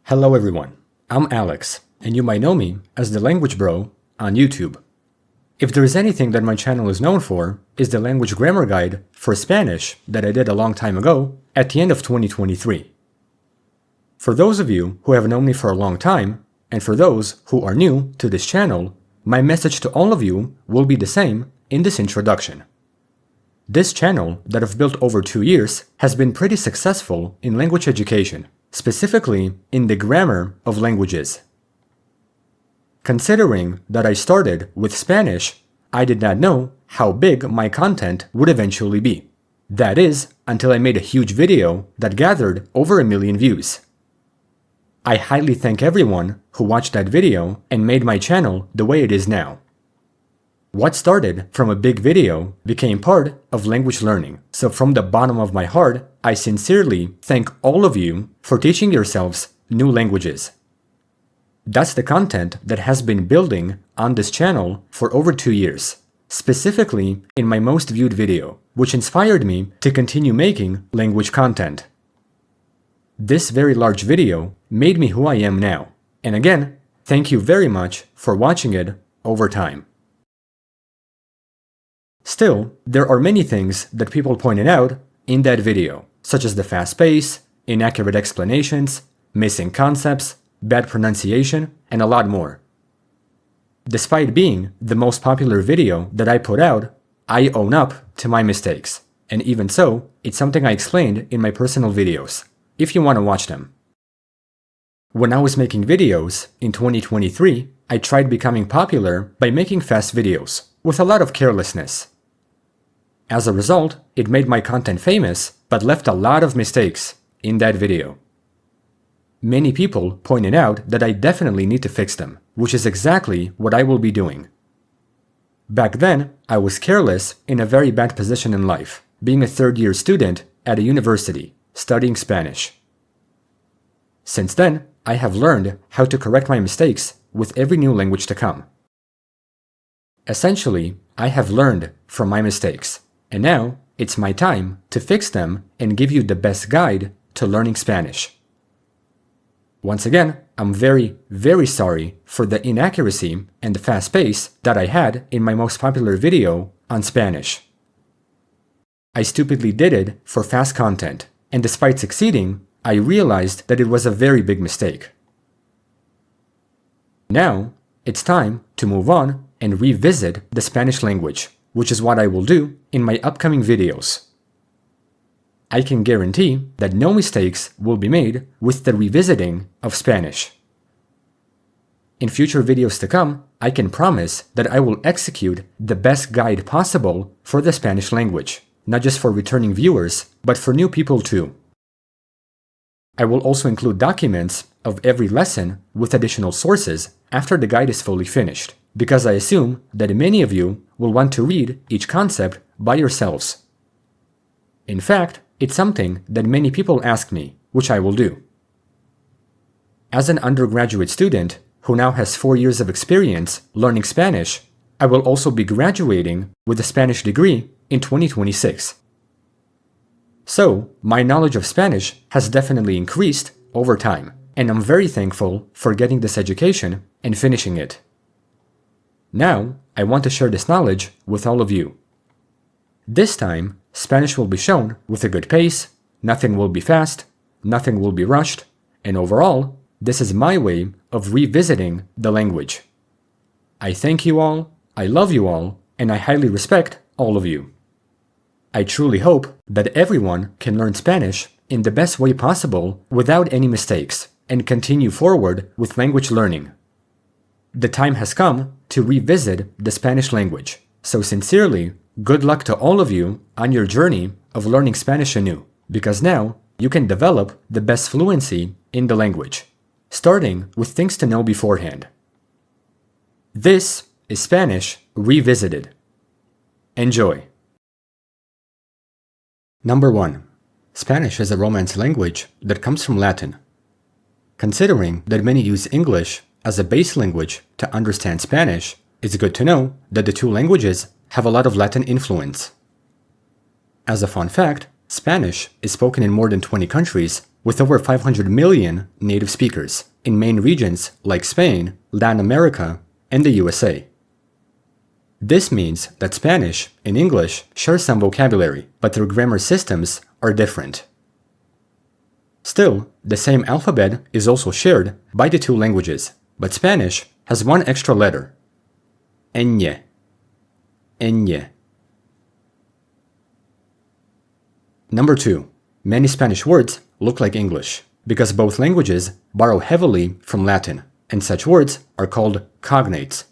Hello everyone, I'm Alex, and you might know me as the Language Bro on YouTube. If there is anything that my channel is known for, is the language grammar guide for Spanish that I did a long time ago at the end of 2023. For those of you who have known me for a long time, and for those who are new to this channel, my message to all of you will be the same in this introduction. This channel that I've built over 2 years has been pretty successful in language education, specifically in the grammar of languages. Considering that I started with Spanish, I did not know how big my content would eventually be. That is, until I made a huge video that gathered over 1 million views. I highly thank everyone who watched that video and made my channel the way it is now. What started from a big video became part of language learning, so from the bottom of my heart, I sincerely thank all of you for teaching yourselves new languages. That's the content that has been building on this channel for over 2 years, specifically in my most viewed video, which inspired me to continue making language content. This very large video made me who I am now, and again, thank you very much for watching it over time. Still, there are many things that people pointed out in that video, such as the fast pace, inaccurate explanations, missing concepts, bad pronunciation, and a lot more. Despite being the most popular video that I put out, I own up to my mistakes, and even so, it's something I explained in my personal videos, if you want to watch them. When I was making videos in 2023, I tried becoming popular by making fast videos, with a lot of carelessness. As a result, it made my content famous, but left a lot of mistakes in that video. Many people pointed out that I definitely need to fix them, which is exactly what I will be doing. Back then, I was careless in a very bad position in life, being a third-year student at a university, studying Spanish. Since then, I have learned how to correct my mistakes with every new language to come. Essentially, I have learned from my mistakes, and now it's my time to fix them and give you the best guide to learning Spanish. Once again, I'm very, very sorry for the inaccuracy and the fast pace that I had in my most popular video on Spanish. I stupidly did it for fast content, and despite succeeding, I realized that it was a very big mistake. Now, it's time to move on and revisit the Spanish language, which is what I will do in my upcoming videos. I can guarantee that no mistakes will be made with the revisiting of Spanish. In future videos to come, I can promise that I will execute the best guide possible for the Spanish language, not just for returning viewers, but for new people too. I will also include documents of every lesson with additional sources after the guide is fully finished, because I assume that many of you will want to read each concept by yourselves. In fact, it's something that many people ask me, which I will do. As an undergraduate student who now has 4 years of experience learning Spanish, I will also be graduating with a Spanish degree in 2026. So, my knowledge of Spanish has definitely increased over time, and I'm very thankful for getting this education and finishing it. Now, I want to share this knowledge with all of you. This time, Spanish will be shown with a good pace, nothing will be fast, nothing will be rushed, and overall, this is my way of revisiting the language. I thank you all, I love you all, and I highly respect all of you. I truly hope that everyone can learn Spanish in the best way possible without any mistakes and continue forward with language learning. The time has come to revisit the Spanish language, so sincerely, good luck to all of you on your journey of learning Spanish anew, because now you can develop the best fluency in the language, starting with things to know beforehand. This is Spanish Revisited. Enjoy! Number 1. Spanish is a Romance language that comes from Latin. Considering that many use English as a base language to understand Spanish, it's good to know that the two languages have a lot of Latin influence. As a fun fact, Spanish is spoken in more than 20 countries, with over 500 million native speakers in main regions like Spain, Latin America, and the USA. This means that Spanish and English share some vocabulary, but their grammar systems are different. Still, the same alphabet is also shared by the two languages, but Spanish has one extra letter. Ñ. Ñ. Number 2. Many Spanish words look like English, because both languages borrow heavily from Latin, and such words are called cognates.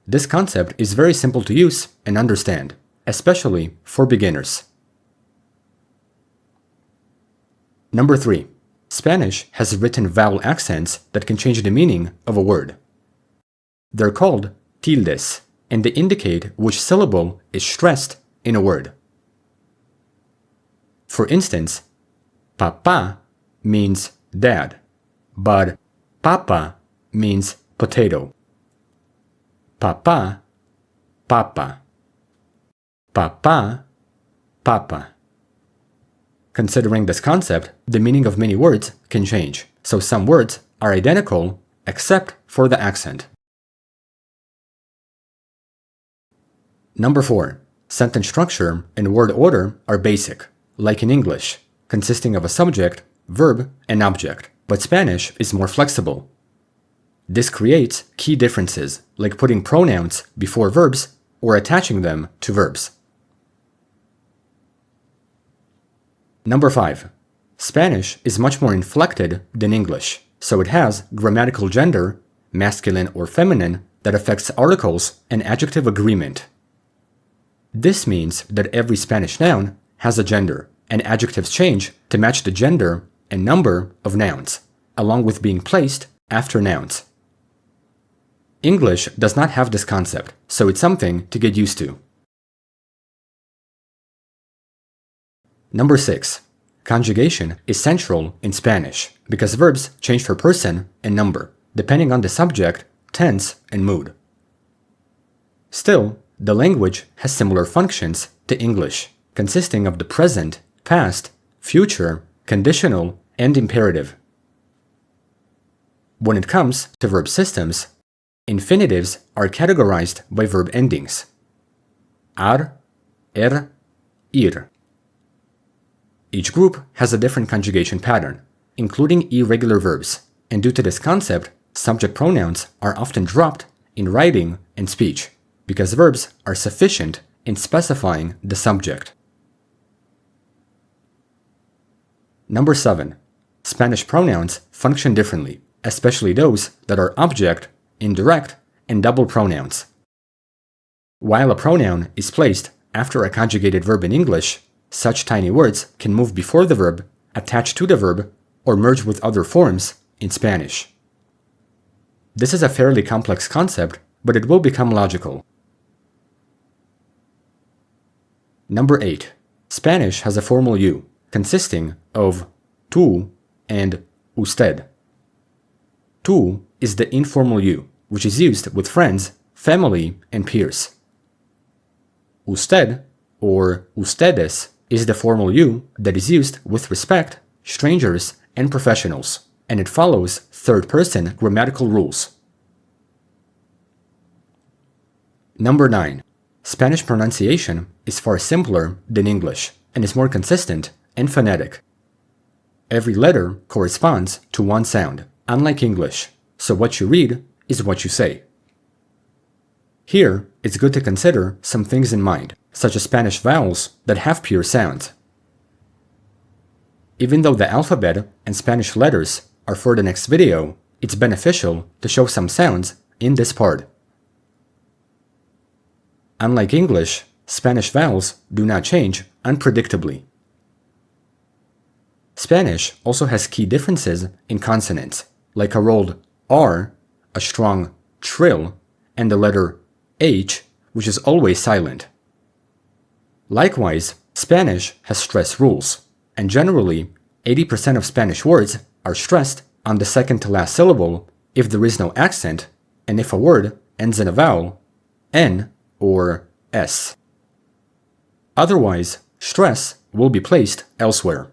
This concept is very simple to use and understand, especially for beginners. Number 3. Spanish has written vowel accents that can change the meaning of a word. They're called tildes, and they indicate which syllable is stressed in a word. For instance, papá means dad, but papa means potato. Papá, papa. Papá, papa. Considering this concept, the meaning of many words can change, so some words are identical except for the accent. Number 4. Sentence structure and word order are basic, like in English, consisting of a subject, verb, and object, but Spanish is more flexible. This creates key differences, like putting pronouns before verbs or attaching them to verbs. Number 5. Spanish is much more inflected than English, so it has grammatical gender, masculine or feminine, that affects articles and adjective agreement. This means that every Spanish noun has a gender, and adjectives change to match the gender and number of nouns, along with being placed after nouns. English does not have this concept, so it's something to get used to. Number 6. Conjugation is central in Spanish because verbs change for person and number, depending on the subject, tense, and mood. Still, the language has similar functions to English, consisting of the present, past, future, conditional, and imperative. When it comes to verb systems, infinitives are categorized by verb endings. Ar, ir. Each group has a different conjugation pattern, including irregular verbs, and due to this concept, subject pronouns are often dropped in writing and speech, because verbs are sufficient in specifying the subject. Number 7. Spanish pronouns function differently, especially those that are object, indirect, and double pronouns. While a pronoun is placed after a conjugated verb in English, such tiny words can move before the verb, attach to the verb, or merge with other forms in Spanish. This is a fairly complex concept, but it will become logical. Number 8. Spanish has a formal you, consisting of tú and usted. Tú is the informal you, which is used with friends, family, and peers. Usted, or ustedes, is the formal you that is used with respect, strangers, and professionals, and it follows third-person grammatical rules. Number 9. Spanish pronunciation is far simpler than English, and is more consistent and phonetic. Every letter corresponds to one sound, unlike English, so what you read is what you say. Here, it's good to consider some things in mind, such as Spanish vowels that have pure sounds. Even though the alphabet and Spanish letters are for the next video, it's beneficial to show some sounds in this part. Unlike English, Spanish vowels do not change unpredictably. Spanish also has key differences in consonants, like a rolled R, a strong trill, and the letter H, which is always silent. Likewise, Spanish has stress rules, and generally, 80% of Spanish words are stressed on the second to last syllable if there is no accent, and if a word ends in a vowel, N or S. Otherwise, stress will be placed elsewhere.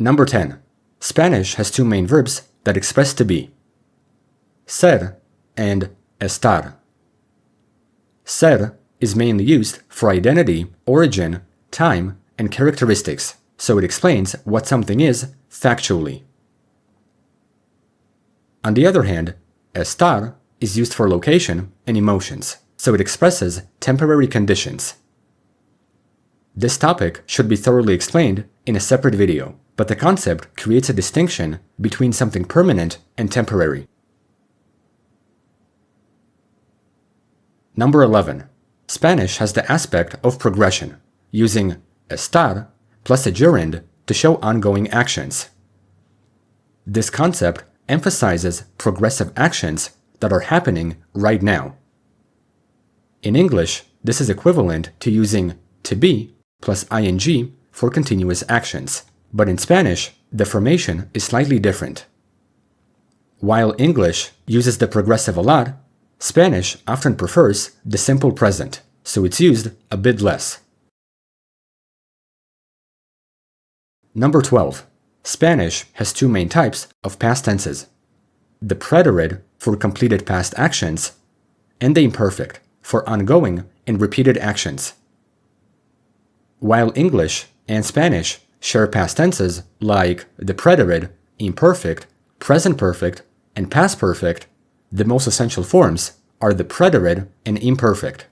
Number 10. Spanish has two main verbs that express to be: ser and estar. Ser is mainly used for identity, origin, time, and characteristics, so it explains what something is factually. On the other hand, estar is used for location and emotions, so it expresses temporary conditions. This topic should be thoroughly explained in a separate video, but the concept creates a distinction between something permanent and temporary. Number 11. Spanish has the aspect of progression, using estar plus a gerund to show ongoing actions. This concept emphasizes progressive actions that are happening right now. In English, this is equivalent to using to be plus ing for continuous actions, but in Spanish, the formation is slightly different. While English uses the progressive a lot, Spanish often prefers the simple present, so it's used a bit less. Number 12. Spanish has two main types of past tenses: the preterite for completed past actions, and the imperfect for ongoing and repeated actions. While English and Spanish share past tenses like the preterite, imperfect, present perfect, and past perfect, the most essential forms are the preterite and imperfect.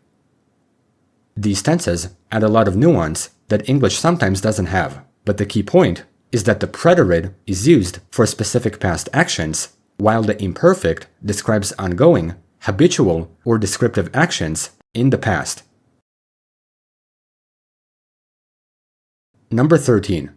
These tenses add a lot of nuance that English sometimes doesn't have, but the key point is that the preterite is used for specific past actions, while the imperfect describes ongoing, habitual, or descriptive actions in the past. Number 13.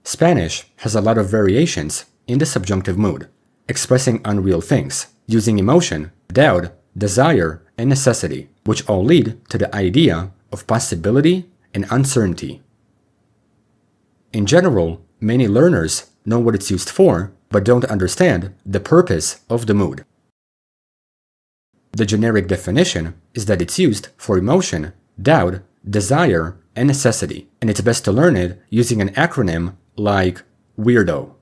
Spanish has a lot of variations in the subjunctive mood, expressing unreal things, using emotion, doubt, desire, and necessity, which all lead to the idea of possibility and uncertainty. In general, many learners know what it's used for, but don't understand the purpose of the mood. The generic definition is that it's used for emotion, doubt, desire, and necessity, and it's best to learn it using an acronym like weirdo.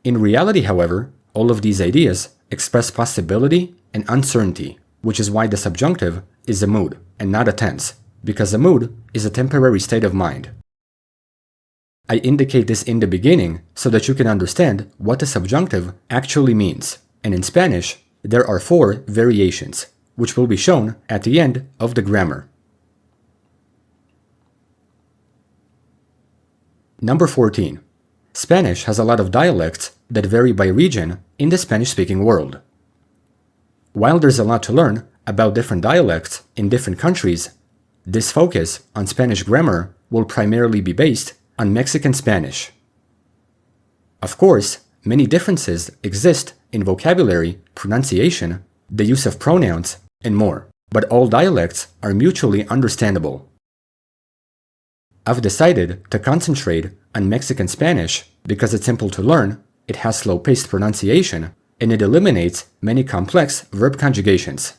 In reality, however, all of these ideas express possibility and uncertainty, which is why the subjunctive is a mood and not a tense, because a mood is a temporary state of mind. I indicate this in the beginning so that you can understand what the subjunctive actually means, and in Spanish, there are 4 variations, which will be shown at the end of the grammar. Number 14. Spanish has a lot of dialects that vary by region in the Spanish-speaking world. While there's a lot to learn about different dialects in different countries, this focus on Spanish grammar will primarily be based on Mexican Spanish. Of course, many differences exist in vocabulary, pronunciation, the use of pronouns, and more, but all dialects are mutually understandable. I've decided to concentrate on Mexican Spanish because it's simple to learn, it has slow-paced pronunciation, and it eliminates many complex verb conjugations.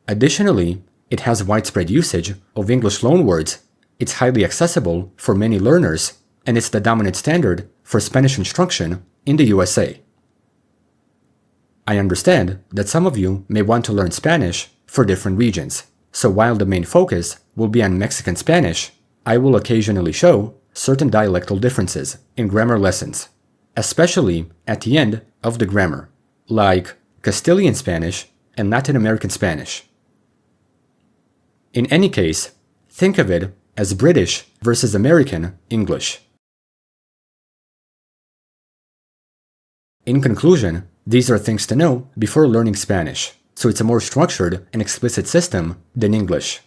Additionally, it has widespread usage of English loanwords, it's highly accessible for many learners, and it's the dominant standard for Spanish instruction in the USA. I understand that some of you may want to learn Spanish for different regions, so while the main focus will be on Mexican Spanish, I will occasionally show certain dialectal differences in grammar lessons, especially at the end of the grammar, like Castilian Spanish and Latin American Spanish. In any case, think of it as British versus American English. In conclusion, these are things to know before learning Spanish, so it's a more structured and explicit system than English.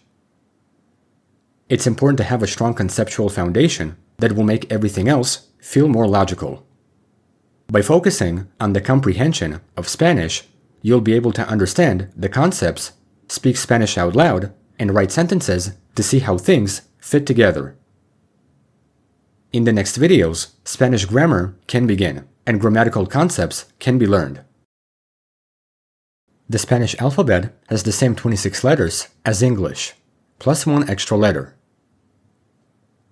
It's important to have a strong conceptual foundation that will make everything else feel more logical. By focusing on the comprehension of Spanish, you'll be able to understand the concepts, speak Spanish out loud, and write sentences to see how things fit together. In the next videos, Spanish grammar can begin, and grammatical concepts can be learned. The Spanish alphabet has the same 26 letters as English, plus 1 extra letter.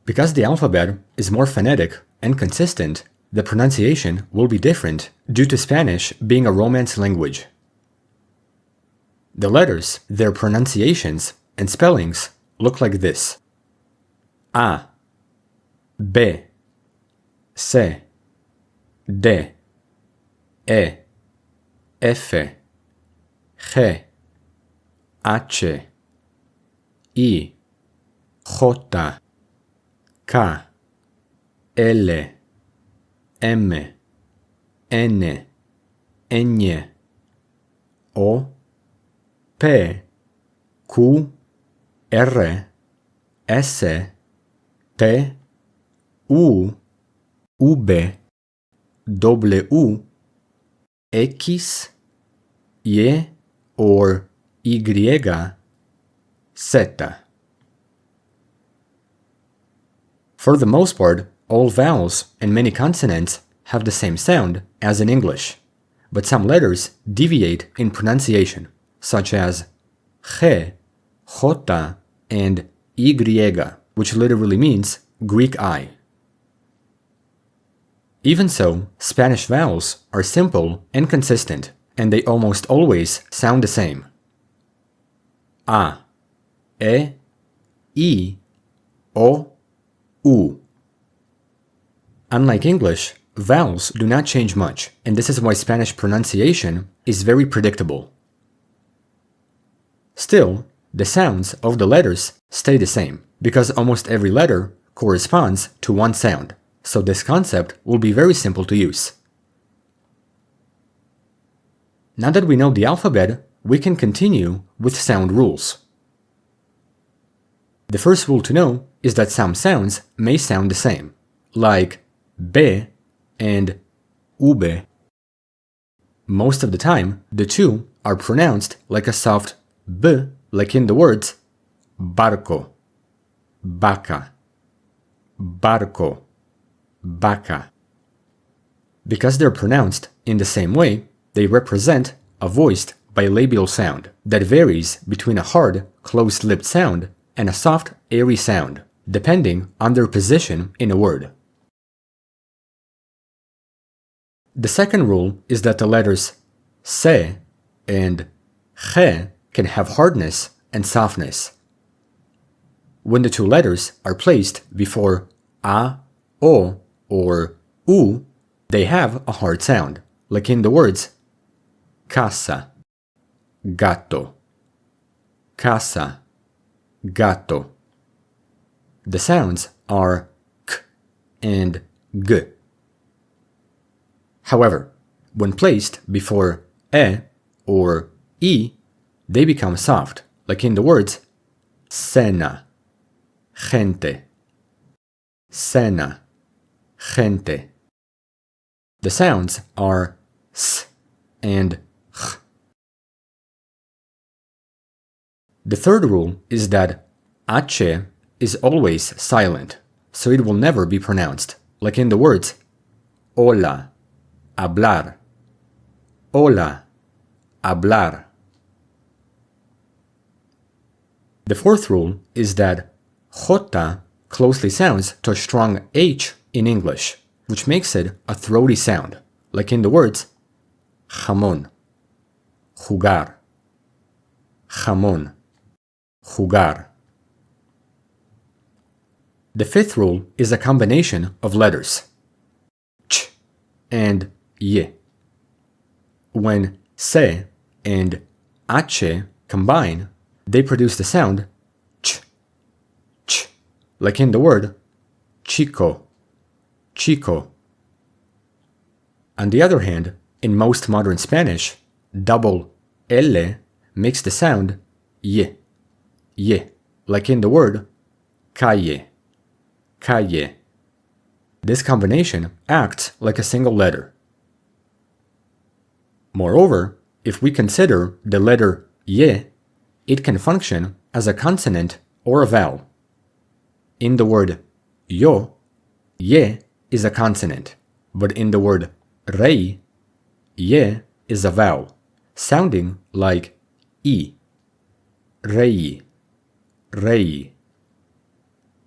Because the alphabet is more phonetic and consistent, the pronunciation will be different due to Spanish being a Romance language. The letters, their pronunciations, and spellings look like this: A, B, C, D, E, F, G, H, I, J, K, L, M, N, Ñ, O, P, Q, R, S, T, U, V, W, X, Y, or Y, Z. For the most part, all vowels and many consonants have the same sound as in English, but some letters deviate in pronunciation, such as G, J, and Y, which literally means Greek eye. Even so, Spanish vowels are simple and consistent, and they almost always sound the same. A, E, I, O, U. Unlike English, vowels do not change much, and this is why Spanish pronunciation is very predictable. Still, the sounds of the letters stay the same, because almost every letter corresponds to one sound, so this concept will be very simple to use. Now that we know the alphabet, we can continue with sound rules. The first rule to know is that some sounds may sound the same, like B and UB. Most of the time, the two are pronounced like a soft B, like in the words barco, vaca, barco, vaca. Because they're pronounced in the same way, they represent a voiced bilabial sound that varies between a hard, closed-lipped sound and a soft, airy sound, depending on their position in a word. The second rule is that the letters C and G can have hardness and softness. When the two letters are placed before A, O, or U, they have a hard sound, like in the words casa, gato, casa, gato. The sounds are K and G. However, when placed before E or I, they become soft, like in the words cena, gente, cena, gente. The sounds are S and H. The third rule is that H is always silent, so it will never be pronounced, like in the words hola, hablar, hola, hablar. The fourth rule is that J closely sounds to a strong H in English, which makes it a throaty sound, like in the words jamón, jugar, jamón, jugar. The fifth rule is a combination of letters, ch and y. When se and h combine, they produce the sound ch, ch, like in the word chico, chico. On the other hand, in most modern Spanish, double L makes the sound y, y, like in the word calle, calle. This combination acts like a single letter. Moreover, if we consider the letter y, it can function as a consonant or a vowel. In the word yo, y is a consonant, but in the word rey, y is a vowel, sounding like I. Rey, rey.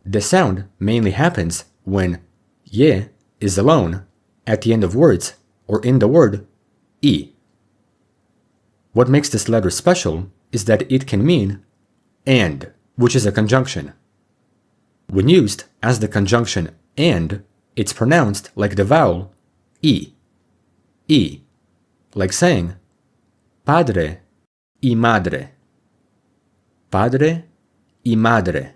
This sound mainly happens when ye is alone at the end of words or in the word I. What makes this letter special is that it can mean and, which is a conjunction. When used as the conjunction and, it's pronounced like the vowel I, like saying padre y madre, padre y madre.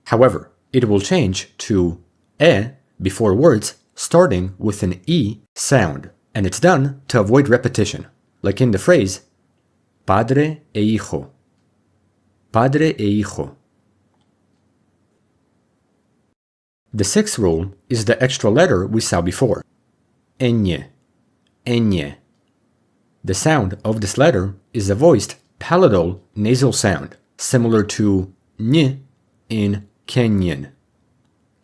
However, it will change to e before words starting with an E sound, and it's done to avoid repetition, like in the phrase padre e hijo, padre e hijo. The sixth rule is the extra letter we saw before, ñ, ñ. The sound of this letter is a voiced palatal nasal sound, similar to ñ in Kenyan,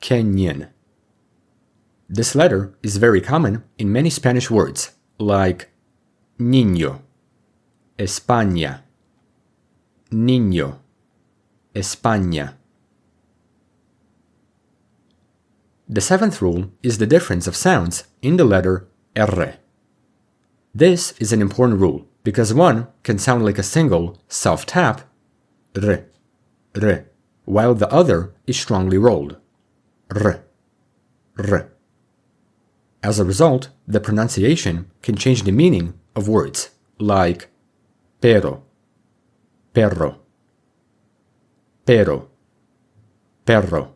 Kenyan. This letter is very common in many Spanish words, like niño, España, niño, España. The seventh rule is the difference of sounds in the letter R. This is an important rule because one can sound like a single soft tap, r, r, while the other is strongly rolled, r, r. As a result, the pronunciation can change the meaning of words like pero, perro, pero, perro.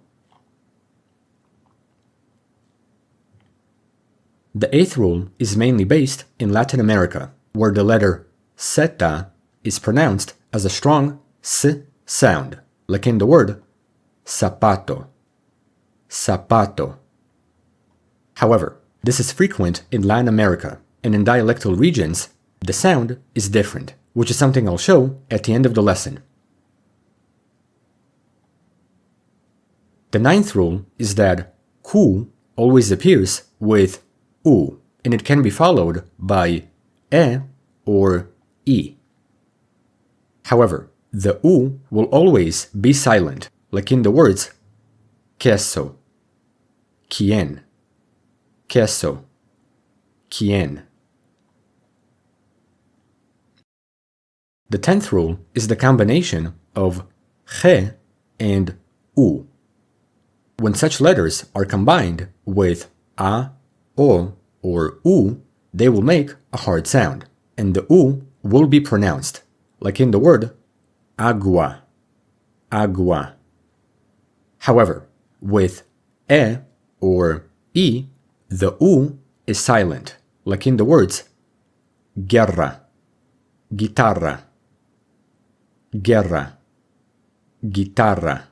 The eighth rule is mainly based in Latin America, where the letter Z is pronounced as a strong S sound, like in the word zapato, zapato. However, this is frequent in Latin America, and in dialectal regions, the sound is different, which is something I'll show at the end of the lesson. The ninth rule is that Q always appears with U, and it can be followed by E or I. However, the U will always be silent, like in the words queso, quién, queso, quién. The 10th rule is the combination of G and U. When such letters are combined with A, O, or U, they will make a hard sound, and the U will be pronounced, like in the word agua, agua. However, with E or I, the U is silent, like in the words guerra, guitarra, guerra, guitarra.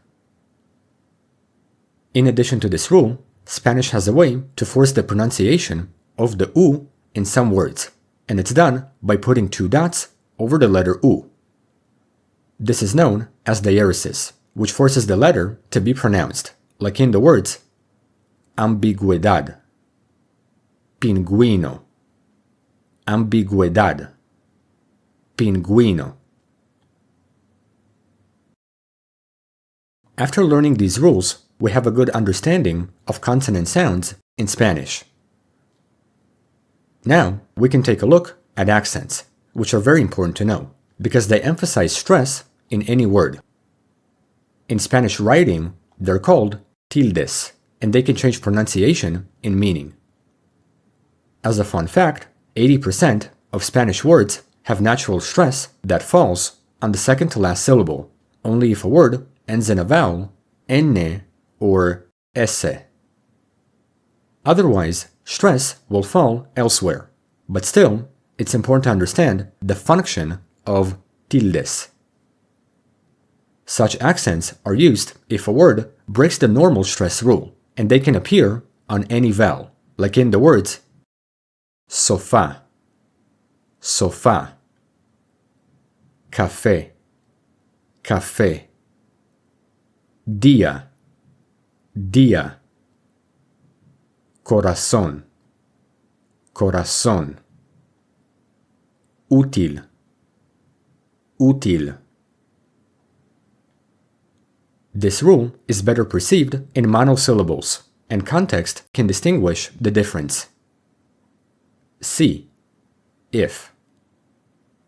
In addition to this rule, Spanish has a way to force the pronunciation of the U in some words, and it's done by putting two dots over the letter U. This is known as diaeresis, which forces the letter to be pronounced, like in the words ambigüedad, pingüino, ambigüedad, pingüino. After learning these rules, we have a good understanding of consonant sounds in Spanish. Now, we can take a look at accents, which are very important to know, because they emphasize stress in any word. In Spanish writing, they're called tildes, and they can change pronunciation and meaning. As a fun fact, 80% of Spanish words have natural stress that falls on the second to last syllable, only if a word ends in a vowel, n or s. Otherwise, stress will fall elsewhere, but still, it's important to understand the function of tildes. Such accents are used if a word breaks the normal stress rule, and they can appear on any vowel, like in the words sofá, sofá, café, café, día, día, corazón, corazón, útil, útil. This rule is better perceived in monosyllables, and context can distinguish the difference. Sí, if.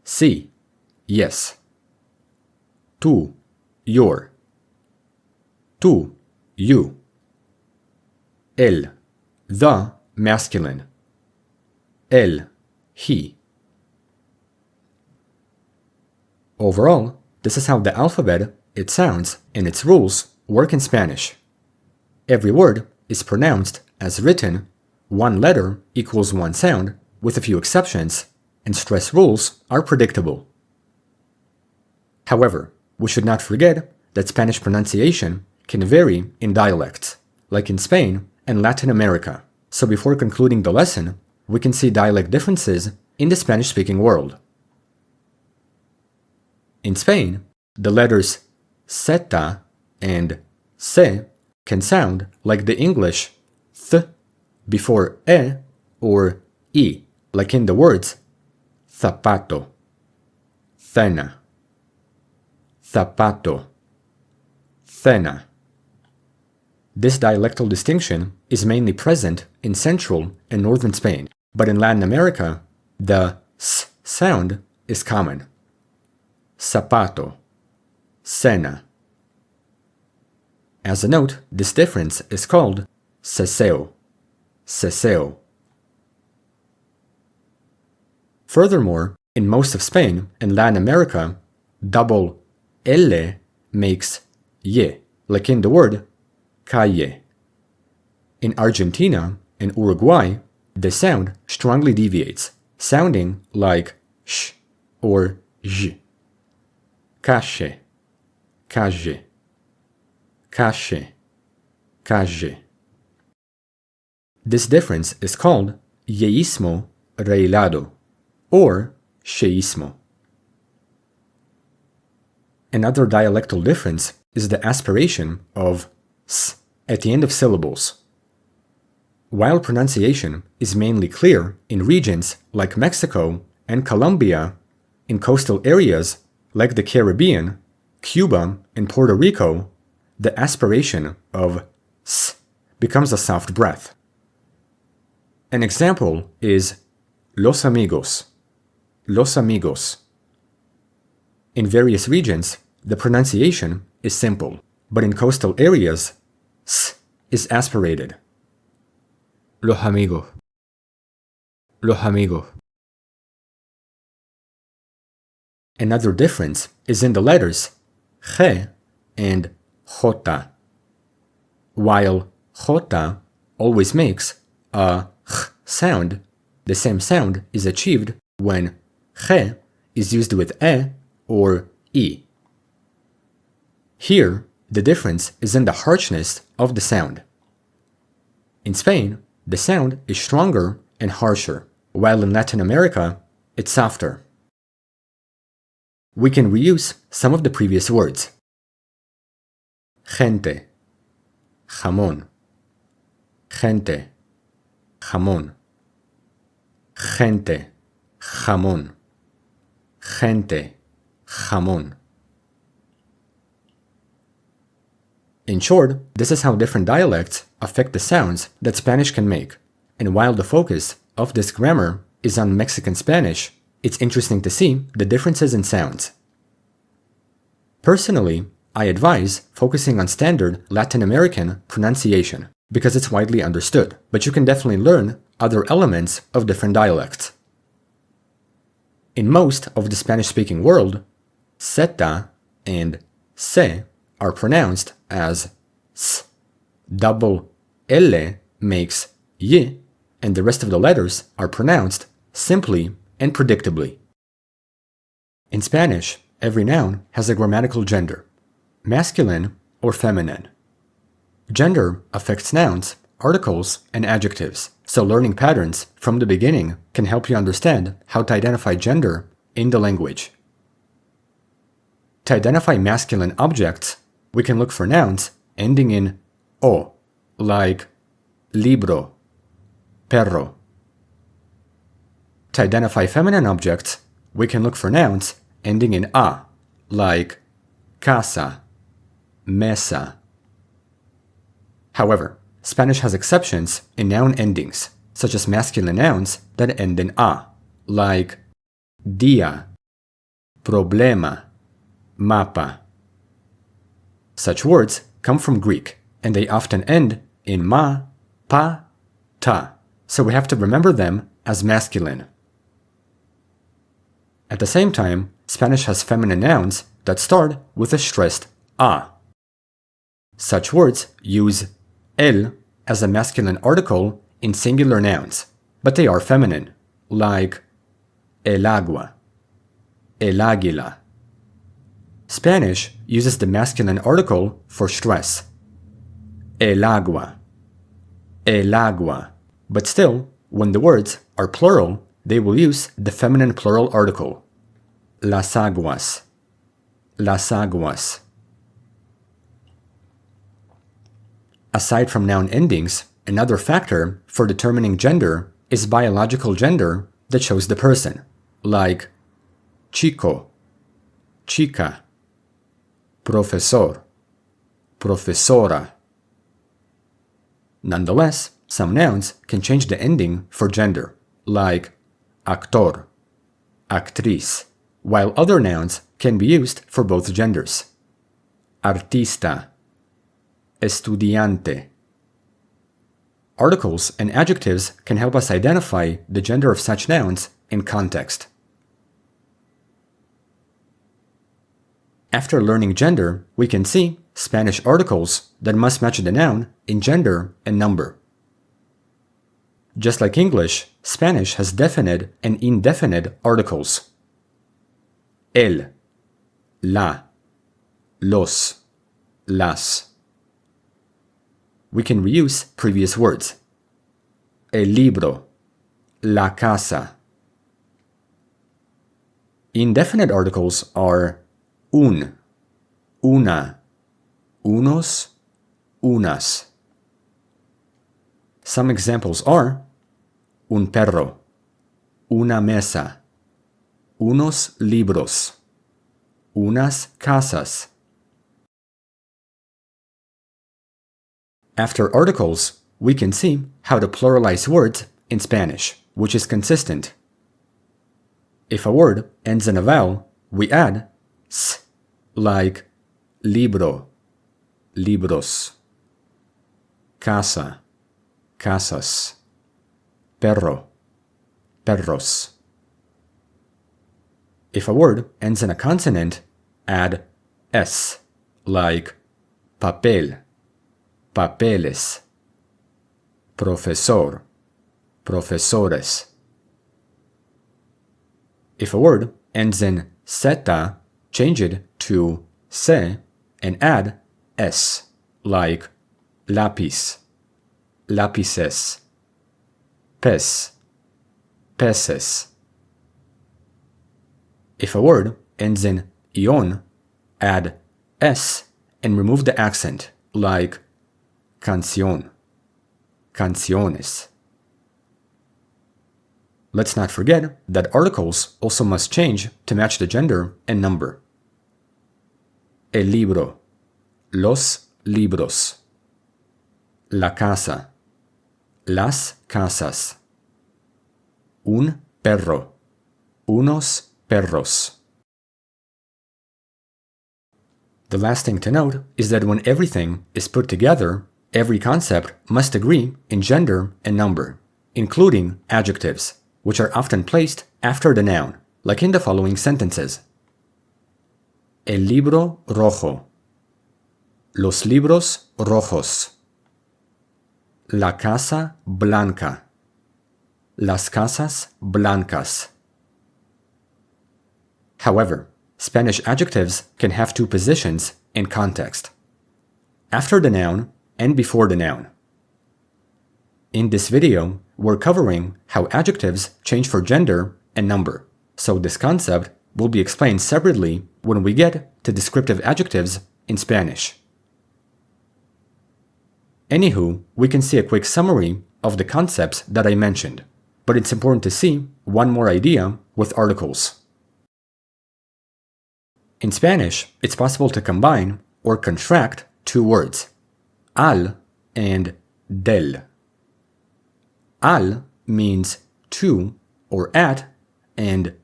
Sí, yes. Tú, your. Tú, you. Él, the masculine. Él, he. Overall, this is how the alphabet, its sounds, and its rules work in Spanish. Every word is pronounced as written, one letter equals one sound, with a few exceptions, and stress rules are predictable. However, we should not forget that Spanish pronunciation can vary in dialects, like in Spain and Latin America. So before concluding the lesson, we can see dialect differences in the Spanish-speaking world. In Spain, the letters zeta and se can sound like the English th before e or i, like in the words zapato, cena, zapato, cena. This dialectal distinction is mainly present in central and northern Spain, but in Latin America, the s sound is common. Zapato, cena. As a note, this difference is called ceseo, ceseo. Furthermore, in most of Spain and Latin America, double L makes y, like in the word calle. In Argentina and Uruguay, the sound strongly deviates, sounding like sh or j. Calle, calle, calle, calle. This difference is called yeísmo reilado, or sheísmo. Another dialectal difference is the aspiration of s at the end of syllables. While pronunciation is mainly clear in regions like Mexico and Colombia, in coastal areas like the Caribbean, Cuba, and Puerto Rico, the aspiration of s becomes a soft breath. An example is los amigos, los amigos. In various regions, the pronunciation is simple, but in coastal areas, s is aspirated. Los amigos, los amigos. Another difference is in the letters G and J. While J always makes a J sound, the same sound is achieved when G is used with E or I. Here, the difference is in the harshness of the sound. In Spain, the sound is stronger and harsher, while in Latin America, it's softer. We can reuse some of the previous words. Gente, jamón. Gente, jamón. Gente, jamón. Gente, jamón. In short, this is how different dialects affect the sounds that Spanish can make. And while the focus of this grammar is on Mexican Spanish, it's interesting to see the differences in sounds. Personally, I advise focusing on standard Latin American pronunciation because it's widely understood, but you can definitely learn other elements of different dialects. In most of the Spanish-speaking world, zeta and se are pronounced as s. Double L makes y, and the rest of the letters are pronounced simply and predictably. In Spanish, every noun has a grammatical gender, masculine or feminine. Gender affects nouns, articles, and adjectives, so learning patterns from the beginning can help you understand how to identify gender in the language. To identify masculine objects, we can look for nouns ending in o, like libro, perro. To identify feminine objects, we can look for nouns ending in a, like casa, mesa. However, Spanish has exceptions in noun endings, such as masculine nouns that end in a, like día, problema, mapa. Such words come from Greek, and they often end in ma, pa, ta, so we have to remember them as masculine. At the same time, Spanish has feminine nouns that start with a stressed a. Such words use el as a masculine article in singular nouns, but they are feminine, like el agua, el águila. Spanish uses the masculine article for stress, el agua, but still, when the words are plural, they will use the feminine plural article, las aguas, las aguas. Aside from noun endings, another factor for determining gender is biological gender that shows the person, like chico, chica, profesor, profesora. Nonetheless, some nouns can change the ending for gender, like actor, actriz, while other nouns can be used for both genders. Artista, estudiante. Articles and adjectives can help us identify the gender of such nouns in context. After learning gender, we can see Spanish articles that must match the noun in gender and number. Just like English, Spanish has definite and indefinite articles. El, la, los, las. We can reuse previous words. El libro, la casa. Indefinite articles are un, una, unos, unas. Some examples are un perro, una mesa, unos libros, unas casas. After articles, we can see how to pluralize words in Spanish, which is consistent. If a word ends in a vowel, we add s, like libro, libros, casa, casas, perro, perros. If a word ends in a consonant, add s, like papel, papeles, profesor, profesores. If a word ends in zeta, change it to se and add s, like lápiz, lápices, pez, peces. If a word ends in ion, add s and remove the accent, like canción, canciones. Let's not forget that articles also must change to match the gender and number. El libro, los libros. La casa, las casas. Un perro, unos perros. The last thing to note is that when everything is put together, every concept must agree in gender and number, including adjectives, which are often placed after the noun, like in the following sentences. El libro rojo. Los libros rojos. La casa blanca. Las casas blancas. However, Spanish adjectives can have two positions in context: after the noun and before the noun. In this video, we're covering how adjectives change for gender and number, so this concept will be explained separately when we get to descriptive adjectives in Spanish. Anywho, we can see a quick summary of the concepts that I mentioned, but it's important to see one more idea with articles. In Spanish, it's possible to combine or contract two words, al and del. Al means to or at, and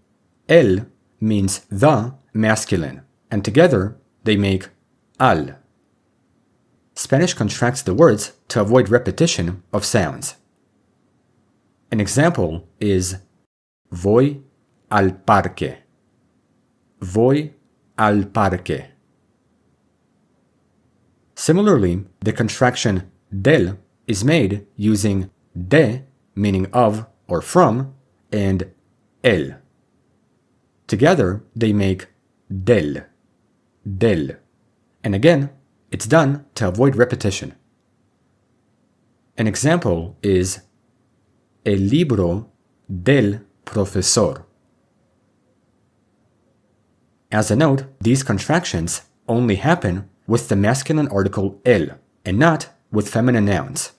el means the masculine, and together they make al. Spanish contracts the words to avoid repetition of sounds. An example is voy al parque. Voy al parque. Similarly, the contraction del is made using de, meaning of or from, and el. Together, they make del, del. And again, it's done to avoid repetition. An example is el libro del profesor. As a note, these contractions only happen with the masculine article el and not with feminine nouns.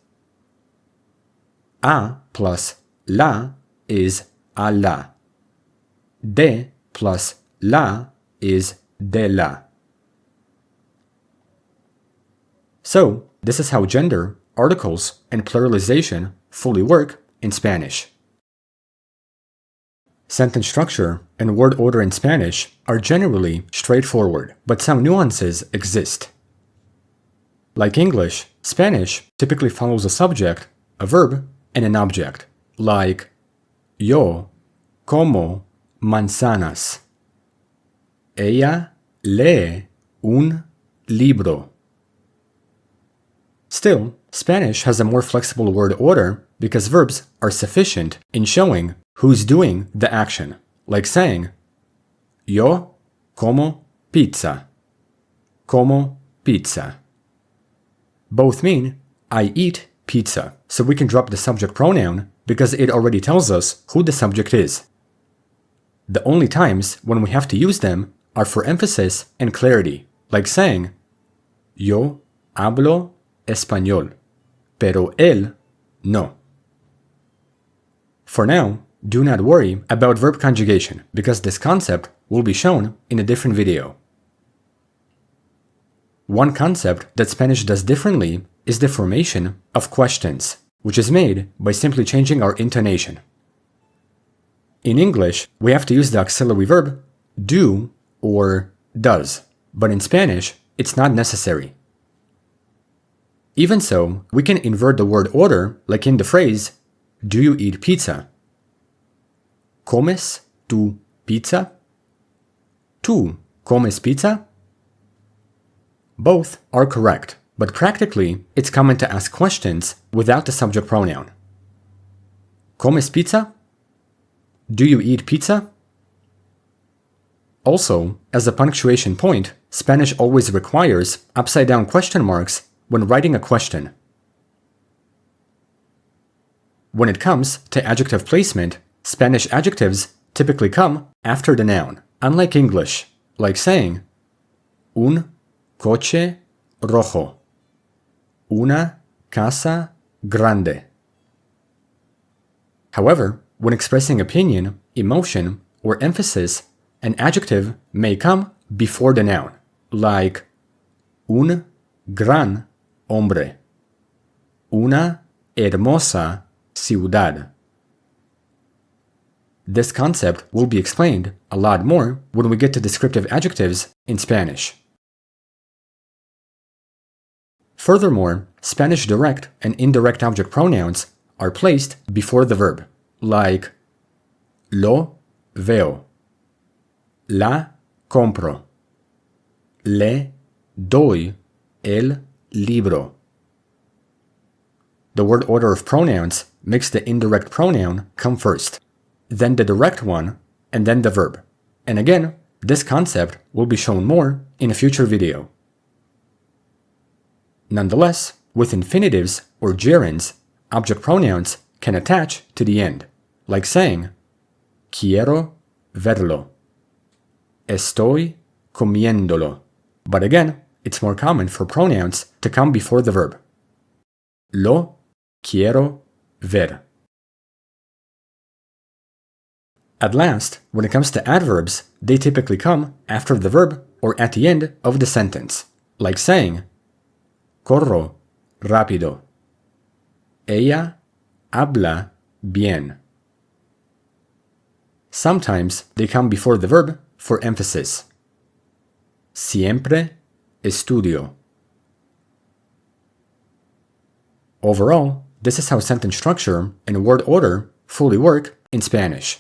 A plus la is a la. De plus la is de la. So, this is how gender, articles, and pluralization fully work in Spanish. Sentence structure and word order in Spanish are generally straightforward, but some nuances exist. Like English, Spanish typically follows a subject, a verb, and an object, like yo como manzanas. Ella lee un libro. Still, Spanish has a more flexible word order because verbs are sufficient in showing who's doing the action, like saying, yo como pizza. Como pizza. Both mean, I eat pizza, so we can drop the subject pronoun because it already tells us who the subject is. The only times when we have to use them are for emphasis and clarity, like saying, yo hablo español, pero él no. For now, do not worry about verb conjugation because this concept will be shown in a different video. One concept that Spanish does differently is the formation of questions, which is made by simply changing our intonation. In English, we have to use the auxiliary verb do or does, but in Spanish, it's not necessary. Even so, we can invert the word order, like in the phrase, do you eat pizza? ¿Comes tú pizza? ¿Tú comes pizza? Both are correct, but practically, it's common to ask questions without the subject pronoun. ¿Comes pizza? Do you eat pizza? Also, as a punctuation point, Spanish always requires upside-down question marks when writing a question. When it comes to adjective placement, Spanish adjectives typically come after the noun, unlike English, like saying, un coche rojo, una casa grande. However, when expressing opinion, emotion, or emphasis, an adjective may come before the noun, like un gran hombre, una hermosa ciudad. This concept will be explained a lot more when we get to descriptive adjectives in Spanish. Furthermore, Spanish direct and indirect object pronouns are placed before the verb, like lo veo, la compro, le doy el libro. The word order of pronouns makes the indirect pronoun come first, then the direct one, and then the verb. And again, this concept will be shown more in a future video. Nonetheless, with infinitives or gerunds, object pronouns can attach to the end, like saying, quiero verlo, estoy comiéndolo. But again, it's more common for pronouns to come before the verb. Lo quiero ver. At last, when it comes to adverbs, they typically come after the verb or at the end of the sentence, like saying, corro rápido. Ella habla bien. Sometimes they come before the verb for emphasis. Siempre estudio. Overall, this is how sentence structure and word order fully work in Spanish.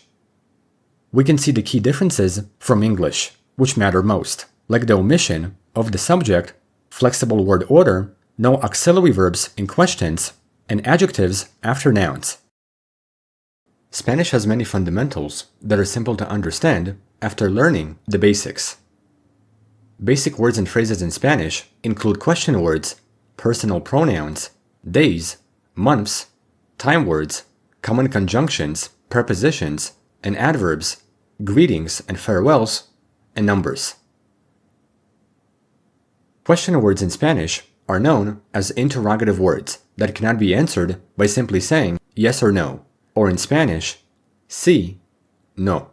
We can see the key differences from English, which matter most, like the omission of the subject, flexible word order, no auxiliary verbs in questions, and adjectives after nouns. Spanish has many fundamentals that are simple to understand after learning the basics. Basic words and phrases in Spanish include question words, personal pronouns, days, months, time words, common conjunctions, prepositions, and adverbs, greetings and farewells, and numbers. Question words in Spanish are known as interrogative words that cannot be answered by simply saying yes or no, or in Spanish, sí, no.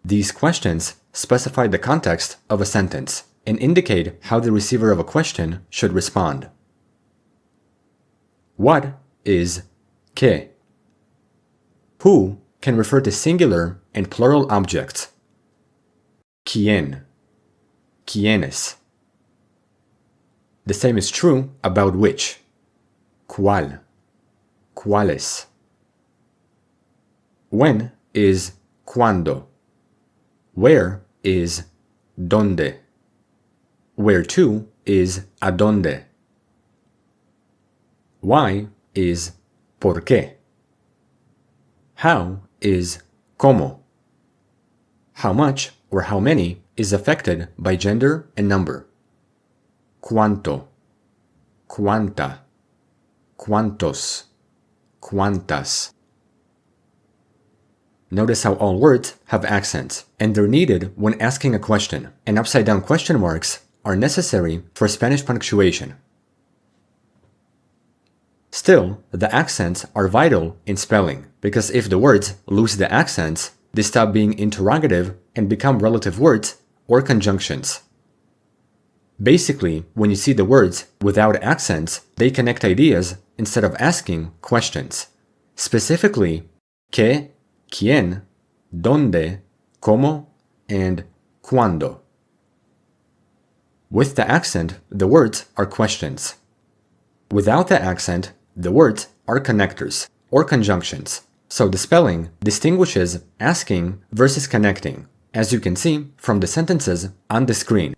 These questions specify the context of a sentence and indicate how the receiver of a question should respond. What is qué? Who can refer to singular and plural objects. ¿Quién? ¿Quiénes? The same is true about which. ¿Cuál? ¿Cuáles? When is cuándo? Where is dónde? Where to is a dónde. Why is por qué. How is cómo. How much or how many is affected by gender and number. Cuánto, cuánta, cuántos, cuántas. Notice how all words have accents, and they're needed when asking a question, and upside-down question marks are necessary for Spanish punctuation. Still, the accents are vital in spelling, because if the words lose the accents, they stop being interrogative and become relative words or conjunctions. Basically, when you see the words without accents, they connect ideas instead of asking questions. Specifically, qué, quién, dónde, cómo, and cuándo. With the accent, the words are questions. Without the accent, the words are connectors or conjunctions. So the spelling distinguishes asking versus connecting, as you can see from the sentences on the screen.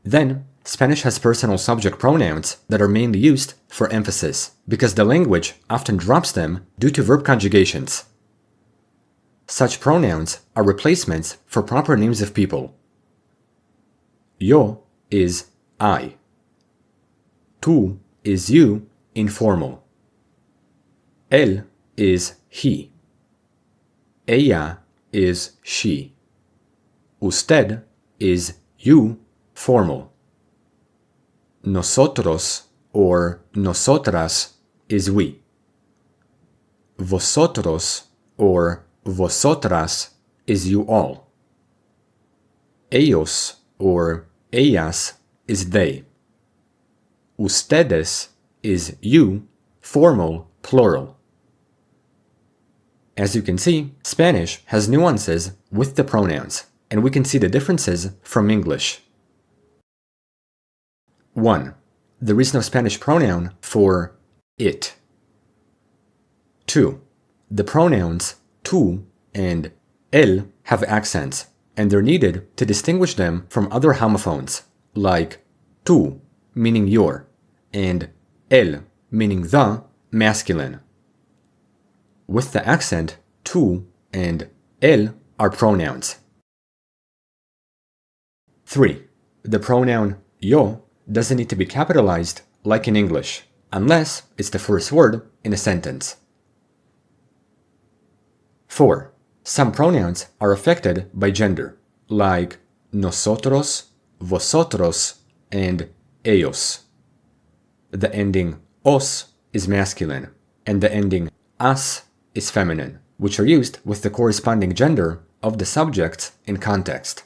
Then, Spanish has personal subject pronouns that are mainly used for emphasis, because the language often drops them due to verb conjugations. Such pronouns are replacements for proper names of people. Yo is I. Tú is you, informal. Él is he. Ella is she. Usted is you, formal. Nosotros or nosotras is we. Vosotros or vosotras is you all. Ellos or ellas is they. Ustedes is you, formal, plural. As you can see, Spanish has nuances with the pronouns, and we can see the differences from English. 1. There is no Spanish pronoun for it. 2. The pronouns tú and él have accents, and they're needed to distinguish them from other homophones, like tú, meaning your, and él, meaning the, masculine. With the accent, tú and él are pronouns. 3. The pronoun yo doesn't need to be capitalized like in English, unless it's the first word in a sentence. 4. Some pronouns are affected by gender, like nosotros, vosotros, and ellos. The ending os is masculine, and the ending as is feminine, which are used with the corresponding gender of the subjects in context.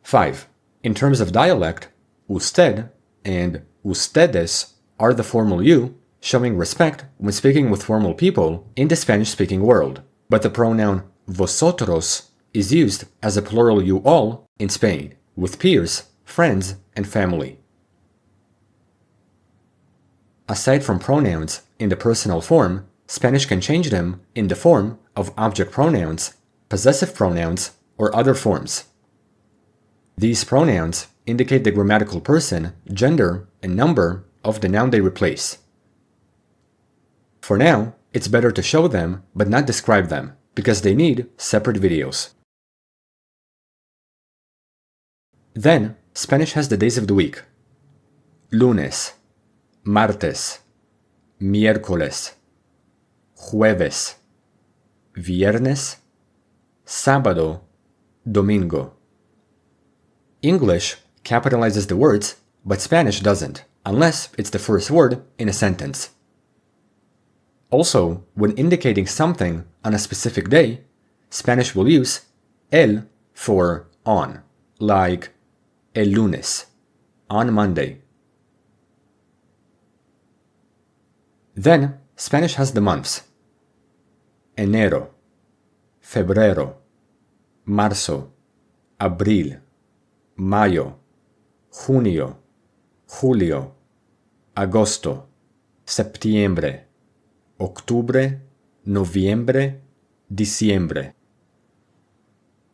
5. In terms of dialect, usted and ustedes are the formal you, showing respect when speaking with formal people in the Spanish-speaking world, but the pronoun vosotros is used as a plural you all in Spain, with peers, friends, and family. Aside from pronouns in the personal form, Spanish can change them in the form of object pronouns, possessive pronouns, or other forms. These pronouns indicate the grammatical person, gender, and number of the noun they replace. For now, it's better to show them but not describe them, because they need separate videos. Then, Spanish has the days of the week. Lunes, martes, miércoles, jueves, viernes, sábado, domingo. English capitalizes the words, but Spanish doesn't, unless it's the first word in a sentence. Also, when indicating something on a specific day, Spanish will use el for on, like el lunes, on Monday. Then, Spanish has the months. Enero, febrero, marzo, abril, mayo, junio, julio, agosto, septiembre, octubre, noviembre, diciembre.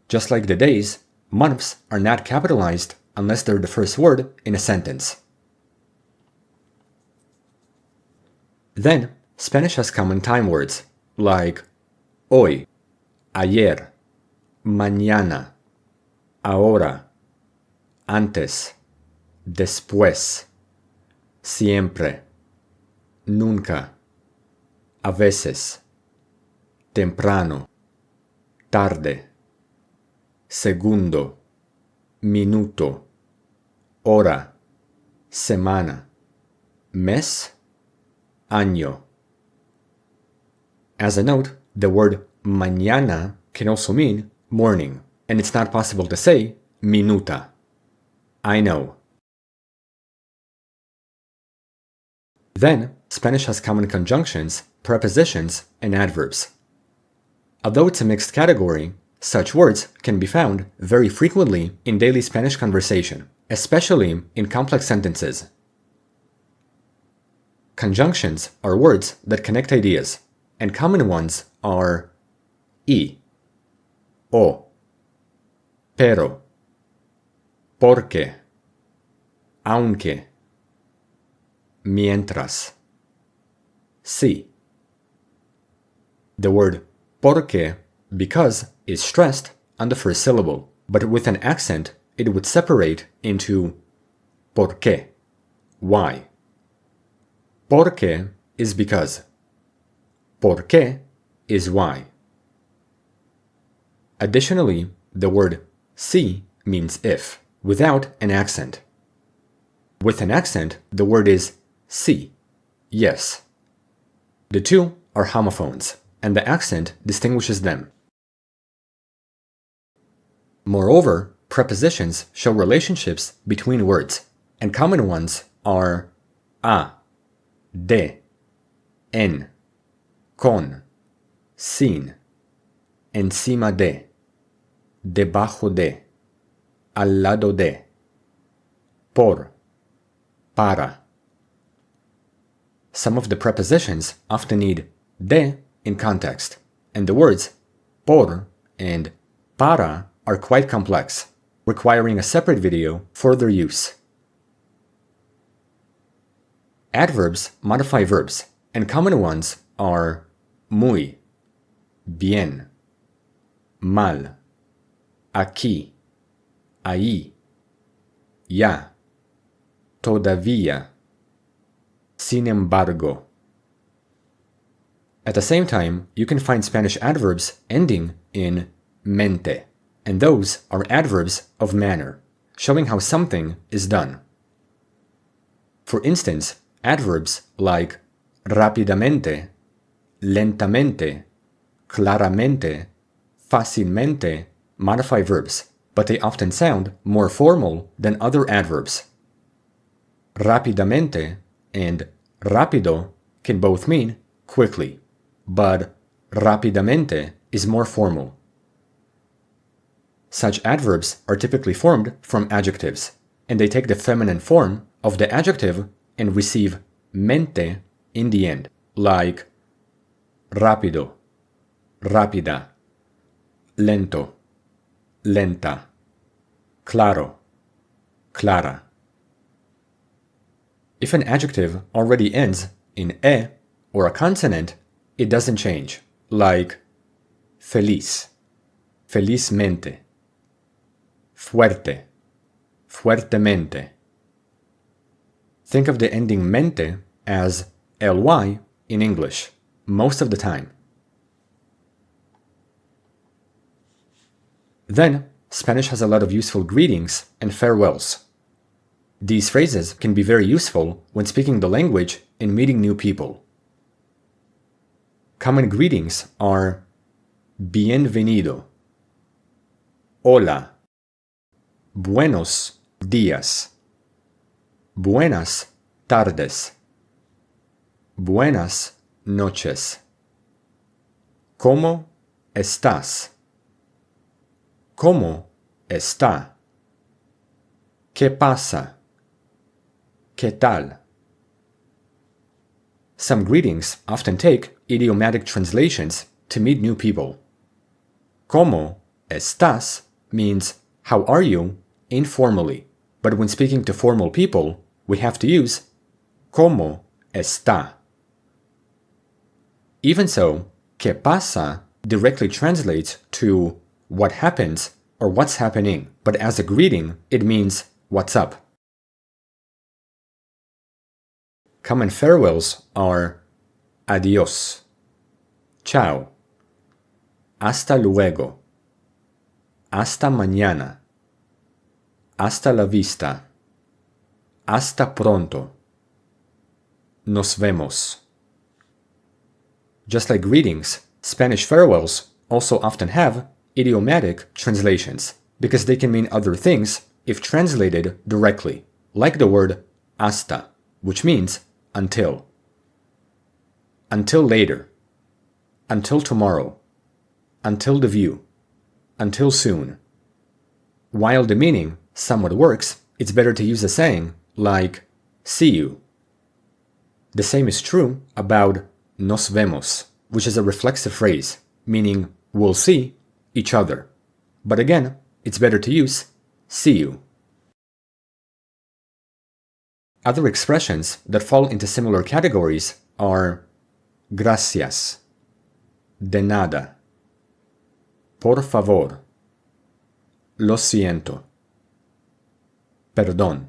Just like the days, months are not capitalized unless they're the first word in a sentence. Then, Spanish has common time words like hoy, ayer, mañana, ahora, antes, después, siempre, nunca, a veces, temprano, tarde, segundo, minuto, hora, semana, mes, año. As a note, the word mañana can also mean morning, and it's not possible to say minuta. I know. Then, Spanish has common conjunctions, prepositions, and adverbs. Although it's a mixed category, such words can be found very frequently in daily Spanish conversation, especially in complex sentences. Conjunctions are words that connect ideas, and common ones are y, o, pero, porque, aunque, mientras, sí. The word porque, because, is stressed on the first syllable, but with an accent it would separate into por qué, why. Porque is because. Por qué is why. Additionally, the word sí means if, without an accent. With an accent, the word is sí, yes. The two are homophones, and the accent distinguishes them. Moreover, prepositions show relationships between words, and common ones are a, de, en, con, sin, encima de, debajo de, al lado de, por, para. Some of the prepositions often need de in context, and the words por and para are quite complex, requiring a separate video for their use. Adverbs modify verbs, and common ones are muy, bien, mal, aquí, ahí, ya, todavía, sin embargo. At the same time, you can find Spanish adverbs ending in mente, and those are adverbs of manner, showing how something is done. For instance, adverbs like rápidamente, lentamente, claramente, fácilmente modify verbs, but they often sound more formal than other adverbs. Rápidamente and rápido can both mean quickly, but rápidamente is more formal. Such adverbs are typically formed from adjectives, and they take the feminine form of the adjective and receive mente in the end, like rápido, rápida, lento, lenta, claro, clara. If an adjective already ends in e or a consonant, it doesn't change, like feliz, felizmente, fuerte, fuertemente. Think of the ending mente as ly in English, most of the time. Then, Spanish has a lot of useful greetings and farewells. These phrases can be very useful when speaking the language and meeting new people. Common greetings are bienvenido, hola, buenos días, buenas tardes, buenas noches, ¿cómo estás? ¿Cómo está? ¿Qué pasa? ¿Qué tal? Some greetings often take idiomatic translations to meet new people. ¿Cómo estás means how are you informally, but when speaking to formal people, we have to use ¿Cómo está? Even so, ¿Qué pasa? Directly translates to what happens or what's happening, but as a greeting, it means what's up. Common farewells are adiós, chao, hasta luego, hasta mañana, hasta la vista, hasta pronto, nos vemos. Just like greetings, Spanish farewells also often have idiomatic translations, because they can mean other things if translated directly, like the word hasta, which means until later, until tomorrow, until the view, until soon. While the meaning somewhat works, it's better to use a saying like see you. The same is true about nos vemos, which is a reflexive phrase, meaning we'll see each other. But again, it's better to use see you. Other expressions that fall into similar categories are gracias, de nada, por favor, lo siento, perdón.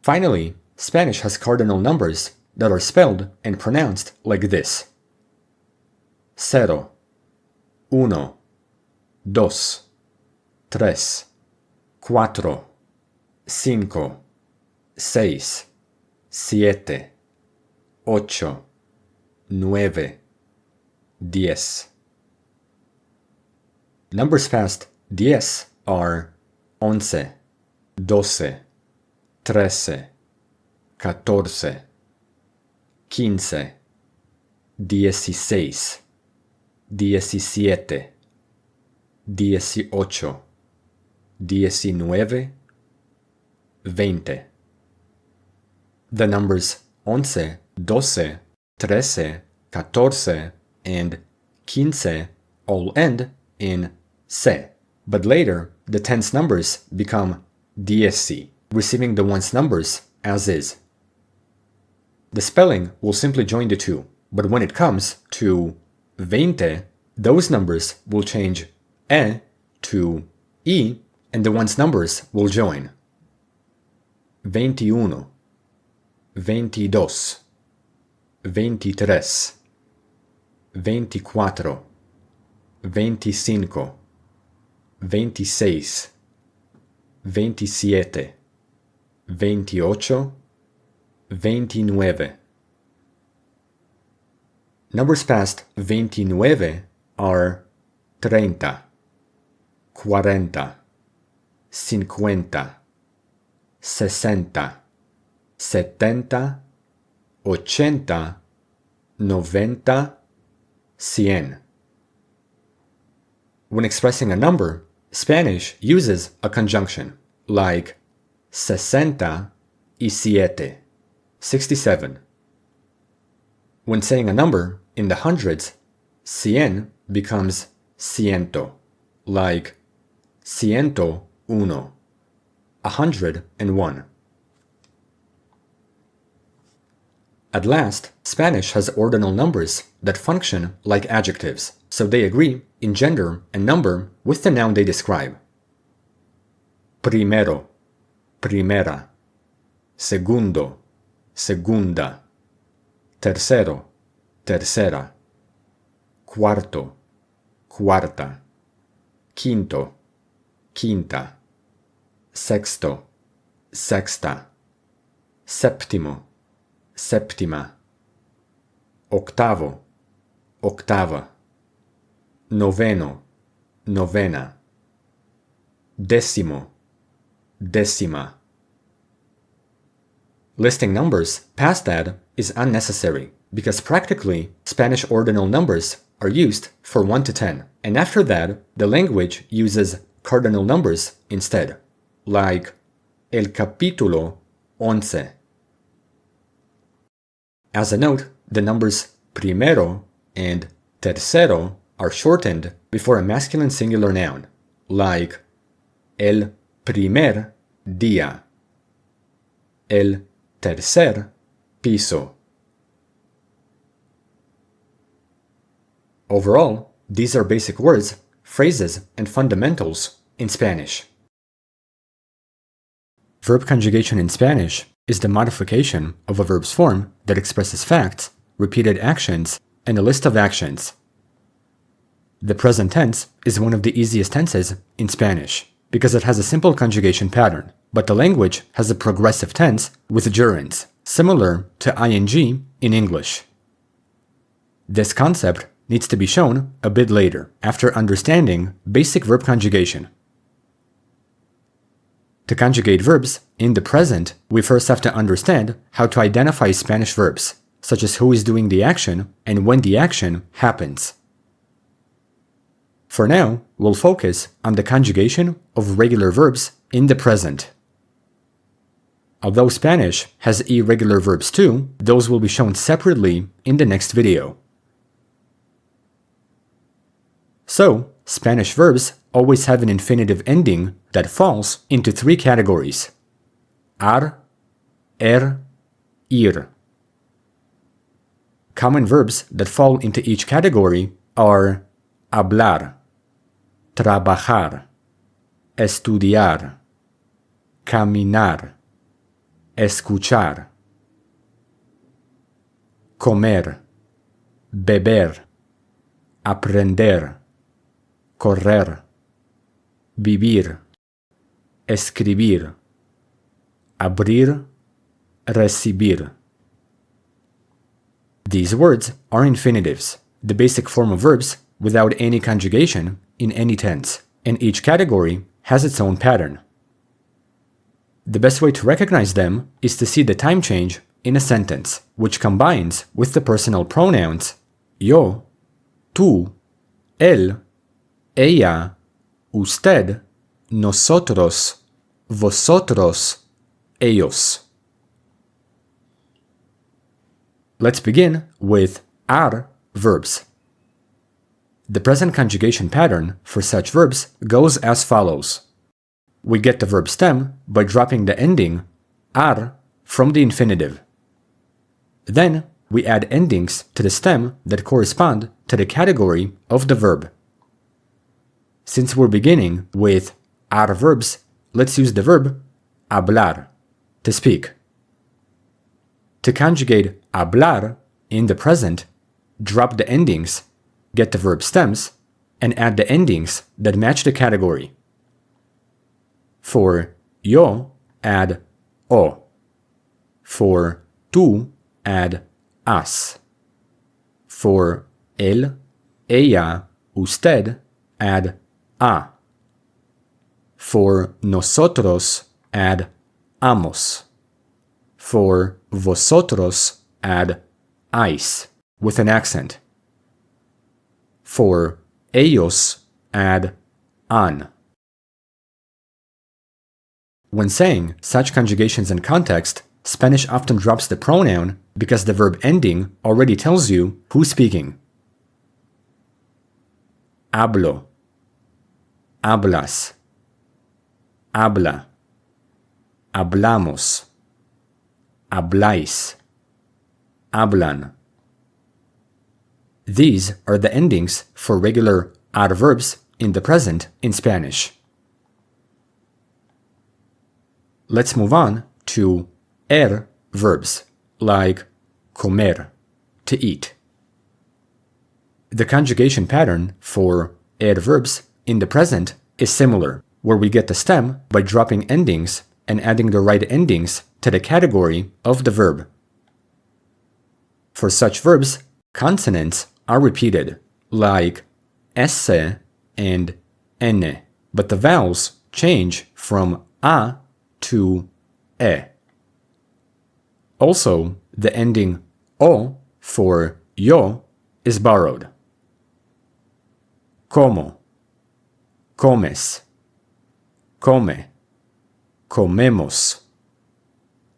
Finally, Spanish has cardinal numbers that are spelled and pronounced like this: 0, 1, 2, 3, 4, 5, 6, 7, 8, 9, 10. Numbers past 10 are 11, 12, 13, 14, 15, 16, 17, 18, 19, 20. The numbers 11, 12, 13, 14, and 15 all end in se, but later the tense numbers become dieci, receiving the ones numbers as is. The spelling will simply join the two, but when it comes to 20, those numbers will change e to i, and the ones numbers will join. 21, 22, 23, 24, 25, 26, 27, 28, 29. Numbers past 29 are 30, 40, 50, 60, 70, 80, 90, 100. When expressing a number, Spanish uses a conjunction, like 67, 67. When saying a number in the hundreds, 100 becomes ciento, like 101, 101. At last, Spanish has ordinal numbers that function like adjectives, so they agree in gender and number with the noun they describe. Primero, primera. Segundo, segunda. Tercero, tercera. Cuarto, cuarta. Quinto, quinta. Sexto, sexta. Séptimo, séptima. Octavo, octava. Noveno, novena. Décimo, décima. Listing numbers past that is unnecessary because practically Spanish ordinal numbers are used for 1 to 10, and after that the language uses cardinal numbers instead, like el capítulo 11. As a note, the numbers primero and tercero are shortened before a masculine singular noun, like el primer día, el tercer piso. Overall, these are basic words, phrases, and fundamentals in Spanish. Verb conjugation in Spanish is the modification of a verb's form that expresses facts, repeated actions, and a list of actions. The present tense is one of the easiest tenses in Spanish because it has a simple conjugation pattern, but the language has a progressive tense with gerunds, similar to ing in English. This concept needs to be shown a bit later, after understanding basic verb conjugation. To conjugate verbs in the present, we first have to understand how to identify Spanish verbs, such as who is doing the action and when the action happens. For now, we'll focus on the conjugation of regular verbs in the present. Although Spanish has irregular verbs too, those will be shown separately in the next video. So, Spanish verbs always have an infinitive ending that falls into 3 categories: ar, ir. Common verbs that fall into each category are hablar, trabajar, estudiar, caminar, escuchar, comer, beber, aprender, correr, vivir, escribir, abrir, recibir. These words are infinitives, the basic form of verbs without any conjugation in any tense, and each category has its own pattern. The best way to recognize them is to see the time change in a sentence, which combines with the personal pronouns yo, tú, él, ella, usted, nosotros, vosotros, ellos. Let's begin with ar verbs. The present conjugation pattern for such verbs goes as follows. We get the verb stem by dropping the ending ar from the infinitive. Then we add endings to the stem that correspond to the category of the verb. Since we're beginning with ar verbs, let's use the verb hablar, to speak. To conjugate hablar in the present, drop the endings, get the verb stems, and add the endings that match the category. For yo, add o. For tú, add as. For él, ella, usted, add a. For nosotros, add amos. For vosotros, add ais, with an accent. For ellos, add an. When saying such conjugations in context, Spanish often drops the pronoun because the verb ending already tells you who's speaking. Hablo, hablas, habla, hablamos, habláis, hablan. These are the endings for regular adverbs in the present in Spanish. Let's move on to verbs, like comer, to eat. The conjugation pattern for verbs in the present is similar, where we get the stem by dropping endings and adding the right endings to the category of the verb. For such verbs, consonants are repeated, like esse and ene, but the vowels change from a to e. Also, the ending o for yo is borrowed. Como, comes, come, comemos,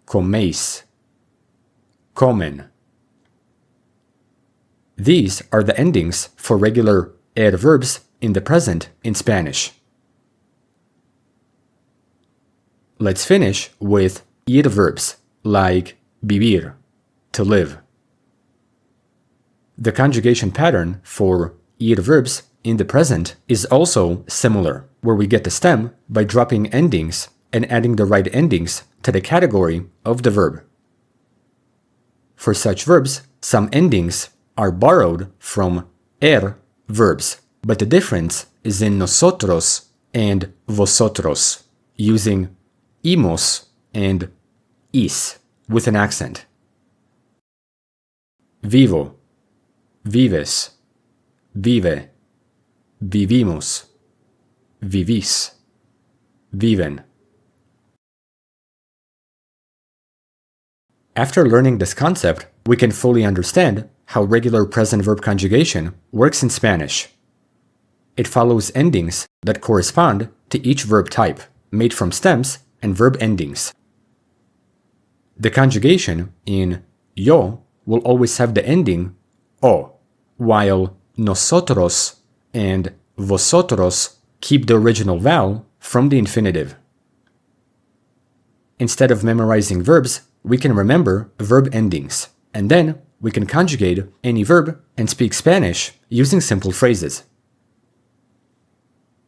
coméis, comen. These are the endings for regular verbs in the present in Spanish. Let's finish with verbs, like vivir, to live. The conjugation pattern for verbs in the present is also similar, where we get the stem by dropping endings and adding the right endings to the category of the verb. For such verbs, some endings are borrowed from verbs, but the difference is in nosotros and vosotros, using imos and is with an accent. Vivo, vives, vive, vivimos, vivís, viven. After learning this concept, we can fully understand how regular present verb conjugation works in Spanish. It follows endings that correspond to each verb type, made from stems and verb endings. The conjugation in yo will always have the ending o, while nosotros and vosotros keep the original vowel from the infinitive. Instead of memorizing verbs, we can remember verb endings, and then we can conjugate any verb and speak Spanish using simple phrases.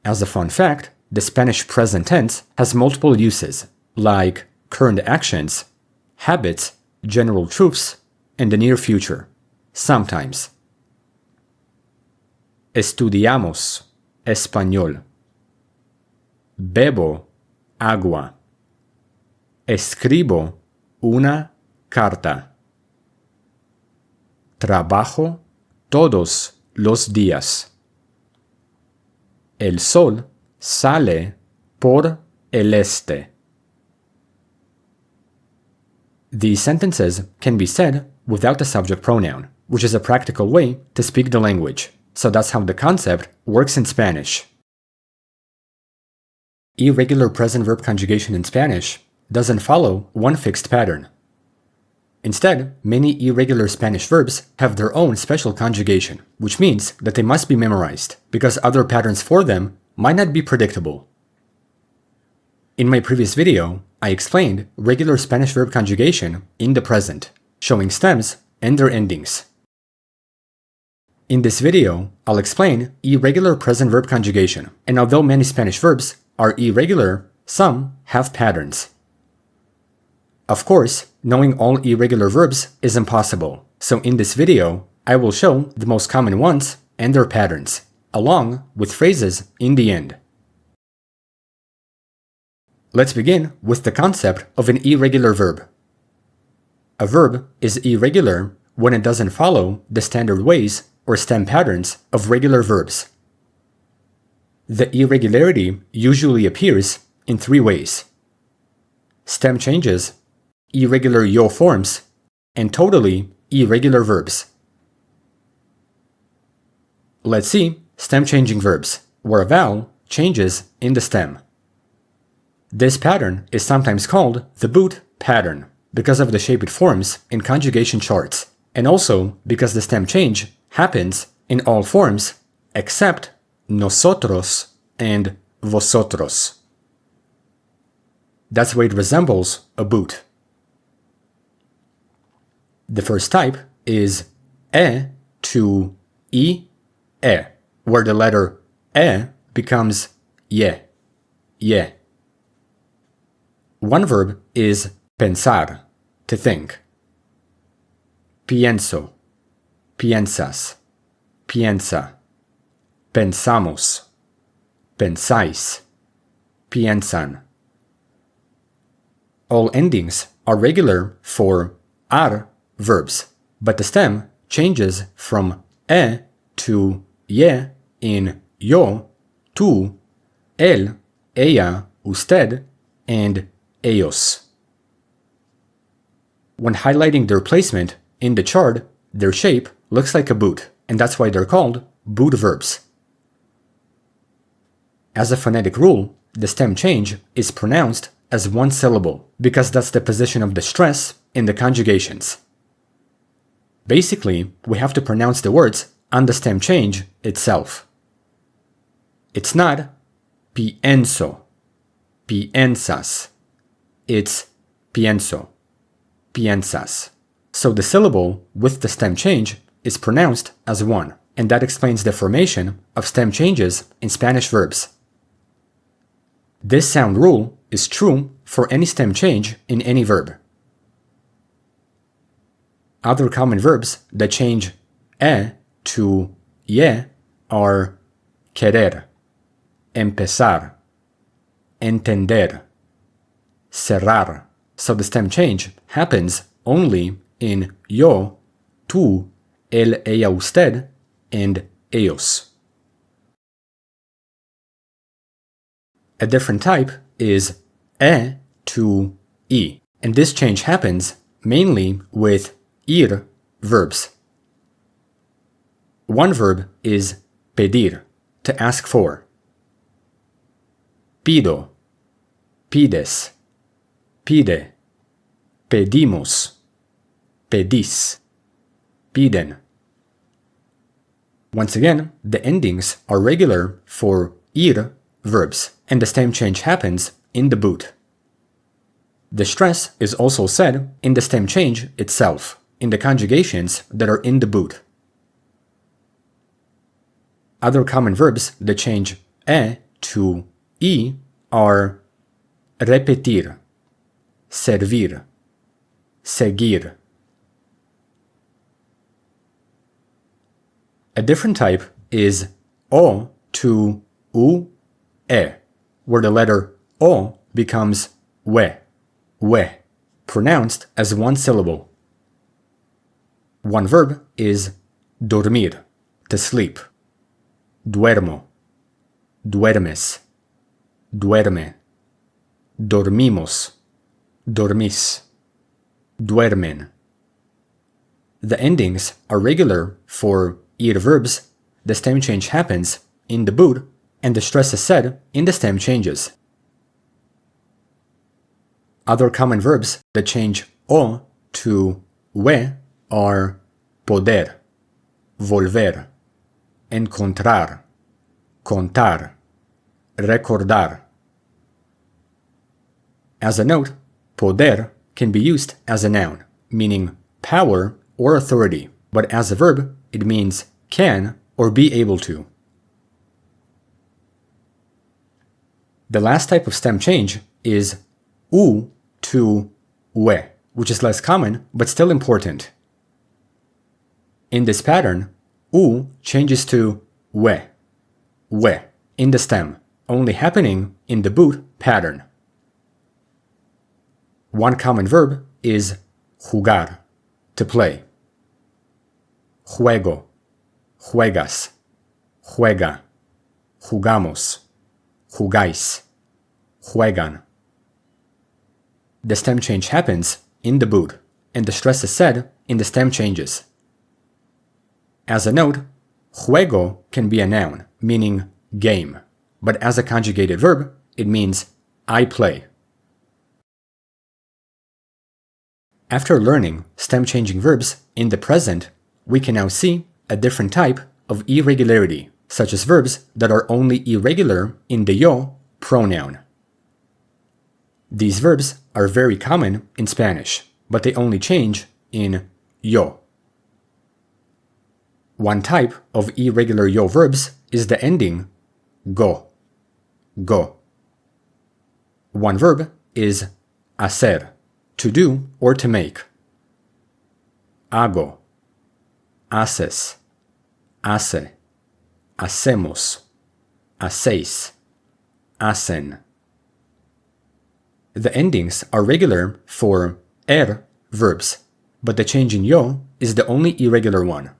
As a fun fact, the Spanish present tense has multiple uses, like current actions, habits, general truths, and the near future, sometimes. Estudiamos español. Bebo agua. Escribo una carta. Trabajo todos los días. El sol sale por el este. These sentences can be said without the subject pronoun, which is a practical way to speak the language. So that's how the concept works in Spanish. Irregular present verb conjugation in Spanish doesn't follow one fixed pattern. Instead, many irregular Spanish verbs have their own special conjugation, which means that they must be memorized, because other patterns for them might not be predictable. In my previous video, I explained regular Spanish verb conjugation in the present, showing stems and their endings. In this video, I'll explain irregular present verb conjugation, and although many Spanish verbs are irregular, some have patterns. Of course, knowing all irregular verbs is impossible, so in this video, I will show the most common ones and their patterns, along with phrases in the end. Let's begin with the concept of an irregular verb. A verb is irregular when it doesn't follow the standard ways or stem patterns of regular verbs. The irregularity usually appears in three ways: stem changes, irregular yo forms, and totally irregular verbs. Let's see stem-changing verbs, where a vowel changes in the stem. This pattern is sometimes called the boot pattern because of the shape it forms in conjugation charts, and also because the stem change happens in all forms except nosotros and vosotros. That's why it resembles a boot. The first type is e to e, where the letter e becomes ye. One verb is pensar, to think. Pienso, piensas, piensa, pensamos, pensáis, piensan. All endings are regular for ar verbs, but the stem changes from e to ye in yo, tú, él, ella, usted, and ellos. When highlighting their placement in the chart, their shape looks like a boot, and that's why they're called boot verbs. As a phonetic rule, the stem change is pronounced as one syllable, because that's the position of the stress in the conjugations. Basically, we have to pronounce the words on the stem change itself. It's not pienso, piensas. It's pienso, piensas. So the syllable with the stem change is pronounced as one, and that explains the formation of stem changes in Spanish verbs. This sound rule is true for any stem change in any verb. Other common verbs that change e to ye are querer, empezar, entender, cerrar. So the stem change happens only in yo, tú, él, ella, usted, and ellos. A different type is e to e, and this change happens mainly with ir verbs. One verb is pedir, to ask for. Pido, pides, pide, pedimos, pedís, piden. Once again, the endings are regular for ir verbs, and the stem change happens in the boot. The stress is also said in the stem change itself, in the conjugations that are in the boot. Other common verbs that change e to e are repetir, servir, seguir. A different type is o to u, where the letter o becomes we, pronounced as one syllable. One verb is dormir, to sleep. Duermo, duermes, duerme, dormimos, dormís, duermen. The endings are regular for ir verbs, the stem change happens in the boot, and the stress is said in the stem changes. Other common verbs that change o to we are poder, volver, encontrar, contar, recordar. As a note, poder can be used as a noun, meaning power or authority, but as a verb, it means can or be able to. The last type of stem change is u to we, which is less common but still important. In this pattern, u changes to we, in the stem, only happening in the boot pattern. One common verb is jugar, to play. juego, juegas, juega, jugamos, jugáis, juegan. The stem change happens in the boot, and the stress is said in the stem changes. As a note, juego can be a noun, meaning game, but as a conjugated verb, it means I play. After learning stem-changing verbs in the present, we can now see a different type of irregularity, such as verbs that are only irregular in the yo pronoun. These verbs are very common in Spanish, but they only change in yo. One type of irregular yo verbs is the ending go, go. One verb is hacer, to do or to make. Hago, haces, hace, hacemos, hacéis, hacen. The endings are regular for verbs, but the change in yo is the only irregular one.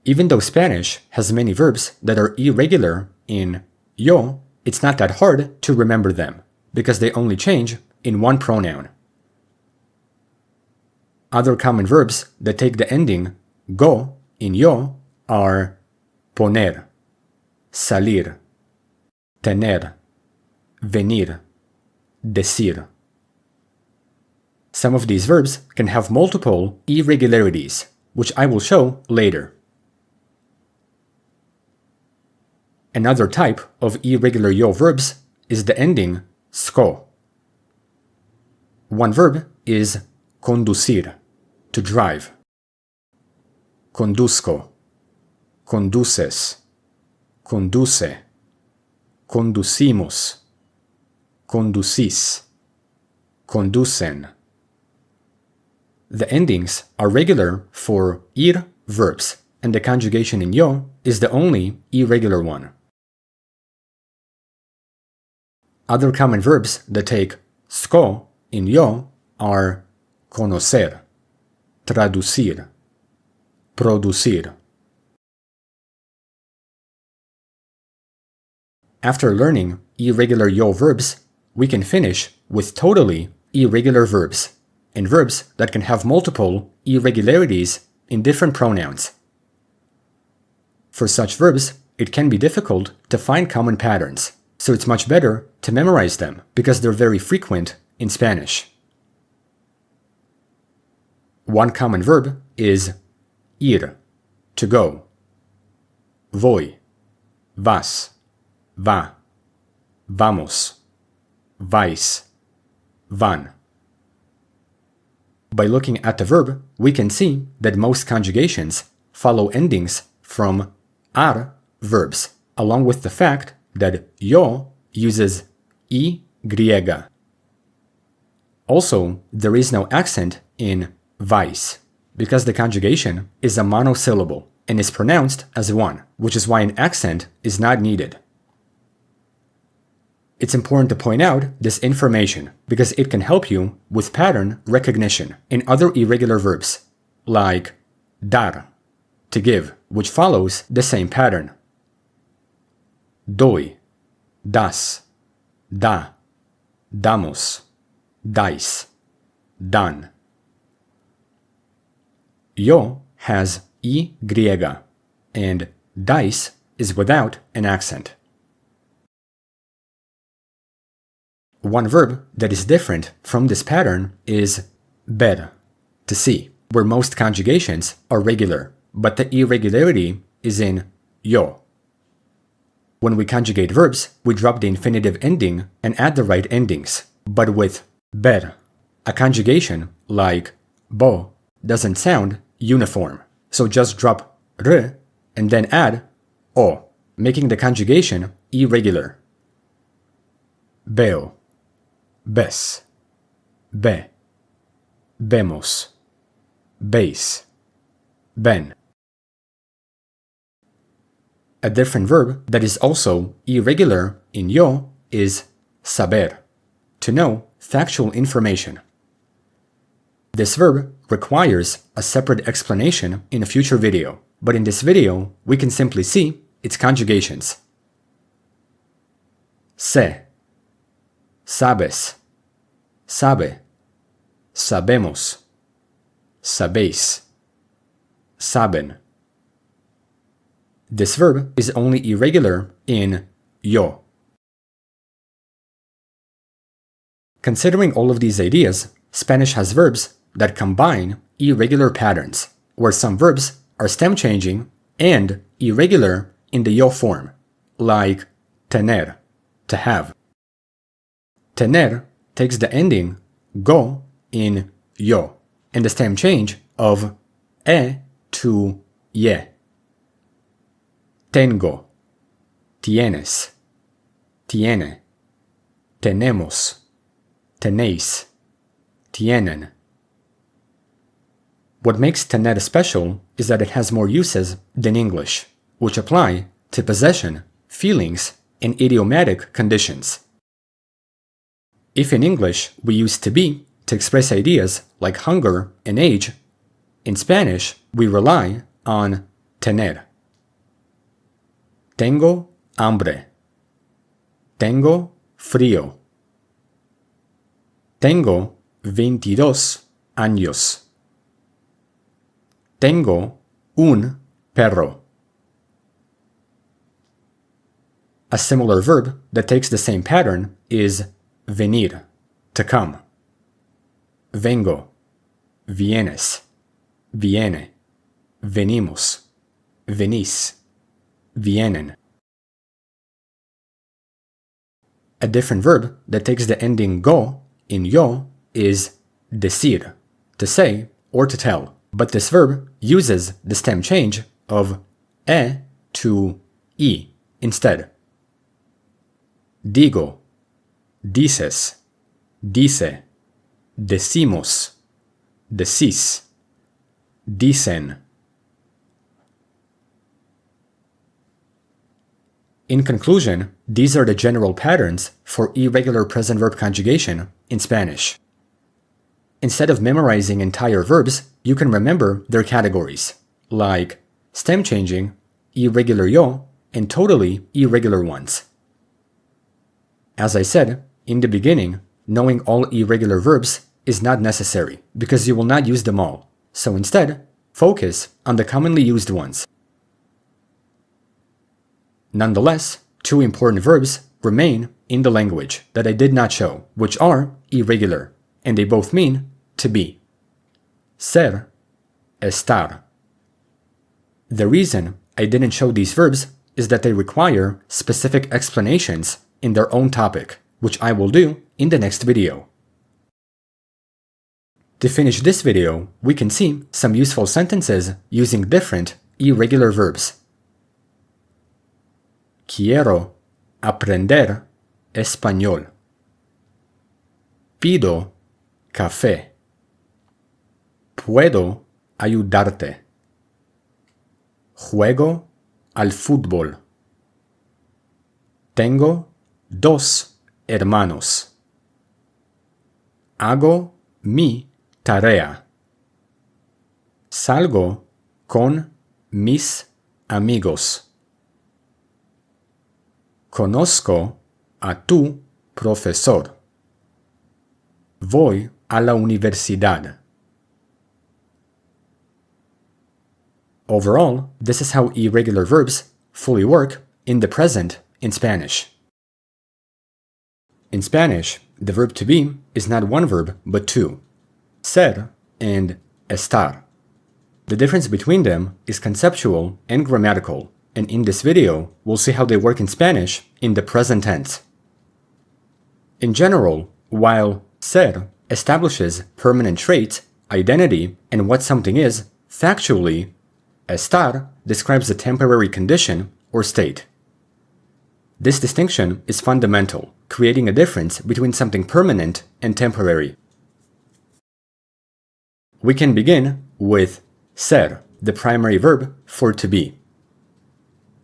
Even though Spanish has many verbs that are irregular in yo, it's not that hard to remember them, because they only change in one pronoun. Other common verbs that take the ending go in yo are poner, salir, tener, venir, decir. Some of these verbs can have multiple irregularities, which I will show later. Another type of irregular yo verbs is the ending sco. One verb is conducir, to drive. Conduzco, conduces, conduce, conducimos, conducís, conducen. The endings are regular for verbs, and the conjugation in yo is the only irregular one. Other common verbs that take sco in yo are conocer, traducir, producir. After learning irregular yo verbs, we can finish with totally irregular verbs, and verbs that can have multiple irregularities in different pronouns. For such verbs, it can be difficult to find common patterns, so it's much better to memorize them because they're very frequent in Spanish. One common verb is ir, to go. Voy, vas, va, vamos, vais, van. By looking at the verb, we can see that most conjugations follow endings from ar verbs, along with the fact that yo uses y. Also, there is no accent in vais, because the conjugation is a monosyllable and is pronounced as one, which is why an accent is not needed. It's important to point out this information because it can help you with pattern recognition in other irregular verbs, like dar, to give, which follows the same pattern. Doy, das, da, damos, dais, dan. Yo has y, and dais is without an accent. One verb that is different from this pattern is ver, to see, where most conjugations are regular, but the irregularity is in yo. When we conjugate verbs, we drop the infinitive ending and add the right endings. But with ver, a conjugation like bo doesn't sound uniform, so just drop r and then add o, making the conjugation irregular. Veo, ves, ve, vemos, veis, ven. A different verb that is also irregular in yo is saber, to know factual information. This verb requires a separate explanation in a future video, but in this video, we can simply see its conjugations. Sé, sabes, sabe, sabemos, sabéis, saben. This verb is only irregular in yo. Considering all of these ideas, Spanish has verbs that combine irregular patterns, where some verbs are stem changing and irregular in the yo form, like tener, to have. Tener takes the ending go in yo, and the stem change of e to ye. Tengo, tienes, tiene, tenemos, tenéis, tienen. What makes tener special is that it has more uses than English, which apply to possession, feelings, and idiomatic conditions. If in English we use to be to express ideas like hunger and age, in Spanish we rely on tener. Tengo hambre. Tengo frío. Tengo 22 años. Tengo un perro. A similar verb that takes the same pattern is venir, to come. Vengo, vienes, viene, venimos, venís, vienen. A different verb that takes the ending go in yo is decir, to say or to tell. But this verb uses the stem change of e to i instead. Digo, dices, dice, decimos, decís, dicen. In conclusion, these are the general patterns for irregular present verb conjugation in Spanish. Instead of memorizing entire verbs, you can remember their categories, like stem changing, irregular yo, and totally irregular ones. As I said in the beginning, knowing all irregular verbs is not necessary because you will not use them all, so instead, focus on the commonly used ones. Nonetheless, two important verbs remain in the language that I did not show, which are irregular, and they both mean to be. Ser, estar. The reason I didn't show these verbs is that they require specific explanations in their own topic, which I will do in the next video. To finish this video, we can see some useful sentences using different irregular verbs. Quiero aprender español. Pido café. Puedo ayudarte. Juego al fútbol. Tengo 2 hermanos. Hago mi tarea. Salgo con mis amigos. Conozco a tu profesor. Voy a la universidad. Overall, this is how irregular verbs fully work in the present in Spanish. In Spanish, the verb to be is not one verb but two, ser and estar. The difference between them is conceptual and grammatical, and in this video, we'll see how they work in Spanish in the present tense. In general, while ser establishes permanent traits, identity, and what something is, factually, estar describes a temporary condition or state. This distinction is fundamental, creating a difference between something permanent and temporary. We can begin with ser, the primary verb for to be.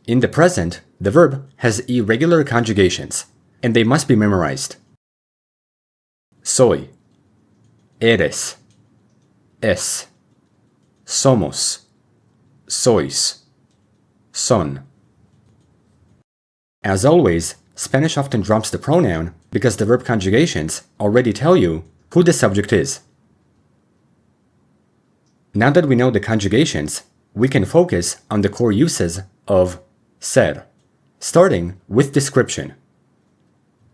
In the present, the verb has irregular conjugations, and they must be memorized. Soy, eres, es, somos, sois, son. As always, Spanish often drops the pronoun because the verb conjugations already tell you who the subject is. Now that we know the conjugations, we can focus on the core uses of ser, starting with description.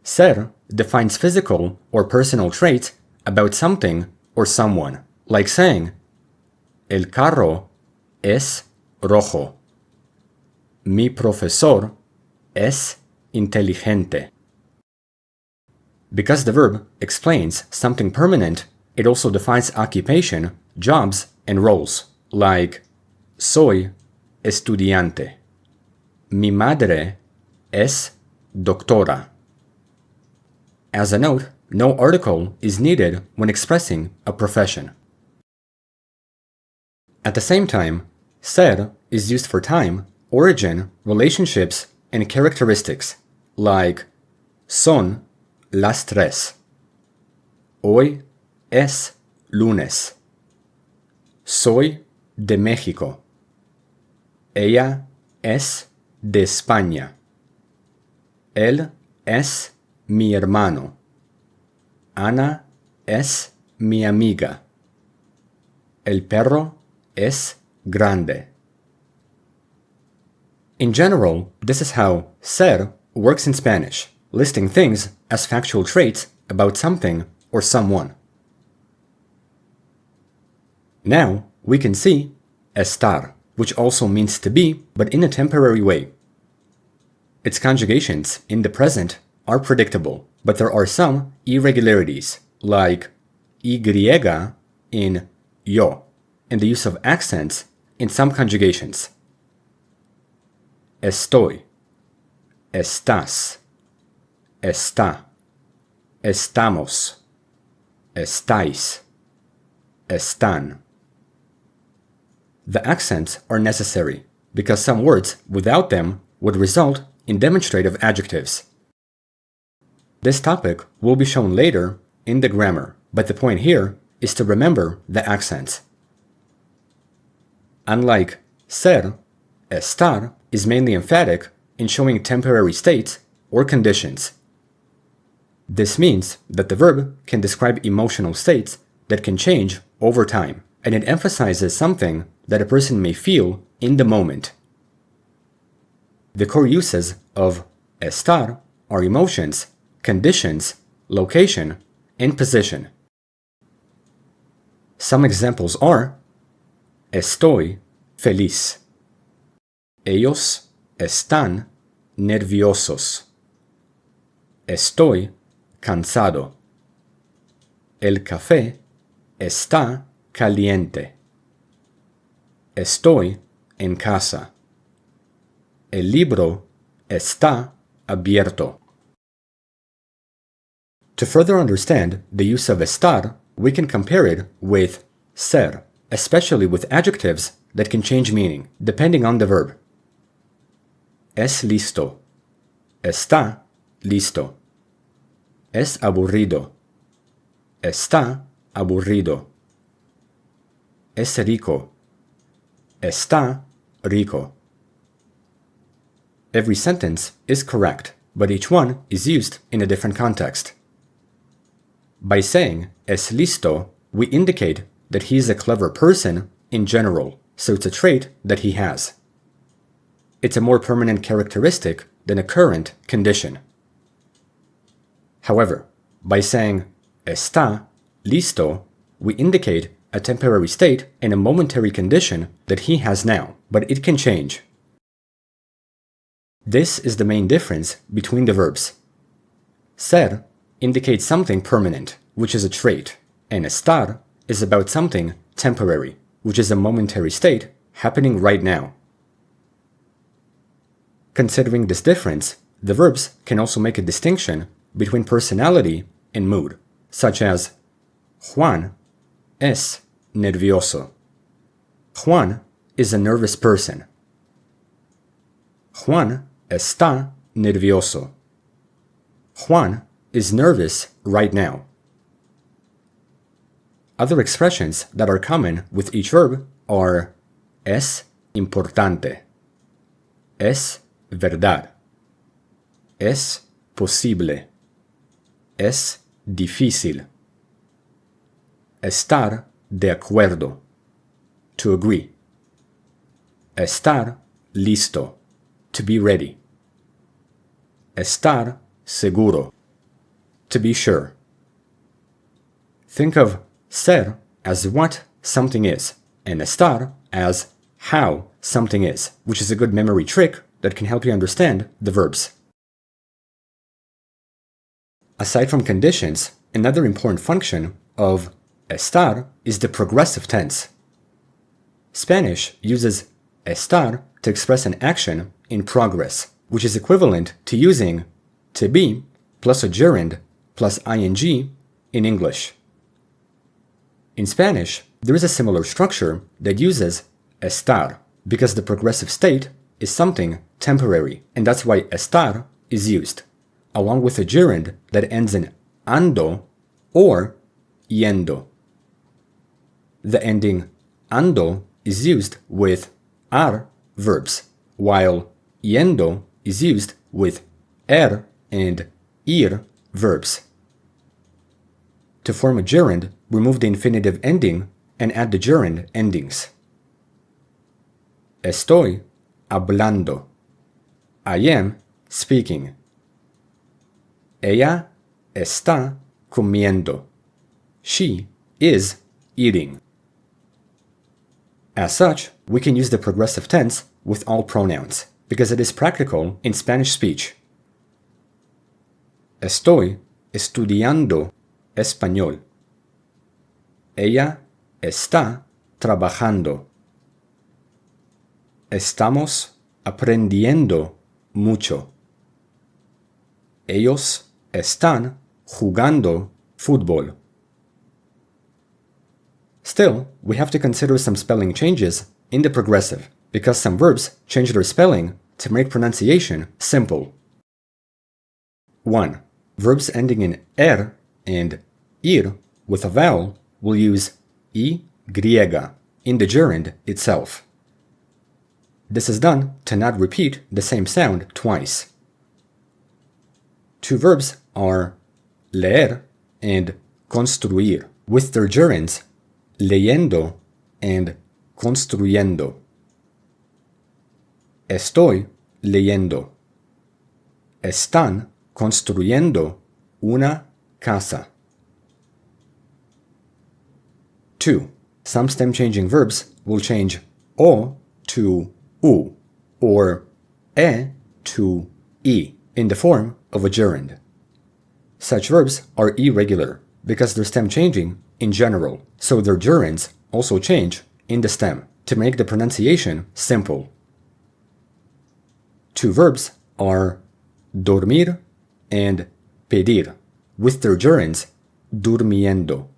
Ser defines physical or personal traits about something or someone, like saying, El carro es rojo. Mi profesor es inteligente. Because the verb explains something permanent, it also defines occupation, jobs, and roles, like soy estudiante. Mi madre es doctora. As a note, no article is needed when expressing a profession. At the same time, ser is used for time, origin, relationships, and characteristics, like son las tres. Hoy es lunes. Soy de México. Ella es de España. Él es mi hermano. Ana es mi amiga. El perro es grande. In general, this is how ser works in Spanish, listing things as factual traits about something or someone. Now, we can see estar, which also means to be, but in a temporary way. Its conjugations in the present are predictable, but there are some irregularities, like y in yo, and the use of accents in some conjugations. Estoy, estás, está, estamos, estáis, están. The accents are necessary because some words without them would result in demonstrative adjectives. This topic will be shown later in the grammar, but the point here is to remember the accents. Unlike ser, estar is mainly emphatic in showing temporary states or conditions. This means that the verb can describe emotional states that can change over time, and it emphasizes something that a person may feel in the moment. The core uses of estar are emotions, conditions, location, and position. Some examples are estoy feliz. Ellos están nerviosos. Estoy cansado. El café está caliente. Estoy en casa. El libro está abierto. To further understand the use of estar, we can compare it with ser, especially with adjectives that can change meaning depending on the verb. Es listo. Está listo. Es aburrido. Está aburrido. Es rico. Está rico. Every sentence is correct, but each one is used in a different context. By saying es listo, we indicate that he is a clever person in general, so it's a trait that he has. It's a more permanent characteristic than a current condition. However, by saying está listo, we indicate a temporary state and a momentary condition that he has now, but it can change. This is the main difference between the verbs. Ser indicates something permanent, which is a trait, and estar is about something temporary, which is a momentary state happening right now. Considering this difference, the verbs can also make a distinction between personality and mood, such as Juan es nervioso. Juan is a nervous person. Juan está nervioso. Juan is nervous right now. Other expressions that are common with each verb are es importante, es verdad, es posible, es difícil, estar de acuerdo, to agree, estar listo, to be ready, estar seguro, to be sure. Think of ser as what something is, and estar as how something is, which is a good memory trick that can help you understand the verbs. Aside from conditions, another important function of estar is the progressive tense. Spanish uses estar to express an action in progress, which is equivalent to using to be plus a gerund plus ing in English. In Spanish, there is a similar structure that uses estar, because the progressive state is something temporary, and that's why estar is used, along with a gerund that ends in ando or yendo. The ending ando is used with ar verbs, while yendo is used with and ir verbs. To form a gerund, remove the infinitive ending and add the gerund endings. Estoy hablando. I am speaking. Ella está comiendo. She is eating. As such, we can use the progressive tense with all pronouns, because it is practical in Spanish speech. Estoy estudiando español. Ella está trabajando. Estamos aprendiendo mucho. Ellos están jugando fútbol. Still, we have to consider some spelling changes in the progressive, because some verbs change their spelling to make pronunciation simple. 1. Verbs ending in er and ir with a vowel will use y in the gerund itself. This is done to not repeat the same sound twice. 2 verbs are leer and construir, with their gerunds leyendo and construyendo. Estoy leyendo. Están construyendo una casa. 2. Some stem-changing verbs will change o to u, or e to i, in the form of a gerund. Such verbs are irregular, because they're stem-changing in general, so their gerunds also change in the stem, to make the pronunciation simple. 2 verbs are dormir and pedir, with their gerunds durmiendo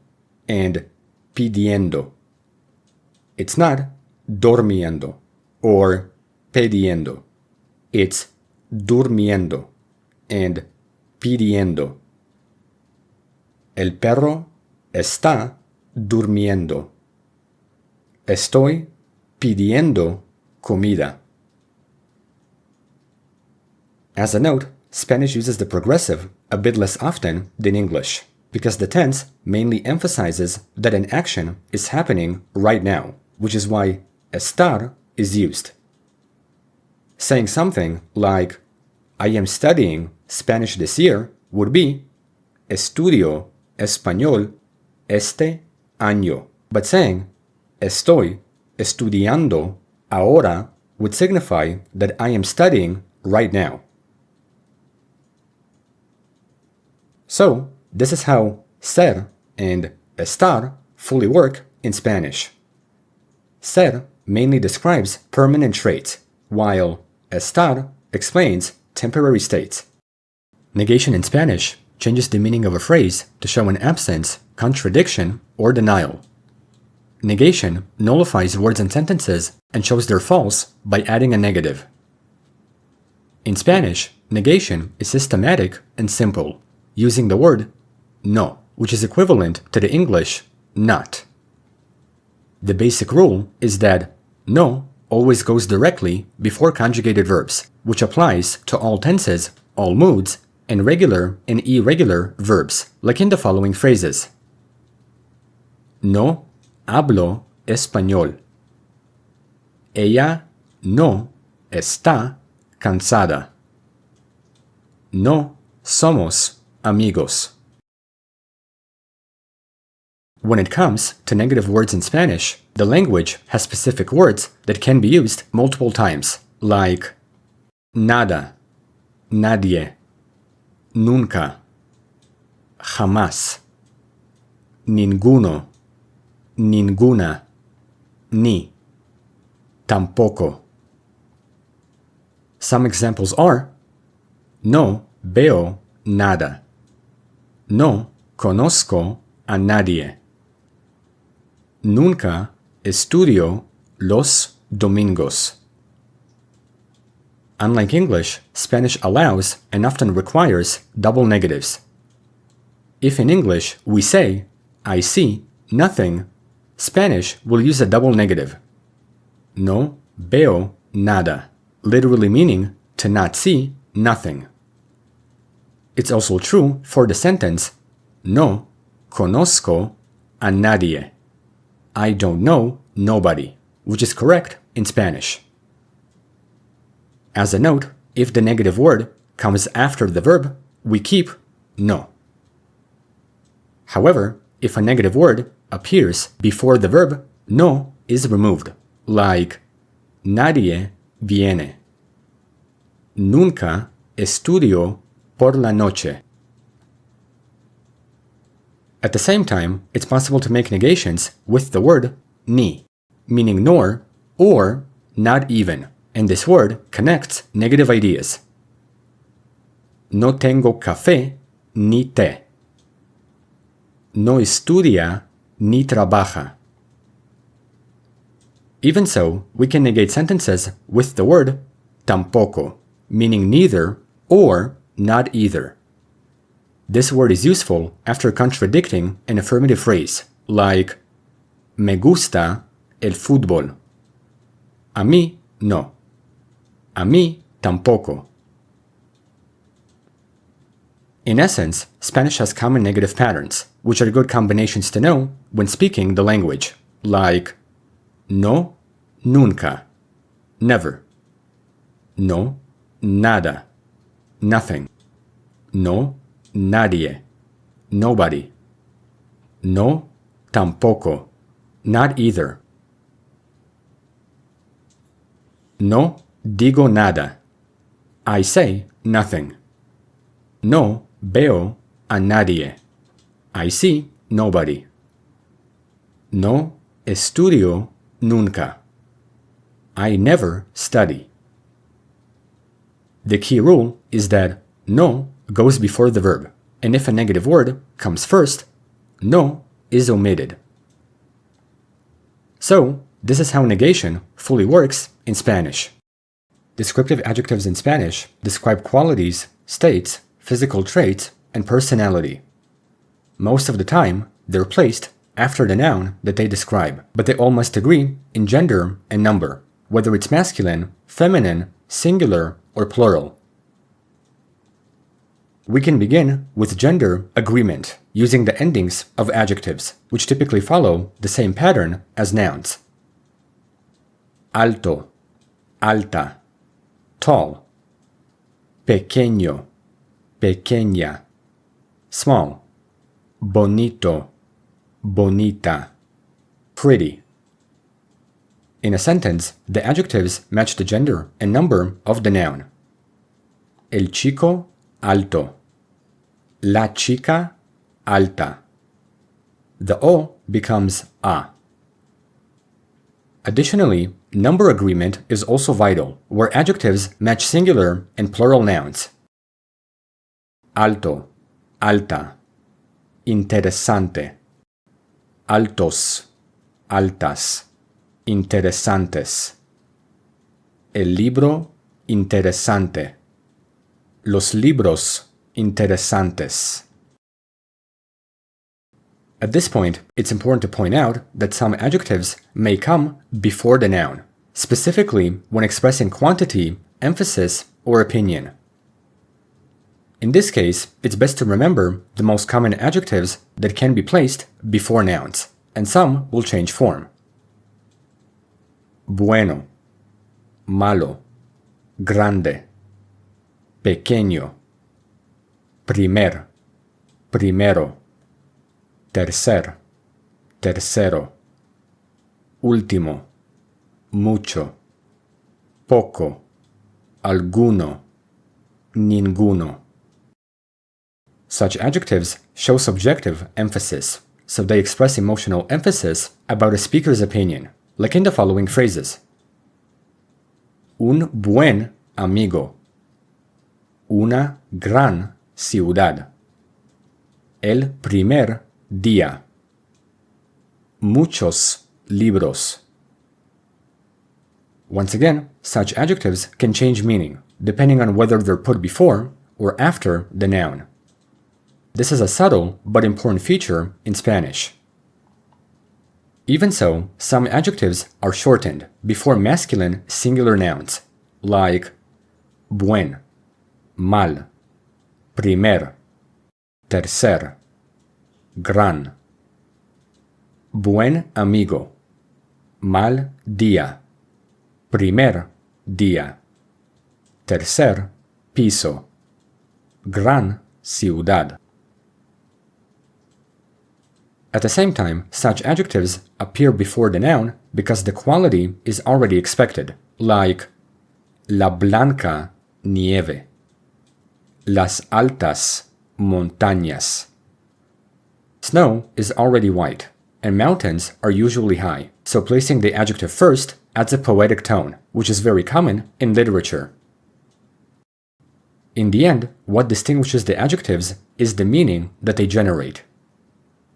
and pidiendo. It's not dormiendo or pidiendo. It's durmiendo and pidiendo. El perro está durmiendo. Estoy pidiendo comida. As a note, Spanish uses the progressive a bit less often than English, because the tense mainly emphasizes that an action is happening right now, which is why estar is used. Saying something like, I am studying Spanish this year would be, estudio español este año. But saying, estoy estudiando ahora would signify that I am studying right now. So, this is how ser and estar fully work in Spanish. Ser mainly describes permanent traits, while estar explains temporary states. Negation in Spanish changes the meaning of a phrase to show an absence, contradiction, or denial. Negation nullifies words and sentences and shows they're false by adding a negative. In Spanish, negation is systematic and simple, using the word no, which is equivalent to the English not. The basic rule is that no always goes directly before conjugated verbs, which applies to all tenses, all moods, and regular and irregular verbs, like in the following phrases. No hablo español. Ella no está cansada. No somos amigos. When it comes to negative words in Spanish, the language has specific words that can be used multiple times, like nada, nadie, nunca, jamás, ninguno, ninguna, ni, tampoco. Some examples are: no veo nada. No conozco a nadie. Nunca estudio los domingos. Unlike English, Spanish allows and often requires double negatives. If in English we say, I see nothing, Spanish will use a double negative. No veo nada, literally meaning to not see nothing. It's also true for the sentence, no conozco a nadie. I don't know nobody, which is correct in Spanish. As a note, if the negative word comes after the verb, we keep no. However, if a negative word appears before the verb, no is removed, like nadie viene. Nunca estudio por la noche. At the same time, it's possible to make negations with the word ni, meaning nor or not even, and this word connects negative ideas. No tengo café ni té. No estudia ni trabaja. Even so, we can negate sentences with the word tampoco, meaning neither or not either. This word is useful after contradicting an affirmative phrase, like me gusta el fútbol. A mí no. A mí tampoco. In essence, Spanish has common negative patterns, which are good combinations to know when speaking the language, like no, nunca, never. No, nada, nothing. No, nadie, nobody. No, tampoco, not either. No digo nada. I say nothing. No veo a nadie. I see nobody. No estudio nunca. I never study. The key rule is that no goes before the verb, and if a negative word comes first, no is omitted. So, this is how negation fully works in Spanish. Descriptive adjectives in Spanish describe qualities, states, physical traits, and personality. Most of the time, they're placed after the noun that they describe, but they all must agree in gender and number, whether it's masculine, feminine, singular, or plural. We can begin with gender agreement using the endings of adjectives, which typically follow the same pattern as nouns. Alto, alta, tall, pequeño, pequeña, small, bonito, bonita, pretty. In a sentence, the adjectives match the gender and number of the noun. El chico alto. La chica alta. The O becomes A. Additionally, number agreement is also vital, where adjectives match singular and plural nouns. Alto, alta, interesante, altos, altas, interesantes. El libro interesante. Los libros interesantes. At this point, it's important to point out that some adjectives may come before the noun, specifically when expressing quantity, emphasis, or opinion. In this case, it's best to remember the most common adjectives that can be placed before nouns, and some will change form. Bueno, malo, grande, pequeño, primer, primero, tercer, tercero, último, mucho, poco, alguno, ninguno. Such adjectives show subjective emphasis, so they express emotional emphasis about a speaker's opinion, like in the following phrases. Un buen amigo. Una gran ciudad. El primer día. Muchos libros. Once again, such adjectives can change meaning, depending on whether they're put before or after the noun. This is a subtle but important feature in Spanish. Even so, some adjectives are shortened before masculine singular nouns, like buen, mal, primer, tercer, gran. Buen amigo, mal día, primer día, tercer piso, gran ciudad. At the same time, such adjectives appear before the noun because the quality is already expected, like la blanca nieve, las altas montañas. Snow is already white, and mountains are usually high, so placing the adjective first adds a poetic tone, which is very common in literature. In the end, what distinguishes the adjectives is the meaning that they generate.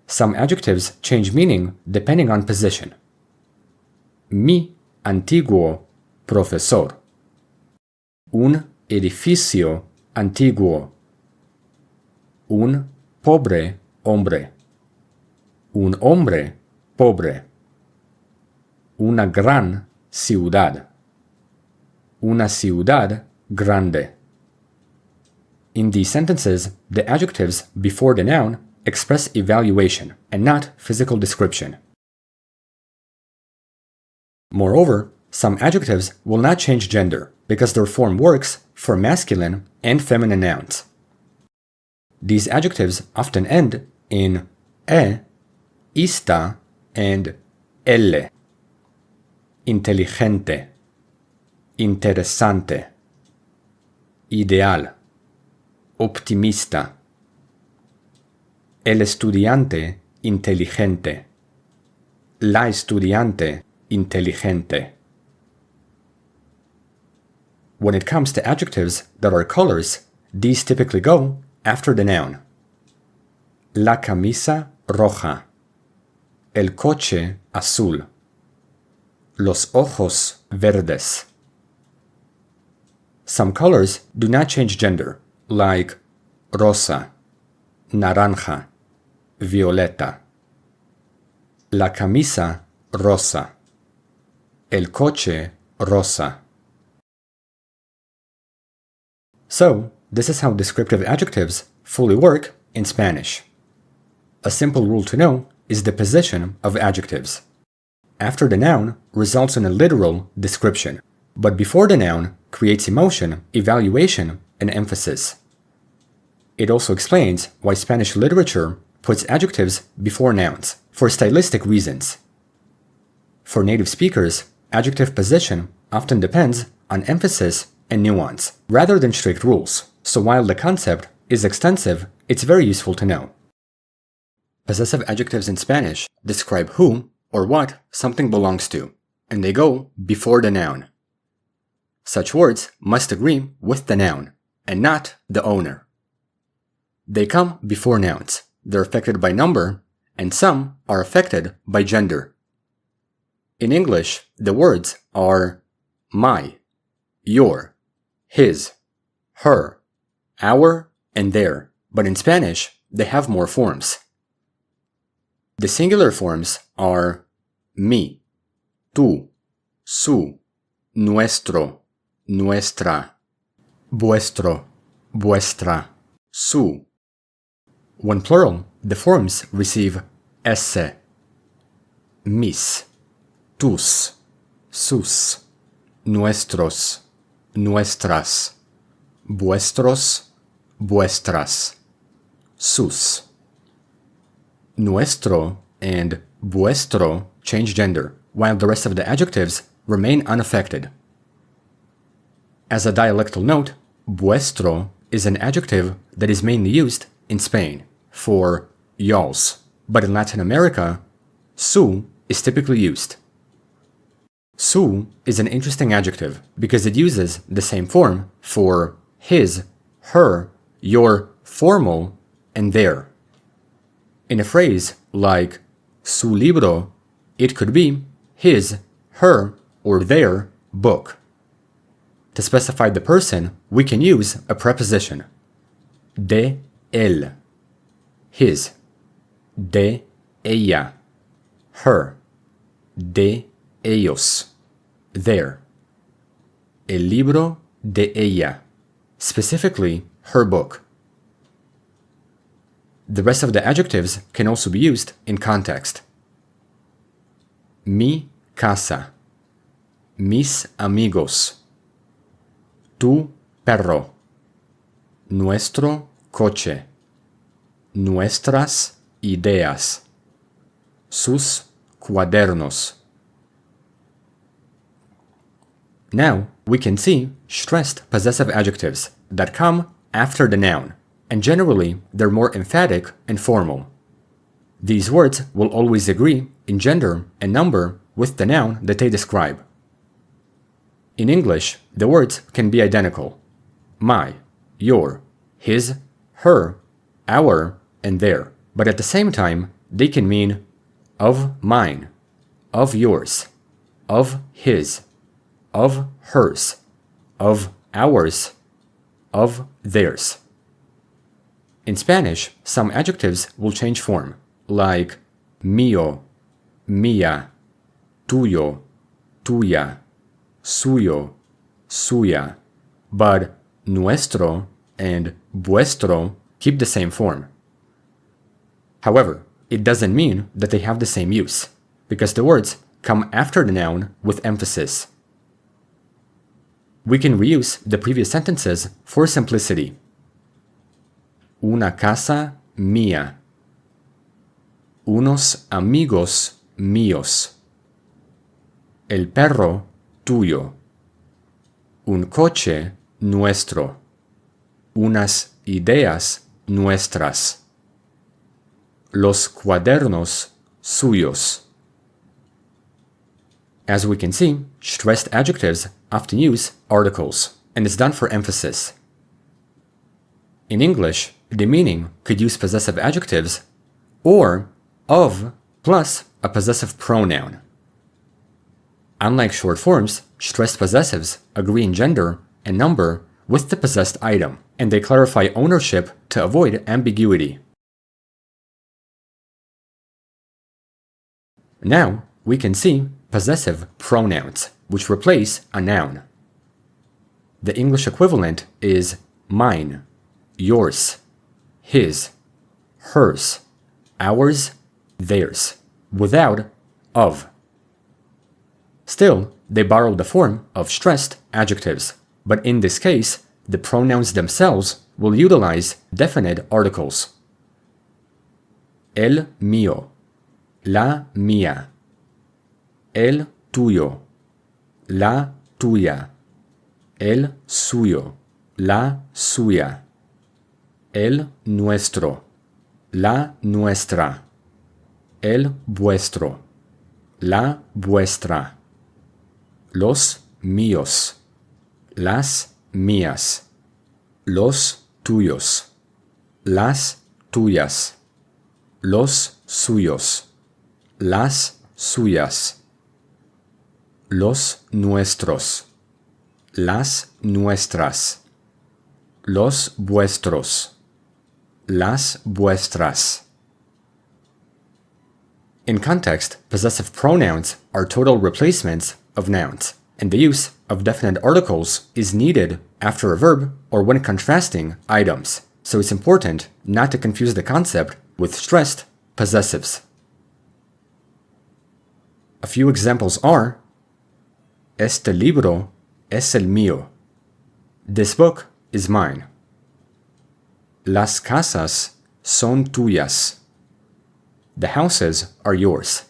Some adjectives change meaning depending on position. Mi antiguo profesor. Un edificio antiguo. Un pobre hombre. Un hombre pobre. Una gran ciudad. Una ciudad grande. In these sentences, the adjectives before the noun express evaluation and not physical description. Moreover, some adjectives will not change gender because their form works for masculine and feminine nouns. These adjectives often end in e, ista, and elle. Inteligente, interesante, ideal, optimista. El estudiante inteligente. La estudiante inteligente. When it comes to adjectives that are colors, these typically go after the noun. La camisa roja. El coche azul. Los ojos verdes. Some colors do not change gender, like rosa, naranja, violeta. La camisa rosa. El coche rosa. So, this is how descriptive adjectives fully work in Spanish. A simple rule to know is the position of adjectives. After the noun results in a literal description, but before the noun creates emotion, evaluation, and emphasis. It also explains why Spanish literature puts adjectives before nouns, for stylistic reasons. For native speakers, adjective position often depends on emphasis and nuance, rather than strict rules, so while the concept is extensive, it's very useful to know. Possessive adjectives in Spanish describe who or what something belongs to, and they go before the noun. Such words must agree with the noun, and not the owner. They come before nouns, they're affected by number, and some are affected by gender. In English, the words are my, your, his, her, our, and their, but in Spanish, they have more forms. The singular forms are mi, tú, su, nuestro, nuestra, vuestro, vuestra, su. When plural, the forms receive esse, mis, tus, sus, nuestros, nuestras, vuestros, vuestras, sus. Nuestro and vuestro change gender, while the rest of the adjectives remain unaffected. As a dialectal note, vuestro is an adjective that is mainly used in Spain for y'alls, but in Latin America, su is typically used. Su is an interesting adjective because it uses the same form for his, her, your formal, and their. In a phrase like su libro, it could be his, her, or their book. To specify the person, we can use a preposition. De él, his. De ella, her. De ellos, their. El libro de ella, specifically her book. The rest of the adjectives can also be used in context. Mi casa, mis amigos, tu perro, nuestro coche, nuestras ideas, sus cuadernos. Now we can see stressed possessive adjectives that come after the noun, and generally they're more emphatic and formal. These words will always agree in gender and number with the noun that they describe. In English, the words can be identical: my, your, his, her, our, and their, but at the same time, they can mean of mine, of yours, of his, of hers, of ours, of theirs. In Spanish, some adjectives will change form, like mío, mía, tuyo, tuya, suyo, suya, but nuestro and vuestro keep the same form. However, it doesn't mean that they have the same use, because the words come after the noun with emphasis. We can reuse the previous sentences for simplicity. Una casa mía. Unos amigos míos. El perro tuyo. Un coche nuestro. Unas ideas nuestras. Los cuadernos suyos. As we can see, stressed adjectives often use articles, and it's done for emphasis. In English, the meaning could use possessive adjectives or of plus a possessive pronoun. Unlike short forms, stressed possessives agree in gender and number with the possessed item, and they clarify ownership to avoid ambiguity. Now, we can see possessive pronouns, which replace a noun. The English equivalent is mine, yours, his, hers, ours, theirs, without of. Still, they borrow the form of stressed adjectives, but in this case, the pronouns themselves will utilize definite articles. El mío, la mía, el tuyo, la tuya, el suyo, la suya, el nuestro, la nuestra, el vuestro, la vuestra, los míos, las mías, los tuyos, las tuyas, los suyos, las suyas, los nuestros, las nuestras, los vuestros, las vuestras. In context, possessive pronouns are total replacements of nouns, and the use of definite articles is needed after a verb or when contrasting items, so it's important not to confuse the concept with stressed possessives. A few examples are: Este libro es el mío. This book is mine. Las casas son tuyas. The houses are yours.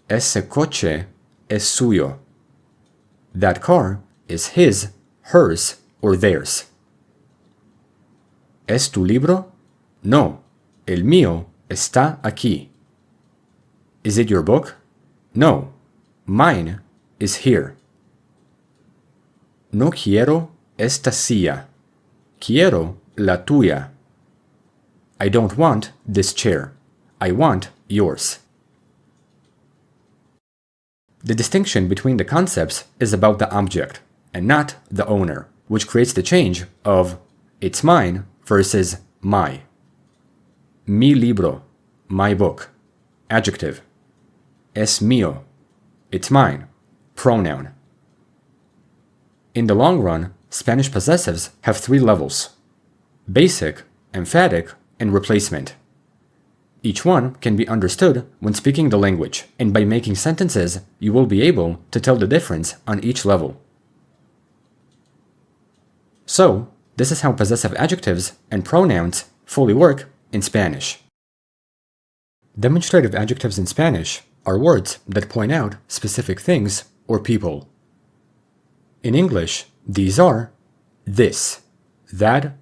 Ese coche es suyo. That car is his, hers, or theirs. ¿Es tu libro? No, el mío está aquí. Is it your book? No, mine is here. No quiero esta silla. Quiero la tuya. I don't want this chair. I want yours. The distinction between the concepts is about the object, and not the owner, which creates the change of it's mine versus my. Mi libro, my book. Adjective. Es mío. It's mine. Pronoun. In the long run, Spanish possessives have 3 levels: basic, emphatic, and replacement. Each one can be understood when speaking the language, and by making sentences, you will be able to tell the difference on each level. So, this is how possessive adjectives and pronouns fully work in Spanish. Demonstrative adjectives in Spanish are words that point out specific things or people. In English, these are this, that,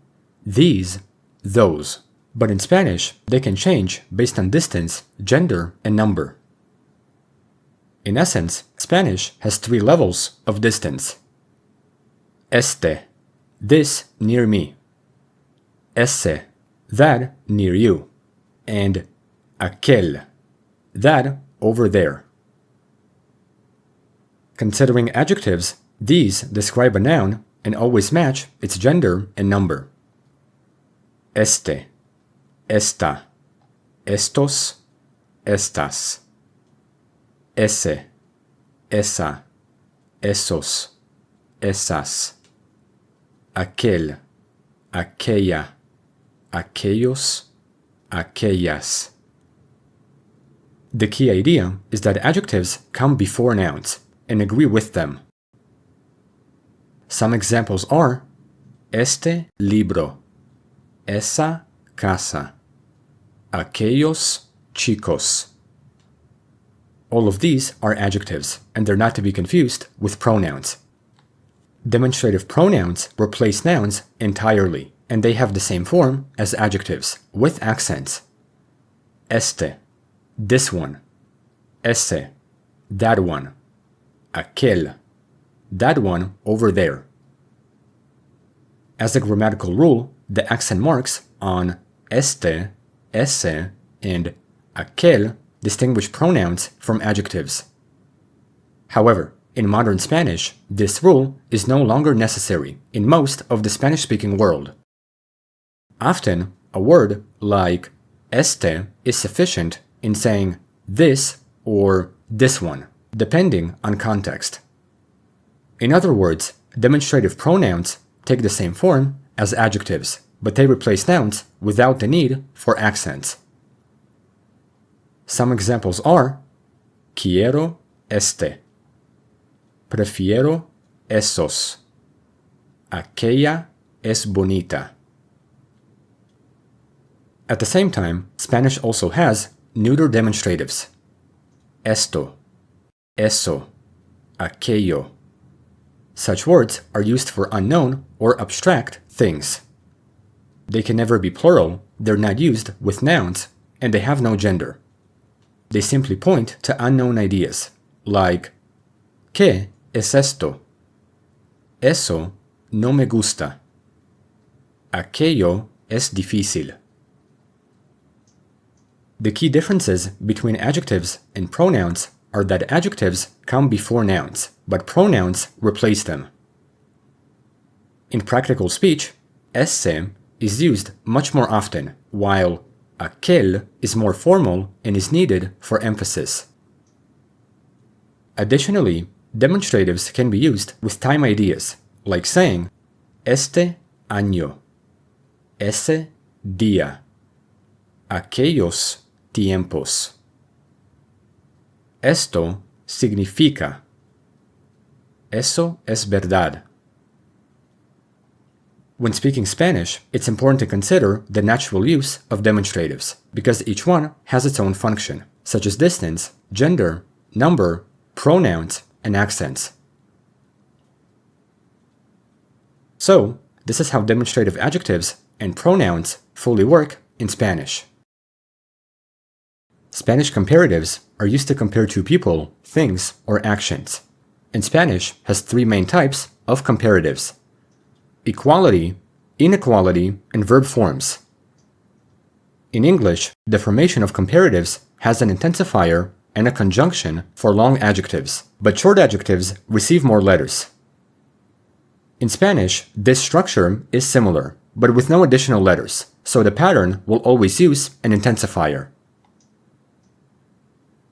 these, those. But in Spanish, they can change based on distance, gender, and number. In essence, Spanish has 3 levels of distance. Este, this near me. Ese, that near you. And aquel, that over there. Considering adjectives, these describe a noun and always match its gender and number. Este, esta, estos, estas. Ese, esa, esos, esas. Aquel, aquella, aquellos, aquellas. The key idea is that adjectives come before nouns and agree with them. Some examples are este libro, esa casa, aquellos chicos. All of these are adjectives, and they're not to be confused with pronouns. Demonstrative pronouns replace nouns entirely, and they have the same form as adjectives, with accents. Este, this one. Ese, that one. Aquel, that one over there. As a grammatical rule, the accent marks on este, ese, and aquel distinguish pronouns from adjectives. However, in modern Spanish, this rule is no longer necessary in most of the Spanish-speaking world. Often, a word like este is sufficient in saying this or this one, depending on context. In other words, demonstrative pronouns take the same form as adjectives, but they replace nouns without the need for accents. Some examples are quiero este, prefiero esos, aquella es bonita. At the same time, Spanish also has neuter demonstratives. Esto, eso, aquello. Such words are used for unknown or abstract things. They can never be plural, they're not used with nouns, and they have no gender. They simply point to unknown ideas, like ¿Qué es esto? Eso no me gusta. Aquello es difícil. The key differences between adjectives and pronouns are that adjectives come before nouns, but pronouns replace them. In practical speech, esse is used much more often, while Aquel is more formal and is needed for emphasis. Additionally, demonstratives can be used with time ideas, like saying este año, ese día, aquellos tiempos. Esto significa. Eso es verdad. When speaking Spanish, it's important to consider the natural use of demonstratives, because each one has its own function, such as distance, gender, number, pronouns, and accents. So, this is how demonstrative adjectives and pronouns fully work in Spanish. Spanish comparatives are used to compare two people, things, or actions. And Spanish has three main types of comparatives: equality, inequality, and verb forms. In English, the formation of comparatives has an intensifier and a conjunction for long adjectives, but short adjectives receive more letters. In Spanish, this structure is similar, but with no additional letters, so the pattern will always use an intensifier.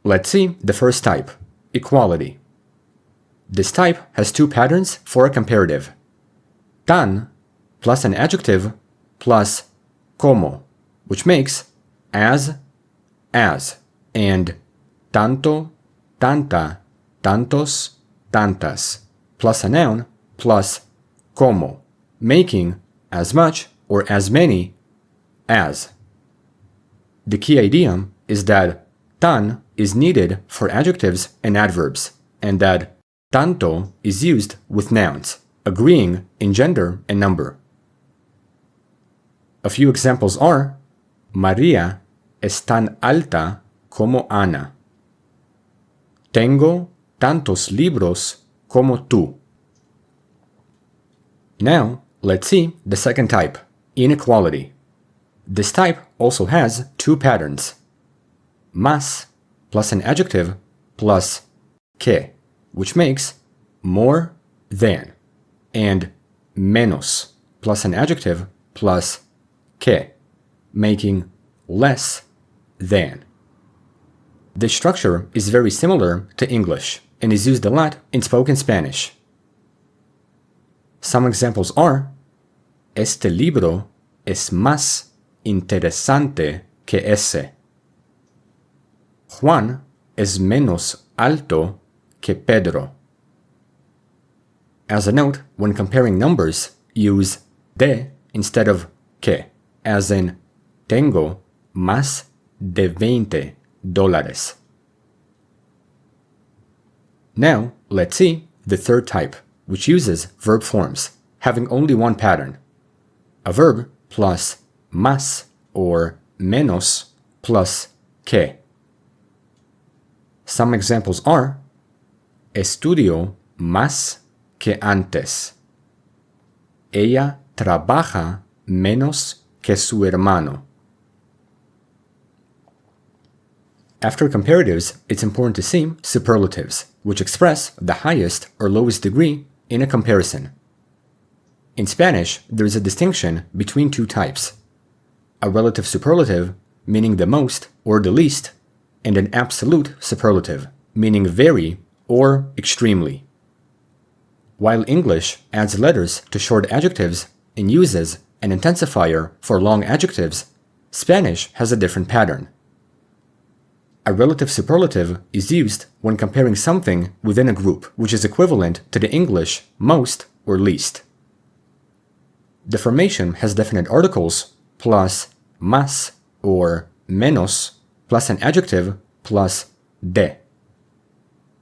Let's see the first type, equality. This type has two patterns for a comparative: tan plus an adjective plus como, which makes as, and tanto, tanta, tantos, tantas, plus a noun plus como, making as much or as many as. The key idea is that tan is needed for adjectives and adverbs, and that tanto is used with nouns, agreeing in gender and number. A few examples are: María es tan alta como Ana. Tengo tantos libros como tú. Now, let's see the second type, inequality. This type also has two patterns: más plus an adjective plus que, which makes more than, and menos plus an adjective plus que, making less than. This structure is very similar to English and is used a lot in spoken Spanish. Some examples are: este libro es más interesante que ese. Juan es menos alto que Pedro. As a note, when comparing numbers, use de instead of que, as in tengo más de $20. Now, let's see the third type, which uses verb forms, having only one pattern: a verb plus más or menos plus que. Some examples are: estudio más que antes. Ella trabaja menos que su hermano. After comparatives, it's important to see superlatives, which express the highest or lowest degree in a comparison. In Spanish, there is a distinction between two types: a relative superlative, meaning the most or the least, and an absolute superlative, meaning very or extremely. While English adds letters to short adjectives and uses an intensifier for long adjectives, Spanish has a different pattern. A relative superlative is used when comparing something within a group, which is equivalent to the English most or least. The formation has definite articles plus más or menos plus an adjective plus de.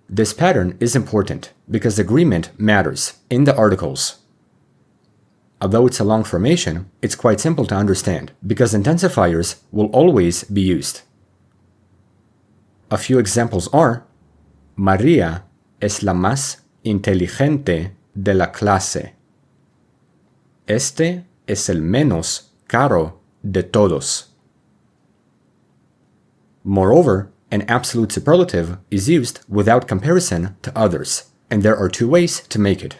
This pattern is important because agreement matters in the articles. Although it's a long formation, it's quite simple to understand because intensifiers will always be used. A few examples are: María es la más inteligente de la clase. Este es el menos caro de todos. Moreover, an absolute superlative is used without comparison to others, and there are two ways to make it.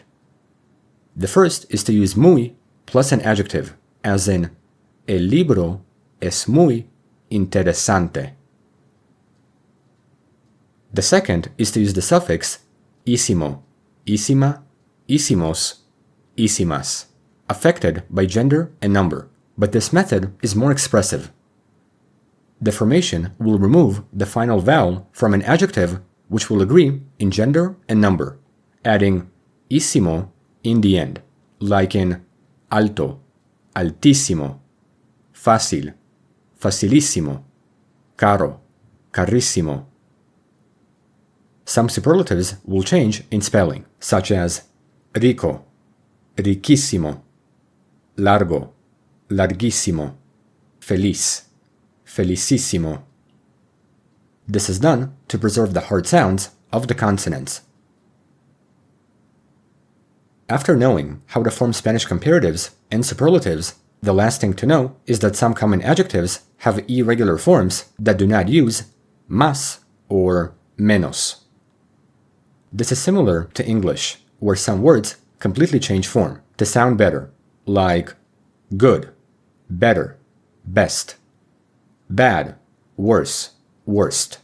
The first is to use muy plus an adjective, as in el libro es muy interesante. The second is to use the suffix ísimo, ísima, ísimos, ísimas, affected by gender and number, but this method is more expressive. The formation will remove the final vowel from an adjective which will agree in gender and number, adding ísimo in the end, like in alto, altísimo, fácil, facilísimo, caro, carrísimo. Some superlatives will change in spelling, such as rico, riquísimo, largo, larguísimo, feliz, felicísimo. This is done to preserve the hard sounds of the consonants. After knowing how to form Spanish comparatives and superlatives, the last thing to know is that some common adjectives have irregular forms that do not use más or menos. This is similar to English, where some words completely change form to sound better, like good, better, best, bad, worse, worst.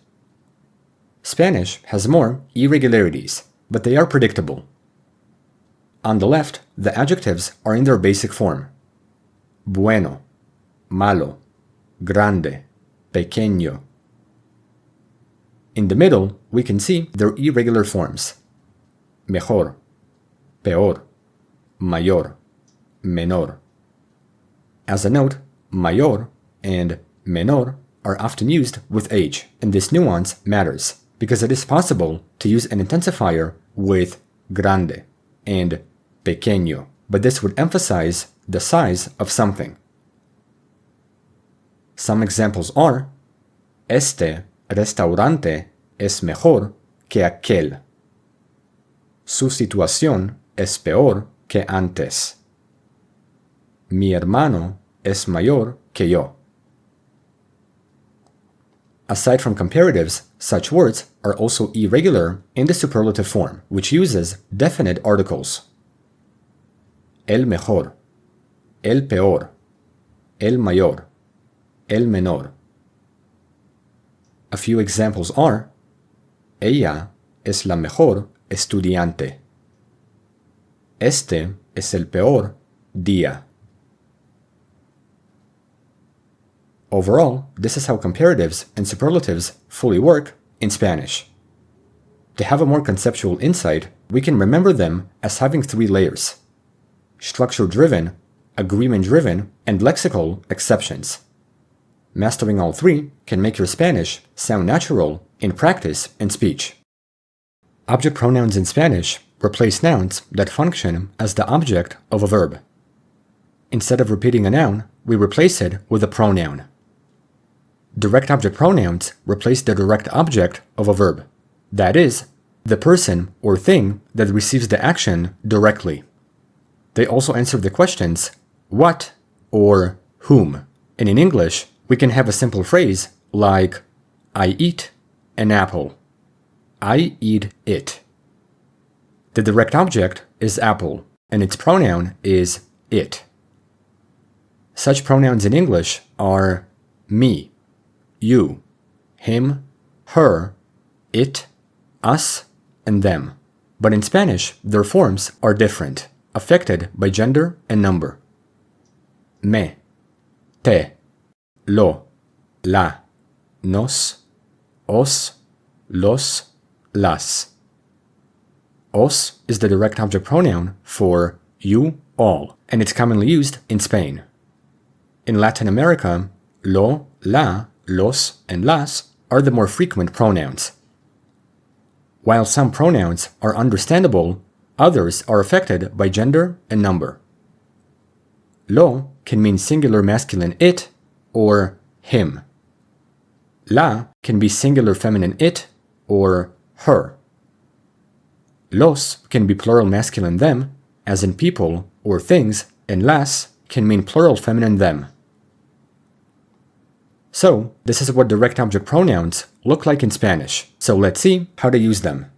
Spanish has more irregularities, but they are predictable. On the left, the adjectives are in their basic form: bueno, malo, grande, pequeño. In the middle, we can see their irregular forms: mejor, peor, mayor, menor. As a note, mayor and menor are often used with age, and this nuance matters because it is possible to use an intensifier with grande and pequeño, but this would emphasize the size of something. Some examples are: este restaurante es mejor que aquel. Su situación es peor que antes. Mi hermano es mayor que yo. Aside from comparatives, such words are also irregular in the superlative form, which uses definite articles. El mejor, el peor, el mayor, el menor. A few examples are: ella es la mejor estudiante. Este es el peor día. Overall, this is how comparatives and superlatives fully work in Spanish. To have a more conceptual insight, we can remember them as having three layers: structure-driven, agreement-driven, and lexical exceptions. Mastering all three can make your Spanish sound natural in practice and speech. Object pronouns in Spanish replace nouns that function as the object of a verb. Instead of repeating a noun, we replace it with a pronoun. Direct object pronouns replace the direct object of a verb, that is, the person or thing that receives the action directly. They also answer the questions what or whom. And in English, we can have a simple phrase like I eat an apple. I eat it. The direct object is apple, and its pronoun is it. Such pronouns in English are me, you, him, her, it, us, and them. But in Spanish, their forms are different, affected by gender and number. Me, te, lo, la, nos, os, los, las. Os is the direct object pronoun for you, all, and it's commonly used in Spain. In Latin America, lo, la, los, and las are the more frequent pronouns. While some pronouns are understandable, others are affected by gender and number. Lo can mean singular masculine it or him. La can be singular feminine it or her. Los can be plural masculine them, as in people or things, and las can mean plural feminine them. So, this is what direct object pronouns look like in Spanish, so let's see how to use them.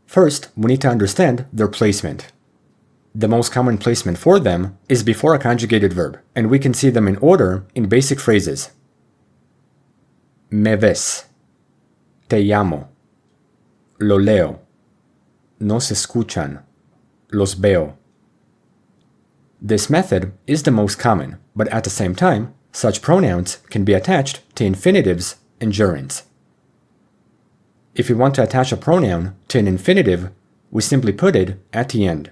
First, we need to understand their placement. The most common placement for them is before a conjugated verb, and we can see them in order in basic phrases. Me ves, te llamo, lo leo, nos escuchan, los veo. This method is the most common, but at the same time, such pronouns can be attached to infinitives and gerunds. If we want to attach a pronoun to an infinitive, we simply put it at the end.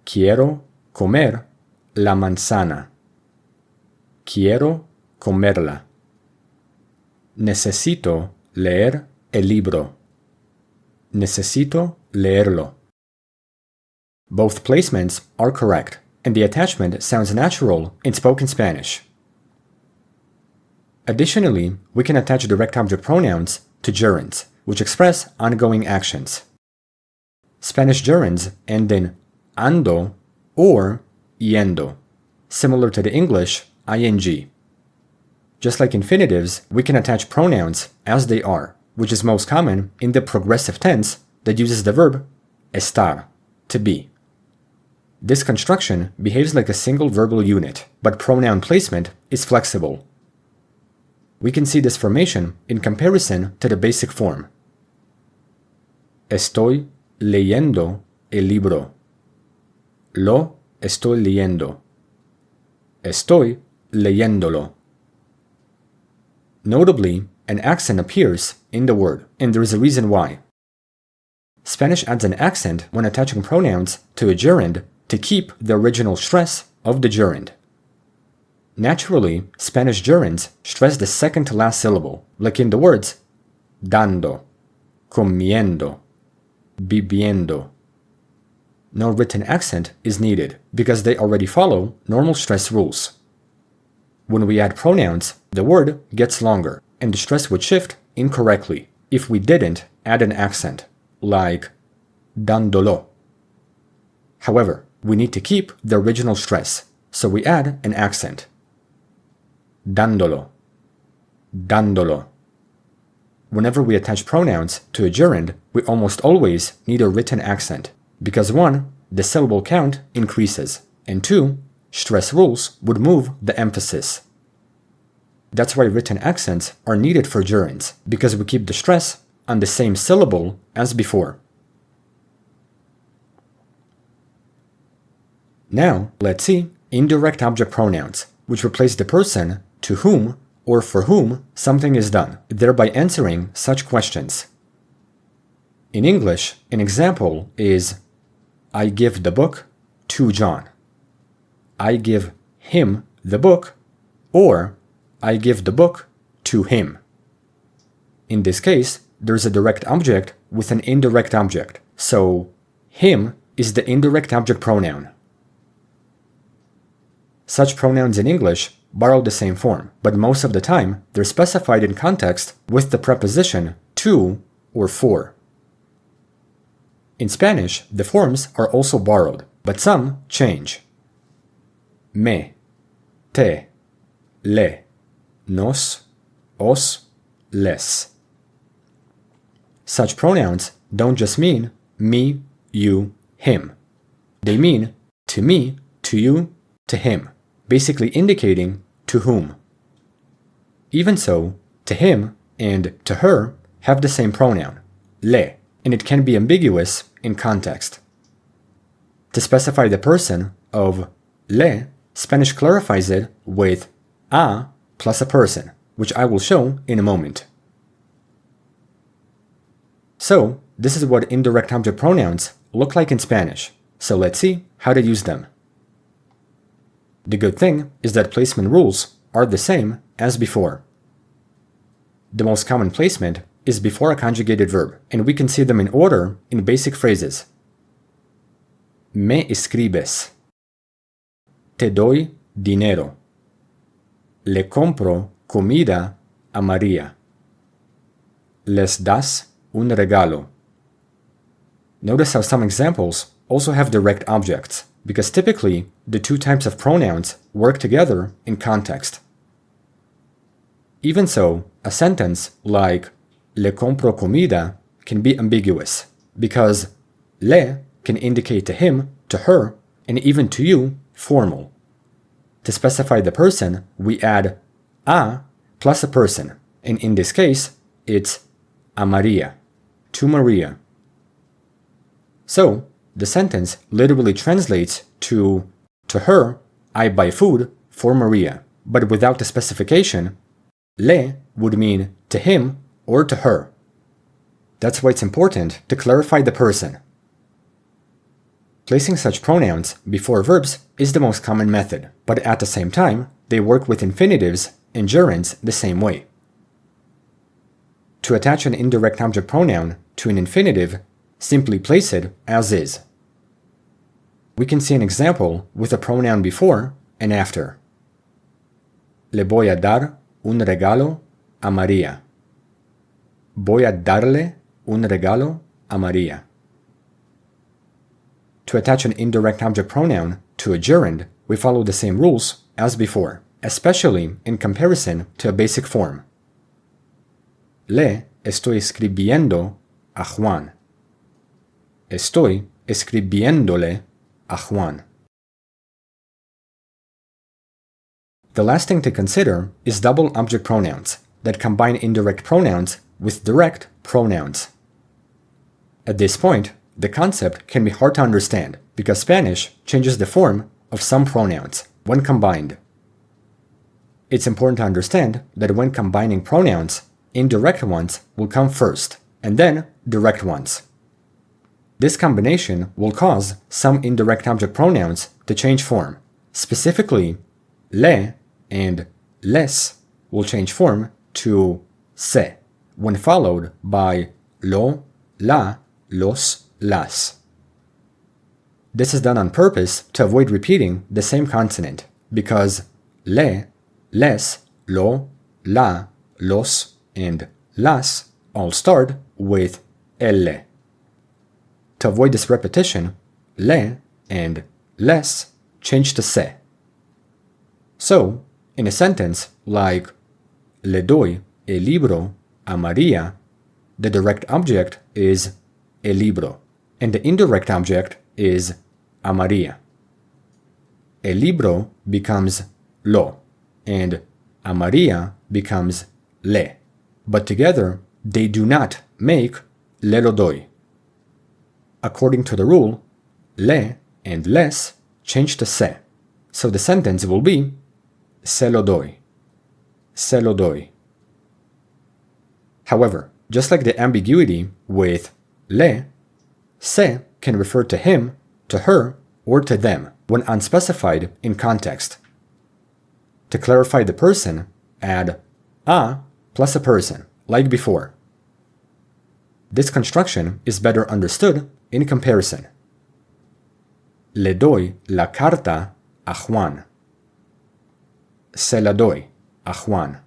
Quiero comer la manzana. Quiero comerla. Necesito leer el libro. Necesito leerlo. Both placements are correct, and the attachment sounds natural in spoken Spanish. Additionally, we can attach direct object pronouns to gerunds, which express ongoing actions. Spanish gerunds end in ando or yendo, similar to the English ing. Just like infinitives, we can attach pronouns as they are, which is most common in the progressive tense that uses the verb estar, to be. This construction behaves like a single verbal unit, but pronoun placement is flexible. We can see this formation in comparison to the basic form. Estoy leyendo el libro. Lo estoy leyendo. Estoy leyéndolo. Notably, an accent appears in the word, and there is a reason why. Spanish adds an accent when attaching pronouns to a gerund to keep the original stress of the gerund. Naturally, Spanish gerunds stress the second to last syllable, like in the words dando, comiendo, viviendo. No written accent is needed because they already follow normal stress rules. When we add pronouns, the word gets longer, and the stress would shift incorrectly if we didn't add an accent, like dándolo. However, we need to keep the original stress, so we add an accent. Dándolo. Dándolo. Whenever we attach pronouns to a gerund, we almost always need a written accent, because 1, the syllable count increases, and 2, stress rules would move the emphasis. That's why written accents are needed for gerunds, because we keep the stress on the same syllable as before. Now, let's see indirect object pronouns, which replace the person to whom or for whom something is done, thereby answering such questions. In English, an example is I give the book to John. I give him the book, or I give the book to him. In this case, there's a direct object with an indirect object, so him is the indirect object pronoun. Such pronouns in English borrow the same form, but most of the time they're specified in context with the preposition to or for. In Spanish, the forms are also borrowed, but some change. Me, te, le, nos, os, les. Such pronouns don't just mean me, you, him. They mean to me, to you, to him, basically indicating to whom. Even so, to him and to her have the same pronoun, le, and it can be ambiguous in context. To specify the person of le, Spanish clarifies it with a plus a person, which I will show in a moment. So, this is what indirect object pronouns look like in Spanish, so let's see how to use them. The good thing is that placement rules are the same as before. The most common placement is before a conjugated verb, and we can see them in order in basic phrases. Me escribes. Te doy dinero. Le compro comida a María. Les das un regalo. Notice how some examples also have direct objects, because typically the two types of pronouns work together in context. Even so, a sentence like le compro comida can be ambiguous, because le can indicate to him to her, and even to you formal. To specify the person, we add a plus a person, and in this case, it's a Maria, to Maria. So, the sentence literally translates to her, I buy food for Maria, but without the specification, le would mean to him or to her. That's why it's important to clarify the person. Placing such pronouns before verbs is the most common method, but at the same time, they work with infinitives and gerunds the same way. To attach an indirect object pronoun to an infinitive, simply place it as is. We can see an example with a pronoun before and after. Le voy a dar un regalo a María. Voy a darle un regalo a María. To attach an indirect object pronoun to a gerund, we follow the same rules as before, especially in comparison to a basic form. Le estoy escribiendo a Juan. Estoy escribiéndole a Juan. The last thing to consider is double object pronouns that combine indirect pronouns with direct pronouns. At this point, the concept can be hard to understand because Spanish changes the form of some pronouns when combined. It's important to understand that when combining pronouns, indirect ones will come first, and then direct ones. This combination will cause some indirect object pronouns to change form. Specifically, le and les will change form to se, when followed by lo, la, los, las. This is done on purpose to avoid repeating the same consonant, because le, les, lo, la, los, and las all start with elle. To avoid this repetition, le and les change to se. So, in a sentence like le doy el libro a María, the direct object is el libro, and the indirect object is a María. El libro becomes lo, and a María becomes le, but together they do not make le lo doy. According to the rule, le and les change to se, so the sentence will be se lo doy, se lo doy. However, just like the ambiguity with le, se can refer to him, to her, or to them when unspecified in context. To clarify the person, add a plus a person, like before. This construction is better understood in comparison. Le doy la carta a Juan. Se la doy a Juan.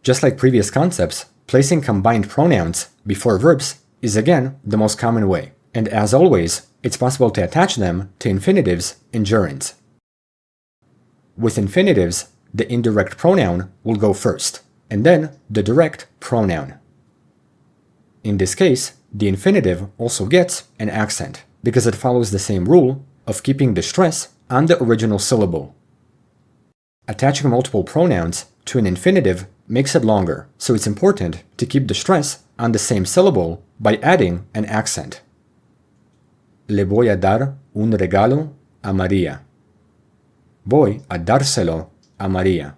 Just like previous concepts, placing combined pronouns before verbs is again the most common way, and as always, it's possible to attach them to infinitives and gerunds. With infinitives, the indirect pronoun will go first, and then the direct pronoun. In this case, the infinitive also gets an accent, because it follows the same rule of keeping the stress on the original syllable. Attaching multiple pronouns to an infinitive makes it longer, so it's important to keep the stress on the same syllable by adding an accent. Le voy a dar un regalo a María. Voy a dárselo a María.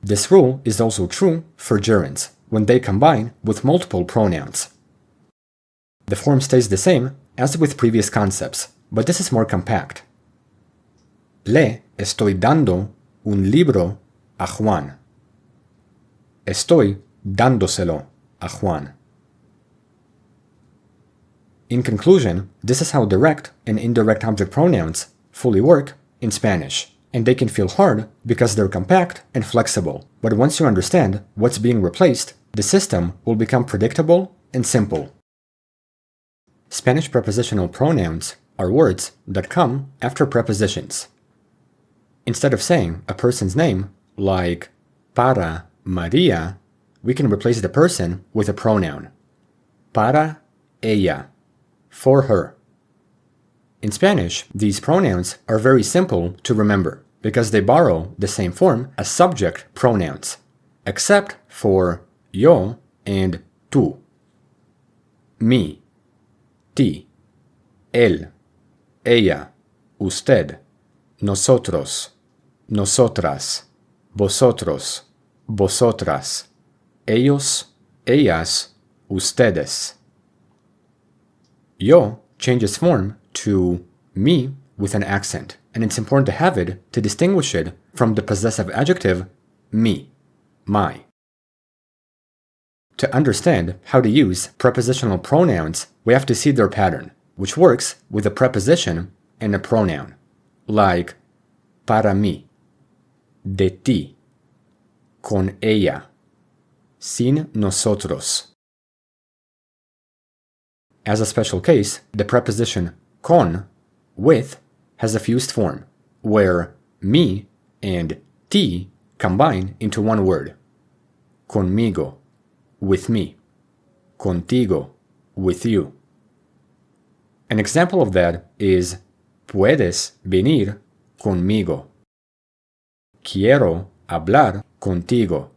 This rule is also true for gerunds when they combine with multiple pronouns. The form stays the same as with previous concepts, but this is more compact. Le estoy dando un libro a Juan. Estoy dándoselo a Juan. In conclusion, this is how direct and indirect object pronouns fully work in Spanish, and they can feel hard because they're compact and flexible, but once you understand what's being replaced, the system will become predictable and simple. Spanish prepositional pronouns are words that come after prepositions. Instead of saying a person's name, like para María, we can replace the person with a pronoun. Para ella. for her. In Spanish, these pronouns are very simple to remember because they borrow the same form as subject pronouns, except for yo and tú. Mi, ti, él, ella, usted, nosotros, nosotras, vosotros, vosotras, ellos, ellas, ustedes. Yo changes form to me with an accent, and it's important to have it to distinguish it from the possessive adjective mi, my. To understand how to use prepositional pronouns, we have to see their pattern, which works with a preposition and a pronoun, like para mí, de ti, con ella, sin nosotros. As a special case, the preposition con, with, has a fused form, where mi and ti combine into one word. Conmigo, with me. Contigo, with you. An example of that is puedes venir conmigo. Quiero hablar contigo.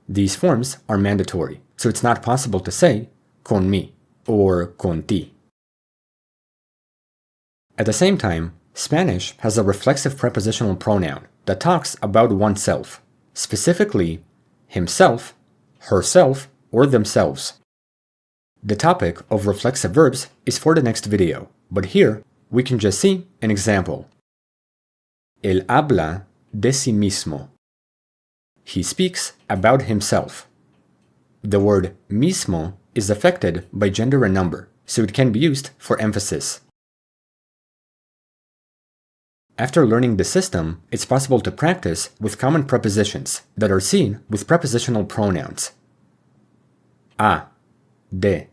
These forms are mandatory, so it's not possible to say con mi or con ti. At the same time, Spanish has a reflexive prepositional pronoun that talks about oneself, specifically himself, herself, or themselves. The topic of reflexive verbs is for the next video, but here we can just see an example. Él habla de sí mismo. He speaks about himself. The word mismo is affected by gender and number, so it can be used for emphasis. After learning the system, it's possible to practice with common prepositions that are seen with prepositional pronouns. A, de,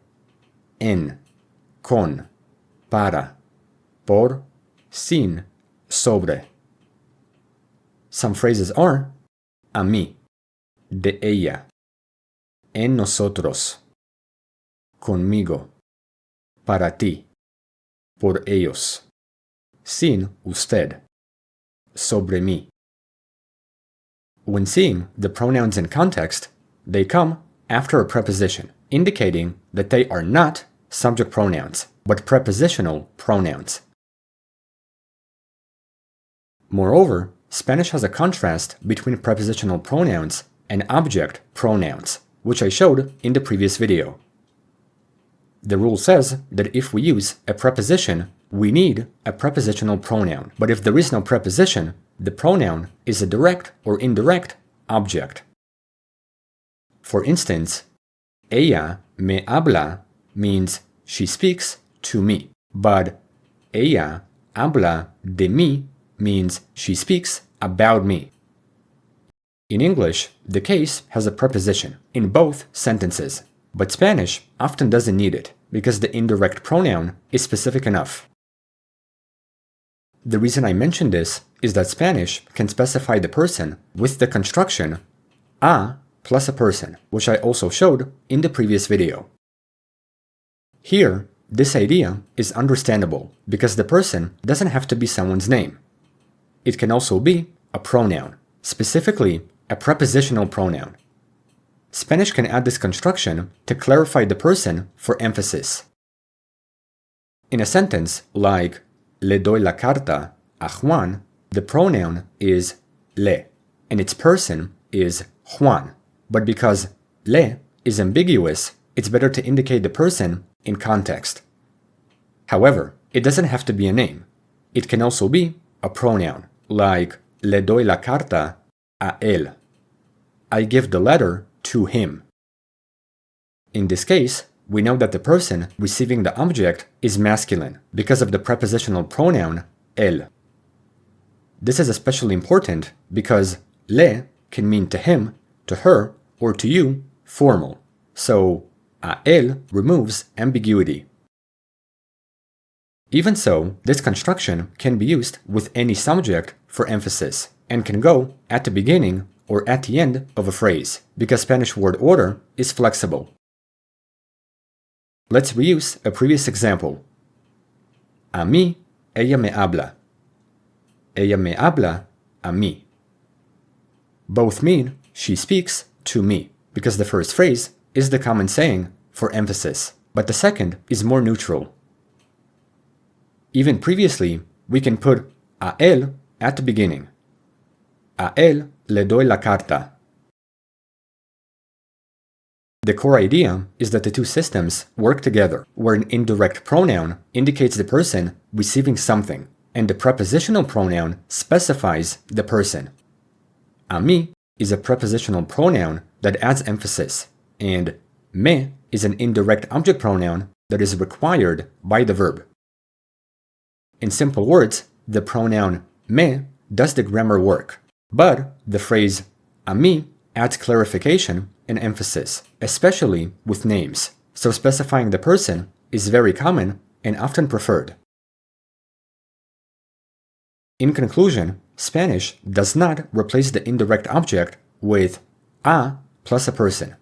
en, con, para, por, sin, sobre. Some phrases are a mí, de ella, en nosotros, conmigo, para ti, por ellos, sin usted, sobre mí. When seeing the pronouns in context, they come after a preposition, indicating that they are not subject pronouns, but prepositional pronouns. Moreover, Spanish has a contrast between prepositional pronouns and object pronouns, which I showed in the previous video. The rule says that if we use a preposition, we need a prepositional pronoun, but if there is no preposition, the pronoun is a direct or indirect object. For instance, ella me habla means she speaks to me, but ella habla de mí means she speaks about me. In English, the case has a preposition in both sentences, but Spanish often doesn't need it because the indirect pronoun is specific enough. The reason I mention this is that Spanish can specify the person with the construction a plus a person, which I also showed in the previous video. Here, this idea is understandable because the person doesn't have to be someone's name. It can also be a pronoun, specifically a prepositional pronoun. Spanish can add this construction to clarify the person for emphasis. In a sentence like le doy la carta a Juan, the pronoun is le, and its person is Juan. But because le is ambiguous, it's better to indicate the person in context. However, it doesn't have to be a name. It can also be a pronoun, like le doy la carta a él. I give the letter to him. In this case, we know that the person receiving the object is masculine because of the prepositional pronoun él. This is especially important because le can mean to him, to her, or to you formal, so a él removes ambiguity. Even so, this construction can be used with any subject for emphasis and can go at the beginning or at the end of a phrase because Spanish word order is flexible. Let's reuse a previous example. A mí, ella me habla. Ella me habla a mí. Both mean she speaks to me, because the first phrase is the common saying for emphasis, but the second is more neutral. Even previously, we can put a él at the beginning. A él le doy la carta. The core idea is that the two systems work together, where an indirect pronoun indicates the person receiving something, and the prepositional pronoun specifies the person. A mí is a prepositional pronoun that adds emphasis, and me is an indirect object pronoun that is required by the verb. In simple words, the pronoun me does the grammar work, but the phrase a mí adds clarification and emphasis, especially with names, so specifying the person is very common and often preferred. In conclusion, Spanish does not replace the indirect object with a plus a person.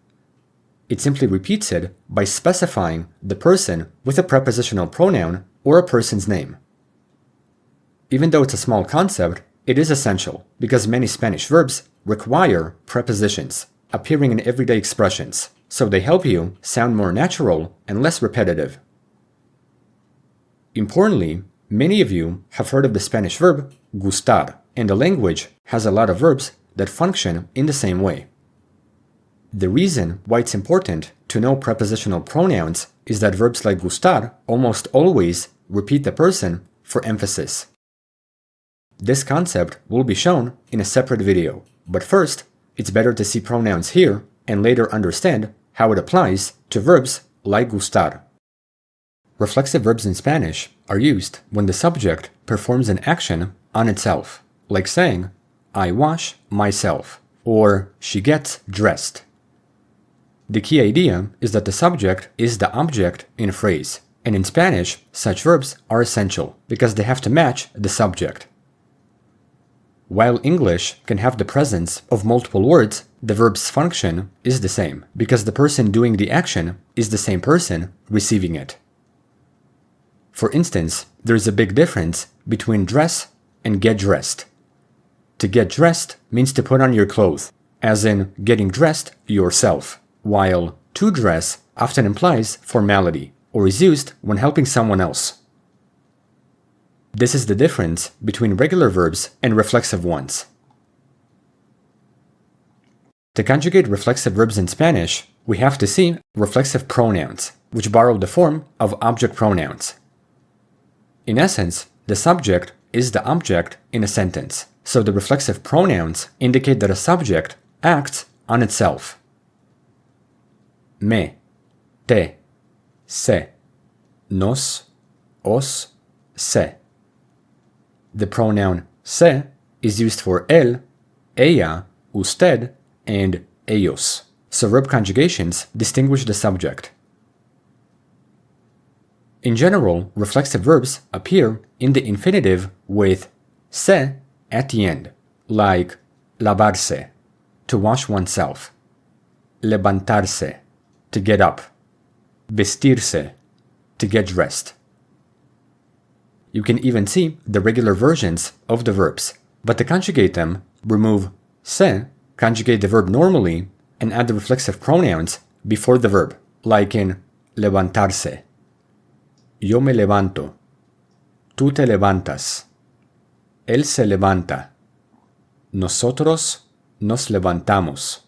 It simply repeats it by specifying the person with a prepositional pronoun or a person's name. Even though it's a small concept, it is essential because many Spanish verbs require prepositions appearing in everyday expressions, so they help you sound more natural and less repetitive. Importantly, many of you have heard of the Spanish verb gustar, and the language has a lot of verbs that function in the same way. The reason why it's important to know prepositional pronouns is that verbs like gustar almost always repeat the person for emphasis. This concept will be shown in a separate video, but first, it's better to see pronouns here and later understand how it applies to verbs like gustar. Reflexive verbs in Spanish are used when the subject performs an action on itself, like saying, I wash myself, or she gets dressed. The key idea is that the subject is the object in a phrase, and in Spanish, such verbs are essential because they have to match the subject. While English can have the presence of multiple words, the verb's function is the same, because the person doing the action is the same person receiving it. For instance, there is a big difference between dress and get dressed. To get dressed means to put on your clothes, as in getting dressed yourself, while to dress often implies formality, or is used when helping someone else. This is the difference between regular verbs and reflexive ones. To conjugate reflexive verbs in Spanish, we have to see reflexive pronouns, which borrow the form of object pronouns. In essence, the subject is the object in a sentence, so the reflexive pronouns indicate that a subject acts on itself. Me, te, se, nos, os, se. The pronoun se is used for él, ella, usted, and ellos, so verb conjugations distinguish the subject. In general, reflexive verbs appear in the infinitive with se at the end, like lavarse, to wash oneself, levantarse, to get up, vestirse, to get dressed. You can even see the regular versions of the verbs, but to conjugate them, remove se, conjugate the verb normally, and add the reflexive pronouns before the verb, like in levantarse. Yo me levanto. Tú te levantas. Él se levanta. Nosotros nos levantamos.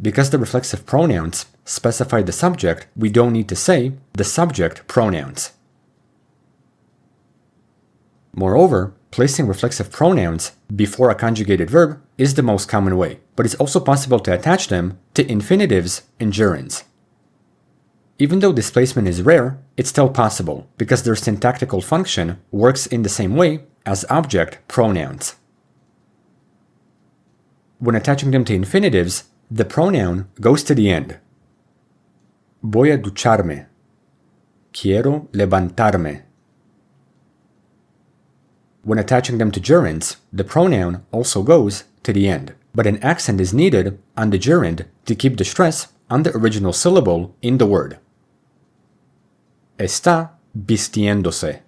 Because the reflexive pronouns specify the subject, we don't need to say the subject pronouns. Moreover, placing reflexive pronouns before a conjugated verb is the most common way, but it's also possible to attach them to infinitives and gerunds. Even though this placement is rare, it's still possible because their syntactical function works in the same way as object pronouns. When attaching them to infinitives, the pronoun goes to the end. Voy a ducharme. Quiero levantarme. When attaching them to gerunds, the pronoun also goes to the end, but an accent is needed on the gerund to keep the stress on the original syllable in the word. Está vistiéndose.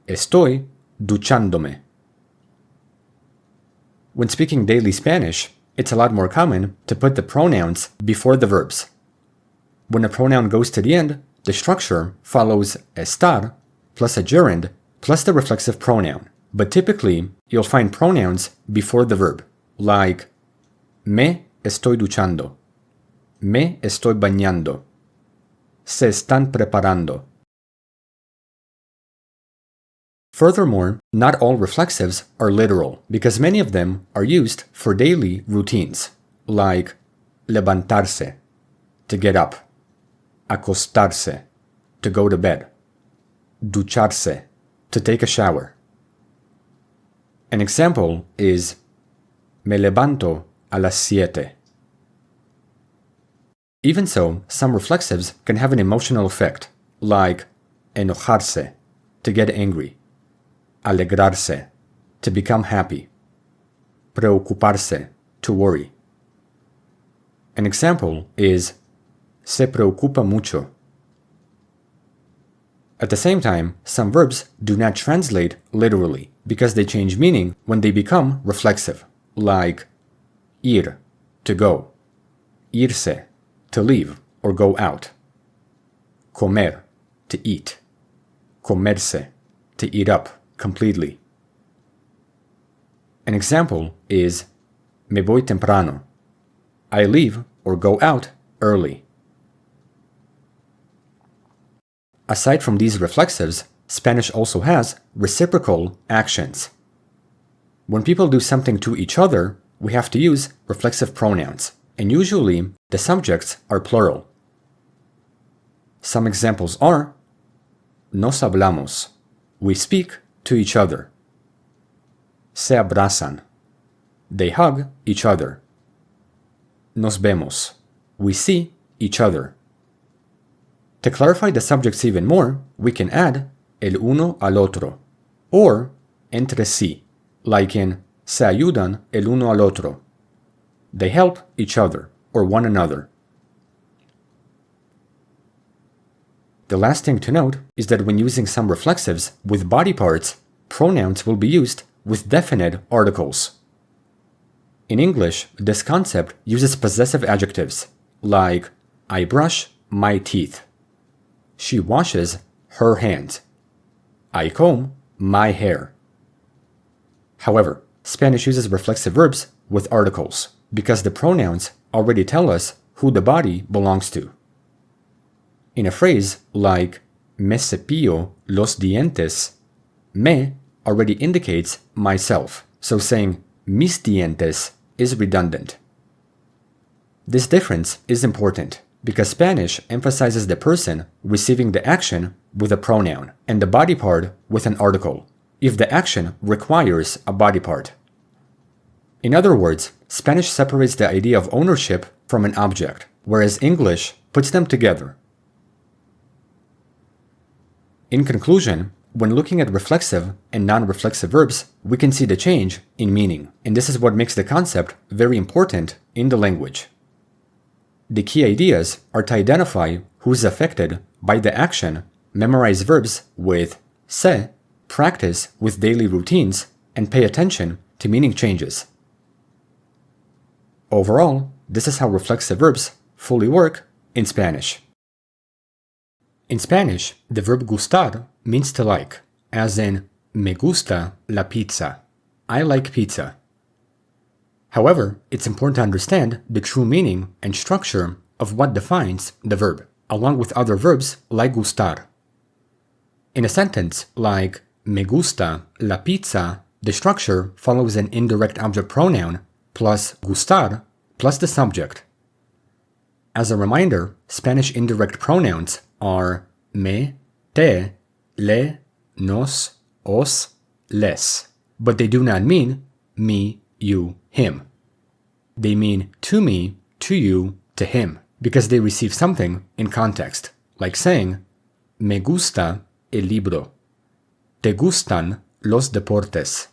Estoy duchándome. When speaking daily Spanish, it's a lot more common to put the pronouns before the verbs. When a pronoun goes to the end, the structure follows estar plus a gerund plus the reflexive pronoun. But typically, you'll find pronouns before the verb, like me estoy duchando, me estoy bañando, se están preparando. Furthermore, not all reflexives are literal, because many of them are used for daily routines, like levantarse, to get up, acostarse, to go to bed, ducharse, to take a shower. An example is me levanto a las 7. Even so, some reflexives can have an emotional effect, like enojarse, to get angry, alegrarse, to become happy, preocuparse, to worry. An example is se preocupa mucho. At the same time, some verbs do not translate literally because they change meaning when they become reflexive, like ir, to go, irse, to leave or go out, comer, to eat, comerse, to eat up completely. An example is me voy temprano, I leave or go out early. Aside from these reflexives, Spanish also has reciprocal actions. When people do something to each other, we have to use reflexive pronouns, and usually the subjects are plural. Some examples are nos hablamos, we speak to each other. Se abrazan, they hug each other. Nos vemos, we see each other. To clarify the subjects even more, we can add el uno al otro, or entre sí, like in se ayudan el uno al otro. They help each other, or one another. The last thing to note is that when using some reflexives with body parts, pronouns will be used with definite articles. In English, this concept uses possessive adjectives, like I brush my teeth. She washes her hands. I comb my hair. However, Spanish uses reflexive verbs with articles because the pronouns already tell us who the body belongs to. In a phrase like me cepillo los dientes, me already indicates myself, so saying mis dientes is redundant. This difference is important because Spanish emphasizes the person receiving the action with a pronoun and the body part with an article, if the action requires a body part. In other words, Spanish separates the idea of ownership from an object, whereas English puts them together. In conclusion, when looking at reflexive and non-reflexive verbs, we can see the change in meaning, and this is what makes the concept very important in the language. The key ideas are to identify who is affected by the action, memorize verbs with se, practice with daily routines, and pay attention to meaning changes. Overall, this is how reflexive verbs fully work in Spanish. In Spanish, the verb gustar means to like, as in me gusta la pizza, I like pizza. However, it's important to understand the true meaning and structure of what defines the verb, along with other verbs like gustar. In a sentence like me gusta la pizza, the structure follows an indirect object pronoun plus gustar plus the subject. As a reminder, Spanish indirect pronouns are me, te, le, nos, os, les, but they do not mean me, you, him. They mean to me, to you, to him, because they receive something in context, like saying, me gusta el libro, te gustan los deportes.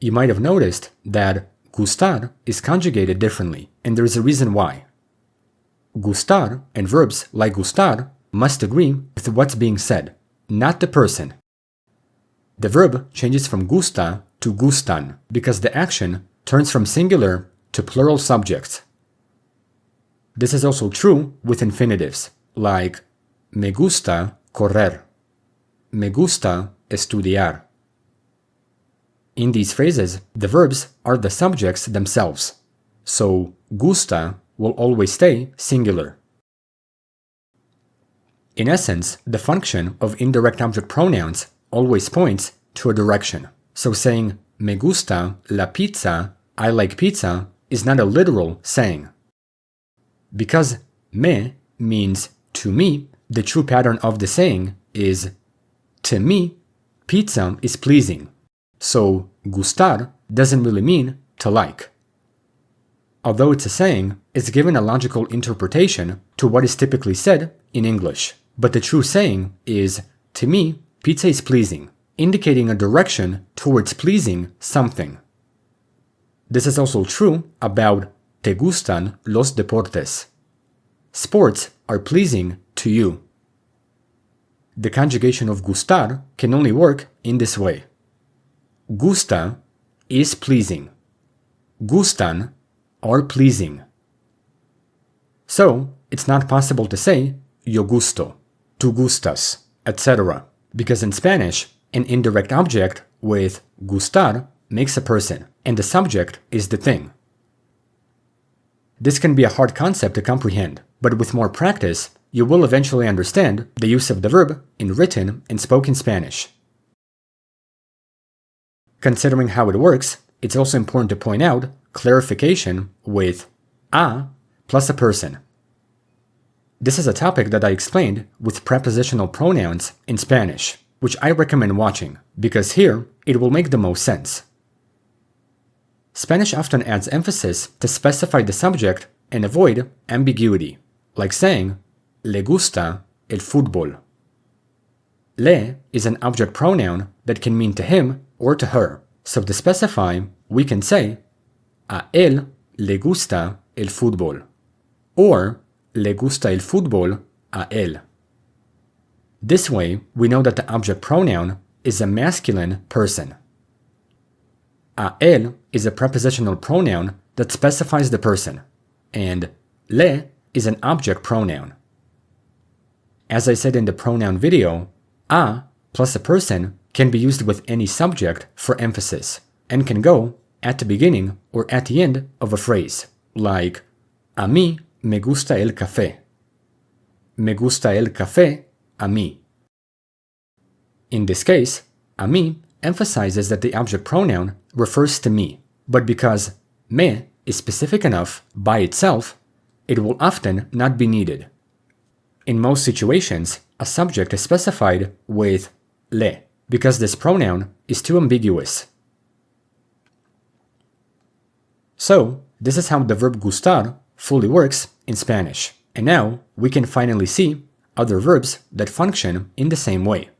You might have noticed that gustar is conjugated differently, and there is a reason why. Gustar and verbs like gustar must agree with what's being said, not the person. The verb changes from gusta to gustan because the action turns from singular to plural subjects. This is also true with infinitives, like me gusta correr, me gusta estudiar. In these phrases, the verbs are the subjects themselves, so gusta will always stay singular. In essence, the function of indirect object pronouns always points to a direction. So saying me gusta la pizza, I like pizza, is not a literal saying. Because me means to me, the true pattern of the saying is to me, pizza is pleasing. So gustar doesn't really mean to like. Although it's a saying, it's given a logical interpretation to what is typically said in English. But the true saying is, to me, pizza is pleasing, indicating a direction towards pleasing something. This is also true about te gustan los deportes. Sports are pleasing to you. The conjugation of gustar can only work in this way. Gusta is pleasing. Gustan are pleasing. So, it's not possible to say yo gusto, tu gustas, etc. because in Spanish, an indirect object with gustar makes a person, and the subject is the thing. This can be a hard concept to comprehend, but with more practice, you will eventually understand the use of the verb in written and spoken Spanish. Considering how it works, it's also important to point out clarification with a plus a person. This is a topic that I explained with prepositional pronouns in Spanish, which I recommend watching, because here it will make the most sense. Spanish often adds emphasis to specify the subject and avoid ambiguity, like saying, le gusta el fútbol. Le is an object pronoun that can mean to him or to her, so to specify, we can say, a él le gusta el fútbol, or le gusta el fútbol a él. This way, we know that the object pronoun is a masculine person. A él is a prepositional pronoun that specifies the person, and le is an object pronoun. As I said in the pronoun video, a plus a person can be used with any subject for emphasis, and can go at the beginning or at the end of a phrase, like a mí me gusta el café. Me gusta el café a mí. In this case, a mí emphasizes that the object pronoun refers to me, but because me is specific enough by itself, it will often not be needed. In most situations, a subject is specified with le, because this pronoun is too ambiguous. So, this is how the verb gustar fully works in Spanish. And now, we can finally see other verbs that function in the same way.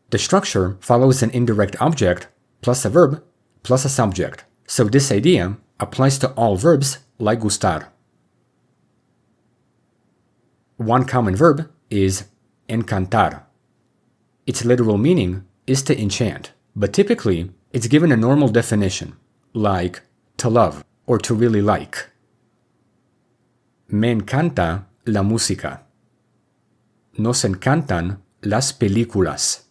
The structure follows an indirect object plus a verb plus a subject, so this idea applies to all verbs like gustar. One common verb is encantar. Its literal meaning is to enchant, but typically it's given a normal definition, like to love or to really like. Me encanta la música. Nos encantan las películas.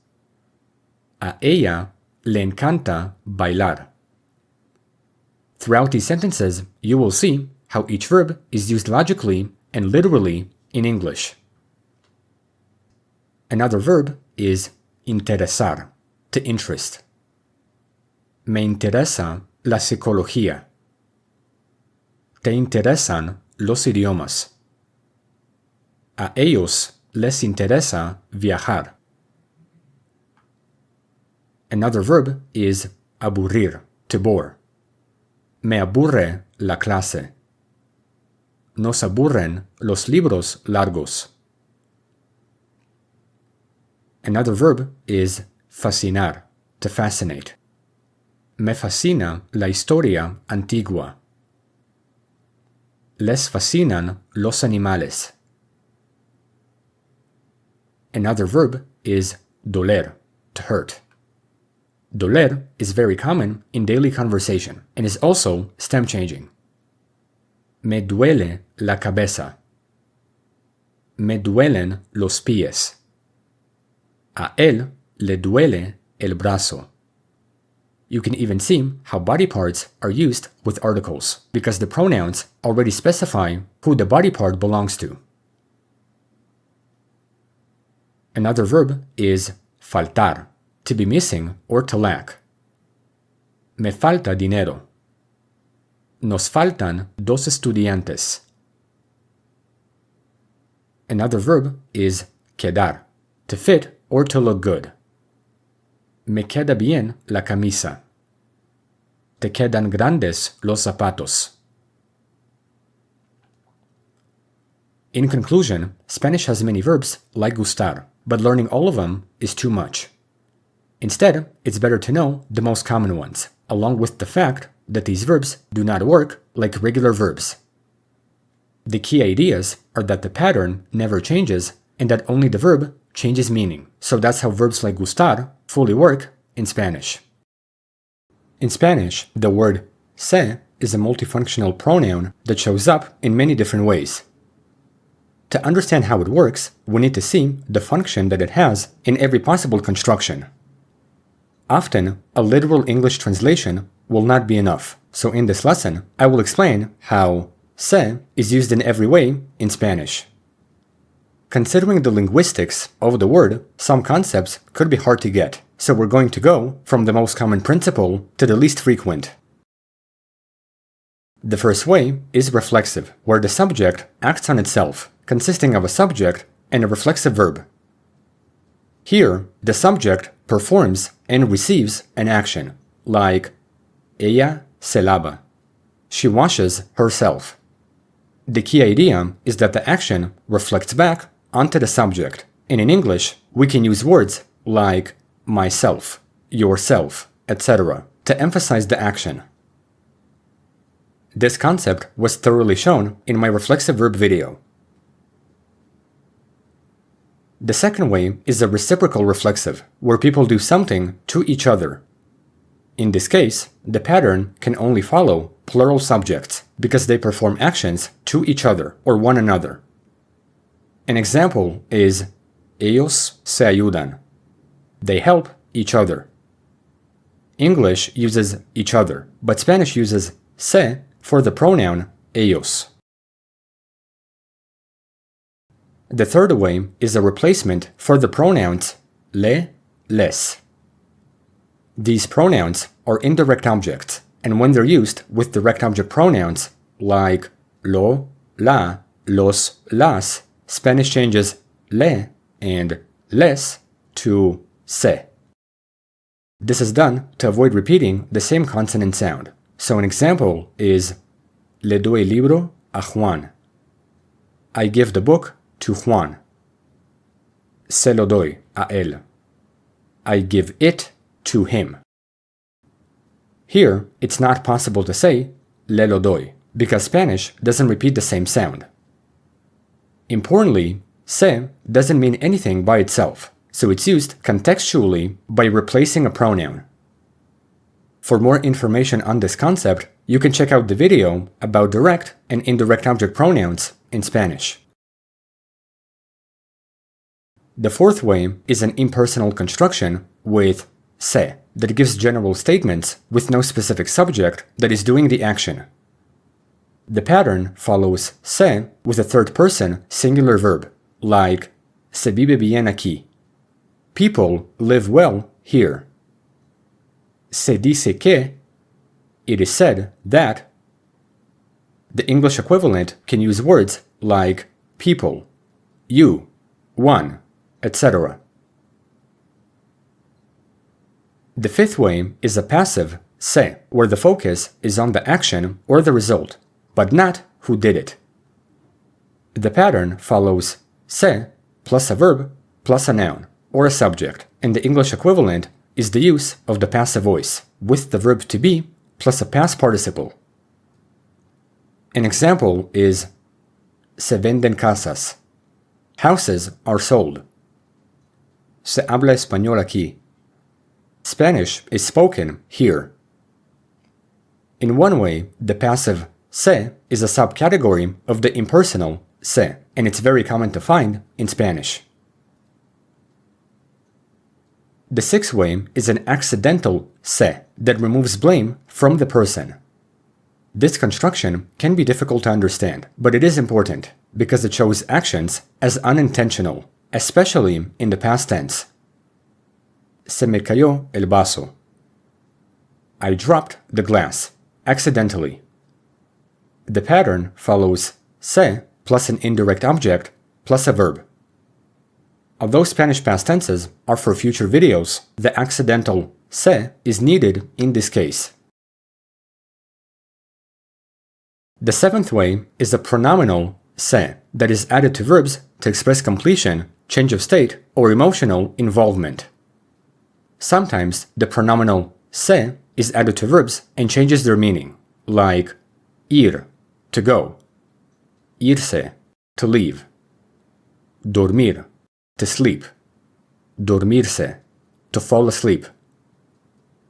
A ella le encanta bailar. Throughout these sentences, you will see how each verb is used logically and literally in English. Another verb is interesar, to interest. Me interesa la psicología. Te interesan los idiomas. A ellos les interesa viajar. Another verb is aburrir, to bore. Me aburre la clase. Nos aburren los libros largos. Another verb is fascinar, to fascinate. Me fascina la historia antigua. Les fascinan los animales. Another verb is doler, to hurt. Doler is very common in daily conversation and is also stem changing. Me duele la cabeza. Me duelen los pies. A él le duele el brazo. You can even see how body parts are used with articles, because the pronouns already specify who the body part belongs to. Another verb is faltar, to be missing or to lack. Me falta dinero. Nos faltan dos estudiantes. Another verb is quedar, to fit or to look good. Me queda bien la camisa. Te quedan grandes los zapatos. In conclusion, Spanish has many verbs like gustar, but learning all of them is too much. Instead, it's better to know the most common ones, along with the fact that these verbs do not work like regular verbs. The key ideas are that the pattern never changes and that only the verb changes meaning. So that's how verbs like gustar fully work in Spanish. In Spanish, the word se is a multifunctional pronoun that shows up in many different ways. To understand how it works, we need to see the function that it has in every possible construction. Often, a literal English translation will not be enough, so in this lesson, I will explain how se is used in every way in Spanish. Considering the linguistics of the word, some concepts could be hard to get, so we're going to go from the most common principle to the least frequent. The first way is reflexive, where the subject acts on itself, consisting of a subject and a reflexive verb. Here, the subject performs and receives an action, like ella se lava. She washes herself. The key idea is that the action reflects back onto the subject, and in English, we can use words like myself, yourself, etc. to emphasize the action. This concept was thoroughly shown in my reflexive verb video. The second way is a reciprocal reflexive, where people do something to each other. In this case, the pattern can only follow plural subjects, because they perform actions to each other or one another. An example is ellos se ayudan. They help each other. English uses each other, but Spanish uses se for the pronoun ellos. The third way is a replacement for the pronouns le, les. These pronouns are indirect objects, and when they're used with direct object pronouns like lo, la, los, las, Spanish changes le and les to se. This is done to avoid repeating the same consonant sound. So an example is le doy el libro a Juan. I give the book to Juan. Se lo doy a él. I give it to him. Here, it's not possible to say le lo doy, because Spanish doesn't repeat the same sound. Importantly, se doesn't mean anything by itself, so it's used contextually by replacing a pronoun. For more information on this concept, you can check out the video about direct and indirect object pronouns in Spanish. The fourth way is an impersonal construction with se that gives general statements with no specific subject that is doing the action. The pattern follows se with a third person singular verb, like se vive bien aquí. People live well here. Se dice que, it is said that. The English equivalent can use words like people, you, one, etc. The fifth way is a passive se, where the focus is on the action or the result, but not who did it. The pattern follows se plus a verb plus a noun or a subject, and the English equivalent is the use of the passive voice with the verb to be plus a past participle. An example is se venden casas. Houses are sold. Se habla español aquí. Spanish is spoken here. In one way, the passive se is a subcategory of the impersonal se, and it's very common to find in Spanish. The sixth way is an accidental se that removes blame from the person. This construction can be difficult to understand, but it is important because it shows actions as unintentional, especially in the past tense. Se me cayó el vaso. I dropped the glass, accidentally. The pattern follows se plus an indirect object plus a verb. Although Spanish past tenses are for future videos, the accidental se is needed in this case. The seventh way is a pronominal se that is added to verbs to express completion, change of state, or emotional involvement. Sometimes the pronominal se is added to verbs and changes their meaning, like ir, to go, irse, to leave, dormir, to sleep, dormirse, to fall asleep.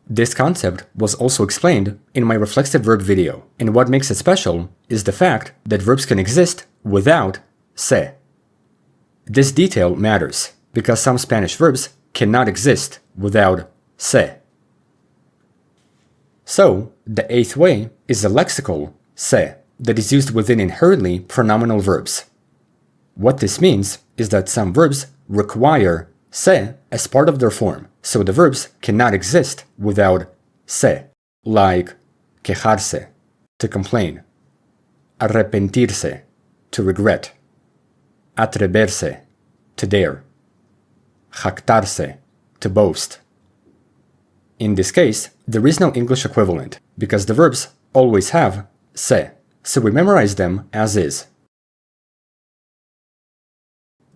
This concept was also explained in my reflexive verb video, and what makes it special is the fact that verbs can exist without se. This detail matters because some Spanish verbs cannot exist without se. So, the eighth way is a lexical se that is used within inherently pronominal verbs. What this means is that some verbs require se as part of their form, so the verbs cannot exist without se, like quejarse, to complain, arrepentirse, to regret, atreverse, to dare, jactarse, to boast. In this case, there is no English equivalent, because the verbs always have se, so we memorize them as is.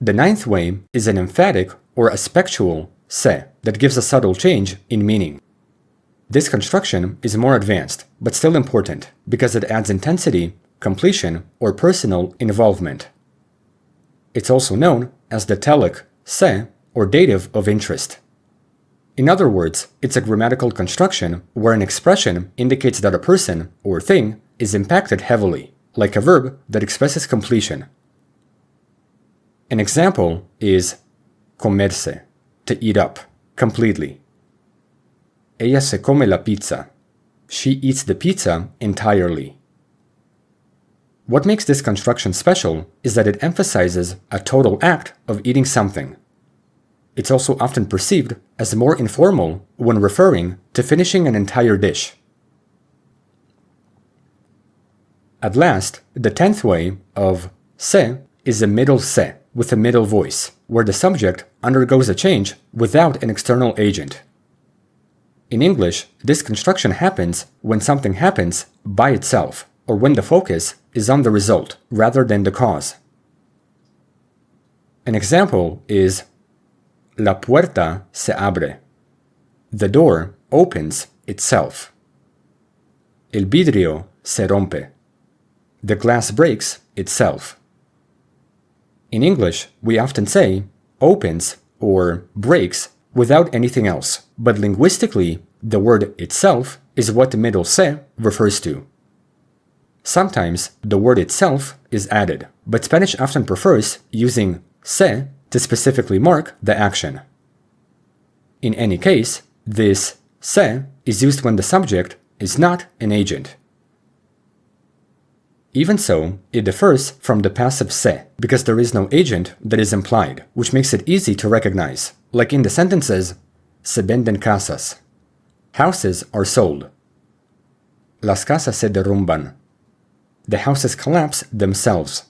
The ninth way is an emphatic or a spectual se that gives a subtle change in meaning. This construction is more advanced, but still important, because it adds intensity, completion, or personal involvement. It's also known as the telic se, or dative of interest. In other words, it's a grammatical construction where an expression indicates that a person or thing is impacted heavily, like a verb that expresses completion. An example is comerse, to eat up, completely. Ella se come la pizza. She eats the pizza entirely. What makes this construction special is that it emphasizes a total act of eating something. It's also often perceived as more informal when referring to finishing an entire dish. At last, the 10th way of se is a middle se with a middle voice, where the subject undergoes a change without an external agent. In English, this construction happens when something happens by itself, or when the focus is on the result rather than the cause. An example is la puerta se abre. The door opens itself. El vidrio se rompe. The glass breaks itself. In English, we often say opens or breaks without anything else, but linguistically, the word itself is what the middle se refers to. Sometimes the word itself is added, but Spanish often prefers using se to specifically mark the action. In any case, this se is used when the subject is not an agent. Even so, it differs from the passive se because there is no agent that is implied, which makes it easy to recognize, like in the sentences se venden casas. Houses are sold. Las casas se derrumban. The houses collapse themselves.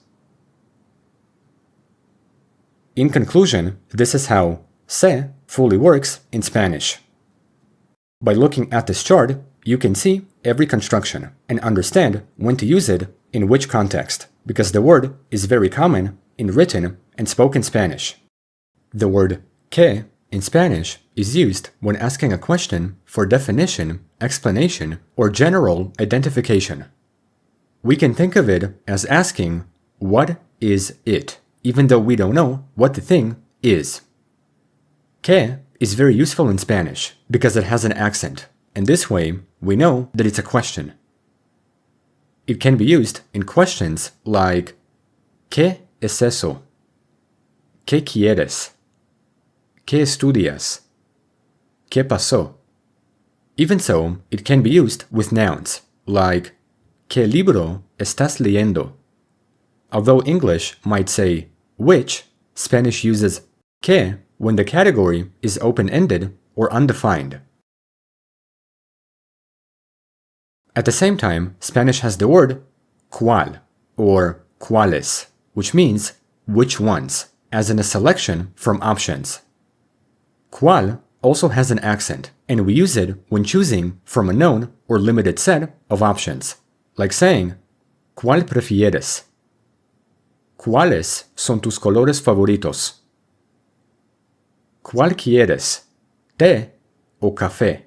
In conclusion, this is how se fully works in Spanish. By looking at this chart, you can see every construction and understand when to use it in which context, because the word is very common in written and spoken Spanish. The word que in Spanish is used when asking a question for definition, explanation, or general identification. We can think of it as asking, what is it? Even though we don't know what the thing is. ¿Qué is very useful in Spanish because it has an accent, and this way we know that it's a question. It can be used in questions like ¿Qué es eso? ¿Qué quieres? ¿Qué estudias? ¿Qué pasó? Even so, it can be used with nouns like ¿Qué libro estás leyendo? Although English might say which, Spanish uses ¿qué when the category is open-ended or undefined. At the same time, Spanish has the word cuál or cuáles, which means which ones, as in a selection from options. Cuál also has an accent, and we use it when choosing from a known or limited set of options, like saying, ¿Cuál prefieres? ¿Cuáles son tus colores favoritos? ¿Cuál quieres? ¿Té o café?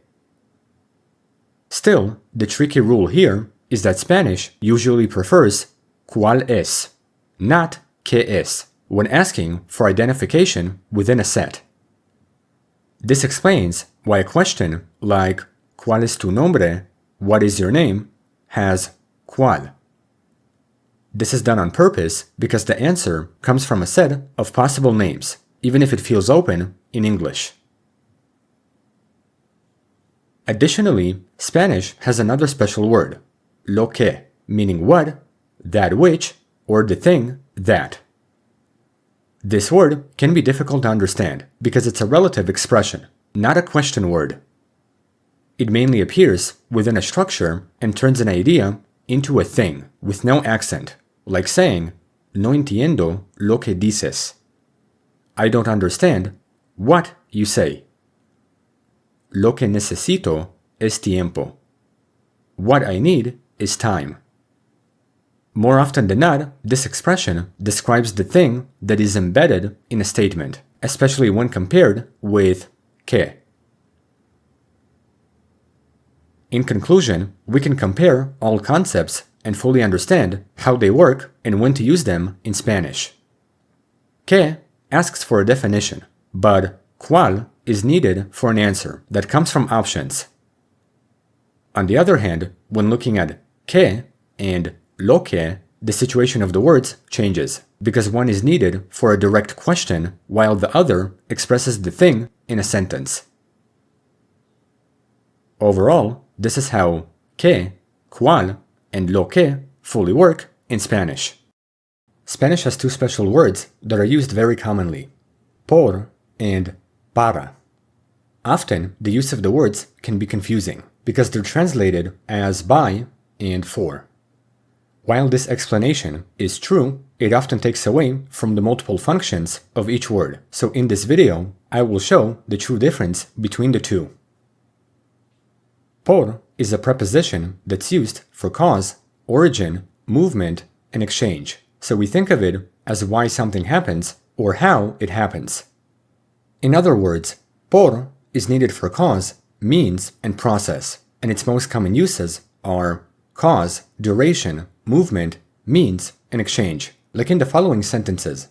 Still, the tricky rule here is that Spanish usually prefers ¿Cuál es?, not ¿Qué es?, when asking for identification within a set. This explains why a question like ¿Cuál es tu nombre? What is your name? Has ¿Cuál? This is done on purpose because the answer comes from a set of possible names, even if it feels open in English. Additionally, Spanish has another special word, lo que, meaning what, that which, or the thing that. This word can be difficult to understand because it's a relative expression, not a question word. It mainly appears within a structure and turns an idea into a thing with no accent, like saying, no entiendo lo que dices. I don't understand what you say. Lo que necesito es tiempo. What I need is time. More often than not, this expression describes the thing that is embedded in a statement, especially when compared with que. In conclusion, we can compare all concepts and fully understand how they work and when to use them in Spanish. Que asks for a definition, but cuál is needed for an answer that comes from options. On the other hand, when looking at que and lo que, the situation of the words changes, because one is needed for a direct question while the other expresses the thing in a sentence. Overall, this is how que, cuál, and lo que fully work in Spanish. Spanish has two special words that are used very commonly, por and para. Often, the use of the words can be confusing because they're translated as by and for. While this explanation is true, it often takes away from the multiple functions of each word, so in this video, I will show the true difference between the two. Por is a preposition that's used for cause, origin, movement, and exchange, so we think of it as why something happens or how it happens. In other words, por is needed for cause, means, and process, and its most common uses are cause, duration, movement, means, and exchange, like in the following sentences.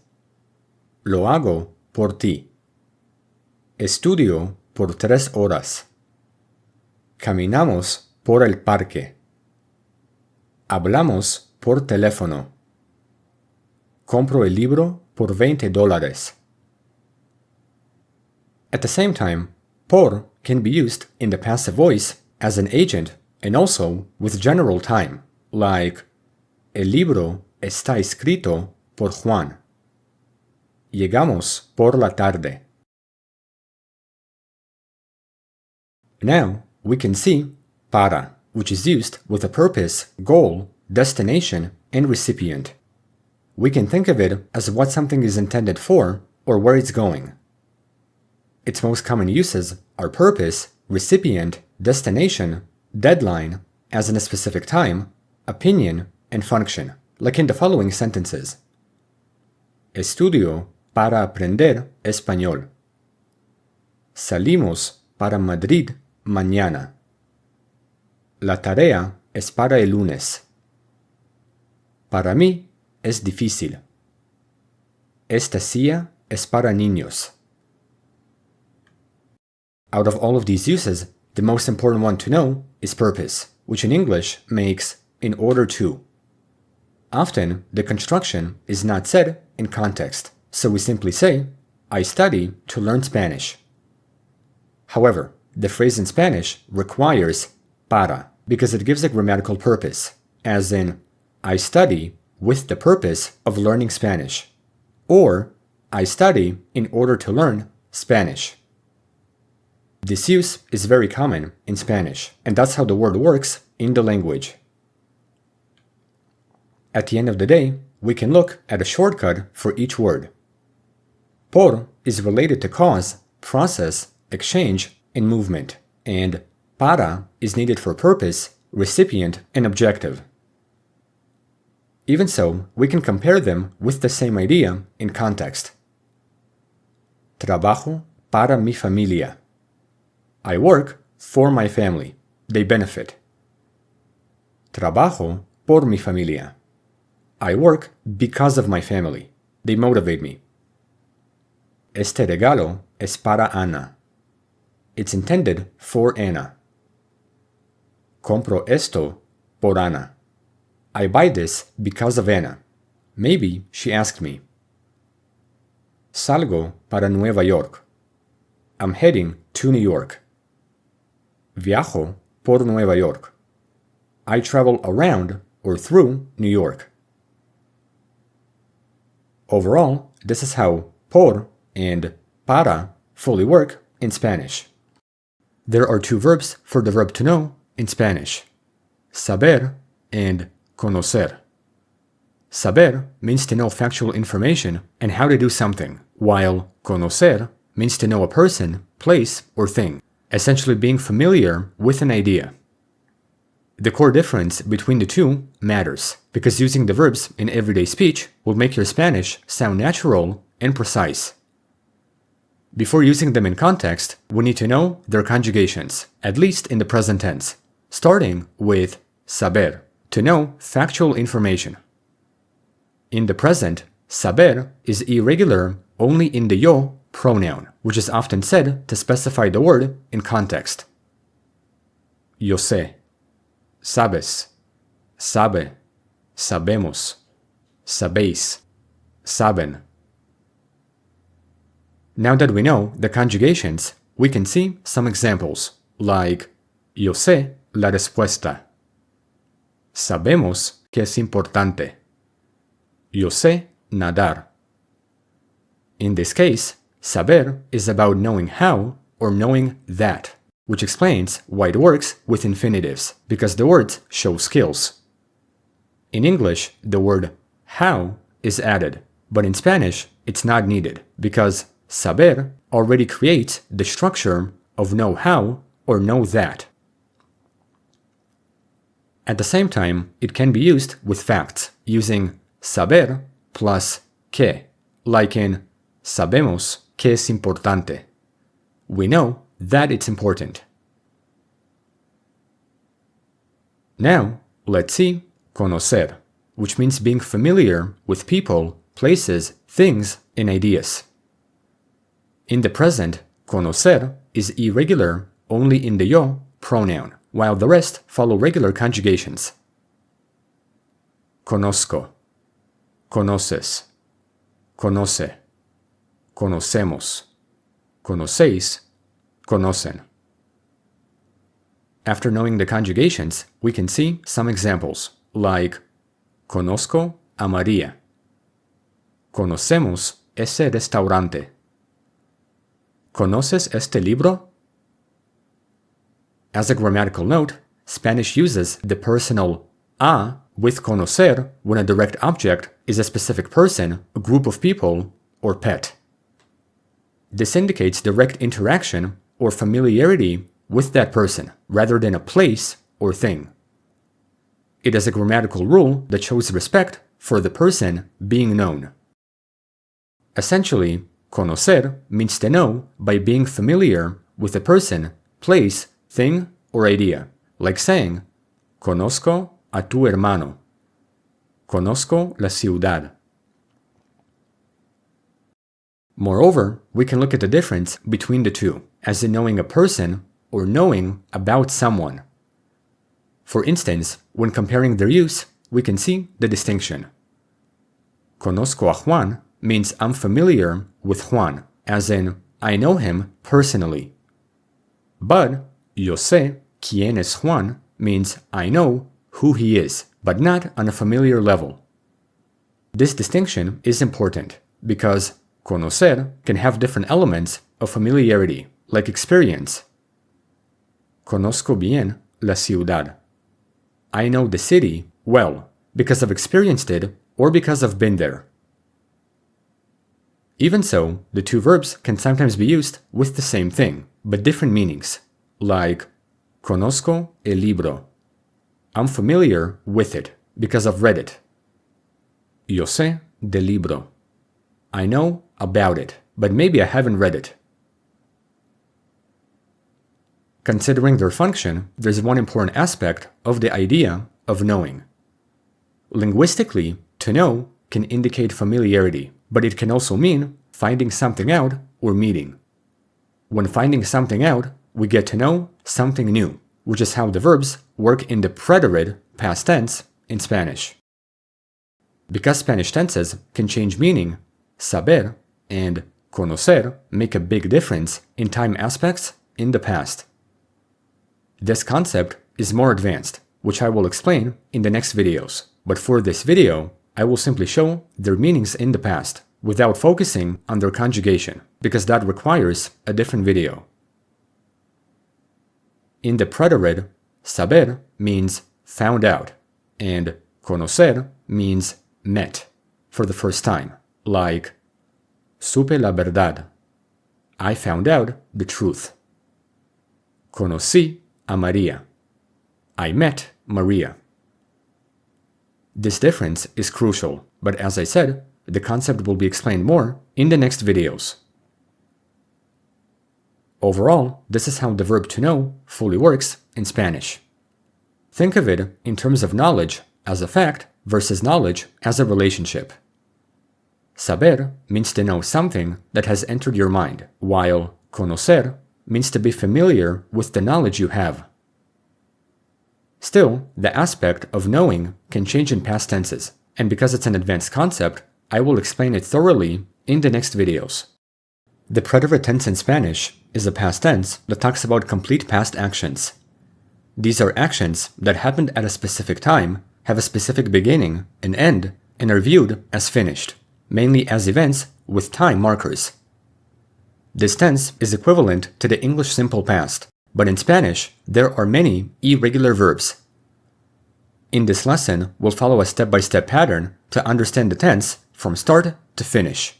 Lo hago por ti. Estudio por 3 horas. Caminamos por el parque. Hablamos por teléfono. Compro el libro por $20. At the same time, por can be used in the passive voice as an agent and also with general time, like El libro está escrito por Juan. Llegamos por la tarde. Now, we can see para, which is used with a purpose, goal, destination, and recipient. We can think of it as what something is intended for or where it's going. Its most common uses are purpose, recipient, destination, deadline, as in a specific time, opinion, and function, like in the following sentences. Estudio para aprender español. Salimos para Madrid mañana. La tarea es para el lunes. Para mí es difícil. Esta silla es para niños. Out of all of these uses, the most important one to know is purpose, which in English makes in order to. Often, the construction is not said in context, so we simply say, I study to learn Spanish. However, the phrase in Spanish requires para because it gives a grammatical purpose, as in, I study with the purpose of learning Spanish, or I study in order to learn Spanish. This use is very common in Spanish, and that's how the word works in the language. At the end of the day, we can look at a shortcut for each word. Por is related to cause, process, exchange, and movement, and para is needed for purpose, recipient, and objective. Even so, we can compare them with the same idea in context. Trabajo para mi familia. I work for my family. They benefit. Trabajo por mi familia. I work because of my family. They motivate me. Este regalo es para Ana. It's intended for Anna. Compro esto por Ana. I buy this because of Anna. Maybe she asked me. Salgo para Nueva York. I'm heading to New York. Viajo por Nueva York. I travel around or through New York. Overall, this is how por and para fully work in Spanish. There are two verbs for the verb to know in Spanish: saber and conocer. Saber means to know factual information and how to do something, while conocer means to know a person, place, or thing, essentially being familiar with an idea. The core difference between the two matters, because using the verbs in everyday speech will make your Spanish sound natural and precise. Before using them in context, we need to know their conjugations, at least in the present tense, starting with saber, to know factual information. In the present, saber is irregular only in the yo pronoun, which is often said to specify the word in context. Yo sé. Sabes, sabe, sabemos, sabéis, saben. Now that we know the conjugations, we can see some examples, like yo sé la respuesta. Sabemos que es importante. Yo sé nadar. In this case, saber is about knowing how or knowing that, which explains why it works with infinitives, because the words show skills. In English, the word how is added, but in Spanish, it's not needed, because saber already creates the structure of know how or know that. At the same time, it can be used with facts, using saber plus que, like in sabemos que es importante. We know that it's important. Now, let's see conocer, which means being familiar with people, places, things, and ideas. In the present, conocer is irregular only in the yo pronoun, while the rest follow regular conjugations. Conozco, conoces, conoce, conocemos, conocéis, conocen. After knowing the conjugations, we can see some examples, like conozco a María. Conocemos ese restaurante. ¿Conoces este libro? As a grammatical note, Spanish uses the personal a with conocer when a direct object is a specific person, a group of people, or pet. This indicates direct interaction or familiarity with that person, rather than a place or thing. It is a grammatical rule that shows respect for the person being known. Essentially, conocer means to know by being familiar with a person, place, thing, or idea, like saying, conozco a tu hermano. Conozco la ciudad. Moreover, we can look at the difference between the two, as in knowing a person or knowing about someone. For instance, when comparing their use, we can see the distinction. Conozco a Juan means I'm familiar with Juan, as in I know him personally. But yo sé quién es Juan means I know who he is, but not on a familiar level. This distinction is important because conocer can have different elements of familiarity, like experience. Conozco bien la ciudad. I know the city well because I've experienced it or because I've been there. Even so, the two verbs can sometimes be used with the same thing, but different meanings, like conozco el libro. I'm familiar with it because I've read it. Yo sé del libro. I know about it, but maybe I haven't read it. Considering their function, there's one important aspect of the idea of knowing. Linguistically, to know can indicate familiarity, but it can also mean finding something out or meeting. When finding something out, we get to know something new, which is how the verbs work in the preterite past tense in Spanish. Because Spanish tenses can change meaning, saber and conocer make a big difference in time aspects in the past. This concept is more advanced, which I will explain in the next videos, but for this video, I will simply show their meanings in the past, without focusing on their conjugation, because that requires a different video. In the preterite, saber means found out, and conocer means met for the first time, like supe la verdad. I found out the truth. Conocí a María. I met Maria. This difference is crucial, but as I said, the concept will be explained more in the next videos. Overall, this is how the verb to know fully works in Spanish. Think of it in terms of knowledge as a fact versus knowledge as a relationship. Saber means to know something that has entered your mind, while conocer means to be familiar with the knowledge you have. Still, the aspect of knowing can change in past tenses, and because it's an advanced concept, I will explain it thoroughly in the next videos. The preterite tense in Spanish is a past tense that talks about complete past actions. These are actions that happened at a specific time, have a specific beginning and end, and are viewed as finished, mainly as events with time markers. This tense is equivalent to the English simple past, but in Spanish, there are many irregular verbs. In this lesson, we'll follow a step-by-step pattern to understand the tense from start to finish.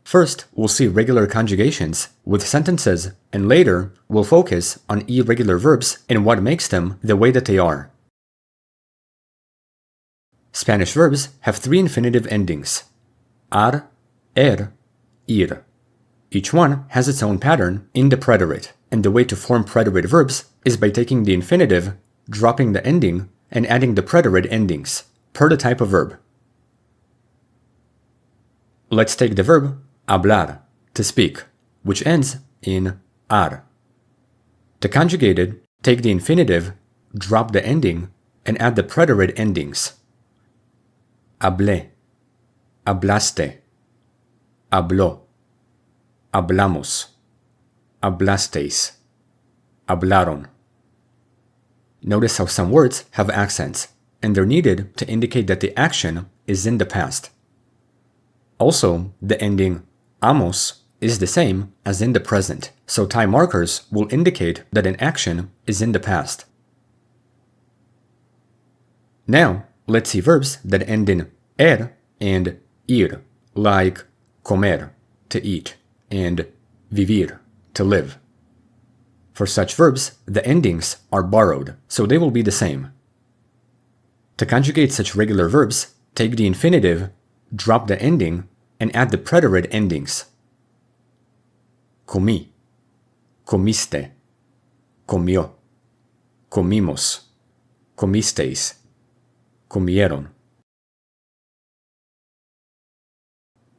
First, we'll see regular conjugations with sentences, and later, we'll focus on irregular verbs and what makes them the way that they are. Spanish verbs have three infinitive endings: ar, ir. Each one has its own pattern in the preterite, and the way to form preterite verbs is by taking the infinitive, dropping the ending, and adding the preterite endings, per the type of verb. Let's take the verb hablar, to speak, which ends in ar. To conjugate it, take the infinitive, drop the ending, and add the preterite endings. Hablé, hablaste, habló, hablamos, hablasteis, hablaron. Notice how some words have accents, and they're needed to indicate that the action is in the past. Also, the ending amos is the same as in the present, so time markers will indicate that an action is in the past. Now, let's see verbs that end in er and ir, like comer, to eat, and vivir, to live. For such verbs, the endings are borrowed, so they will be the same. To conjugate such regular verbs, take the infinitive, drop the ending, and add the preterite endings. Comí, comiste, comió, comimos, comisteis, comieron.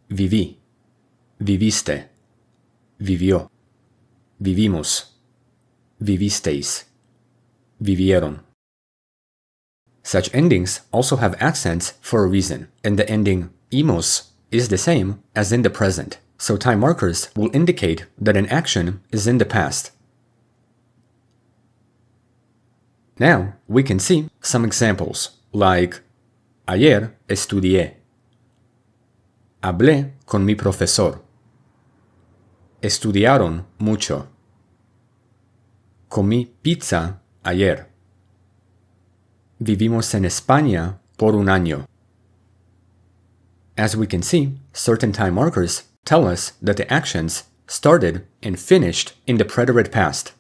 viví, viviste, vivió, vivimos, vivisteis, vivieron. Such endings also have accents for a reason, and the ending imos is the same as in the present, so time markers will indicate that an action is in the past. Now we can see some examples, like ayer estudié, hablé con mi profesor, estudiaron mucho, comí pizza ayer, vivimos en España por un año. As we can see, certain time markers tell us that the actions started and finished in the preterite past.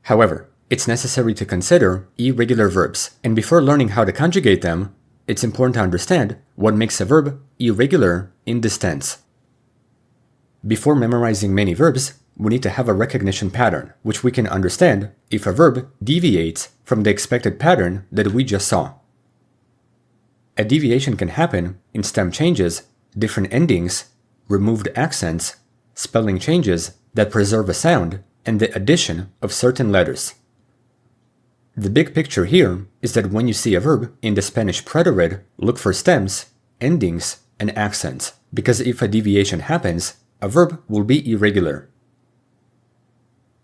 However, it's necessary to consider irregular verbs, and before learning how to conjugate them, it's important to understand what makes a verb irregular in this tense. Before memorizing many verbs, we need to have a recognition pattern, which we can understand if a verb deviates from the expected pattern that we just saw. A deviation can happen in stem changes, different endings, removed accents, spelling changes that preserve a sound, and the addition of certain letters. The big picture here is that when you see a verb in the Spanish preterite, look for stems, endings, and accents, because if a deviation happens, a verb will be irregular.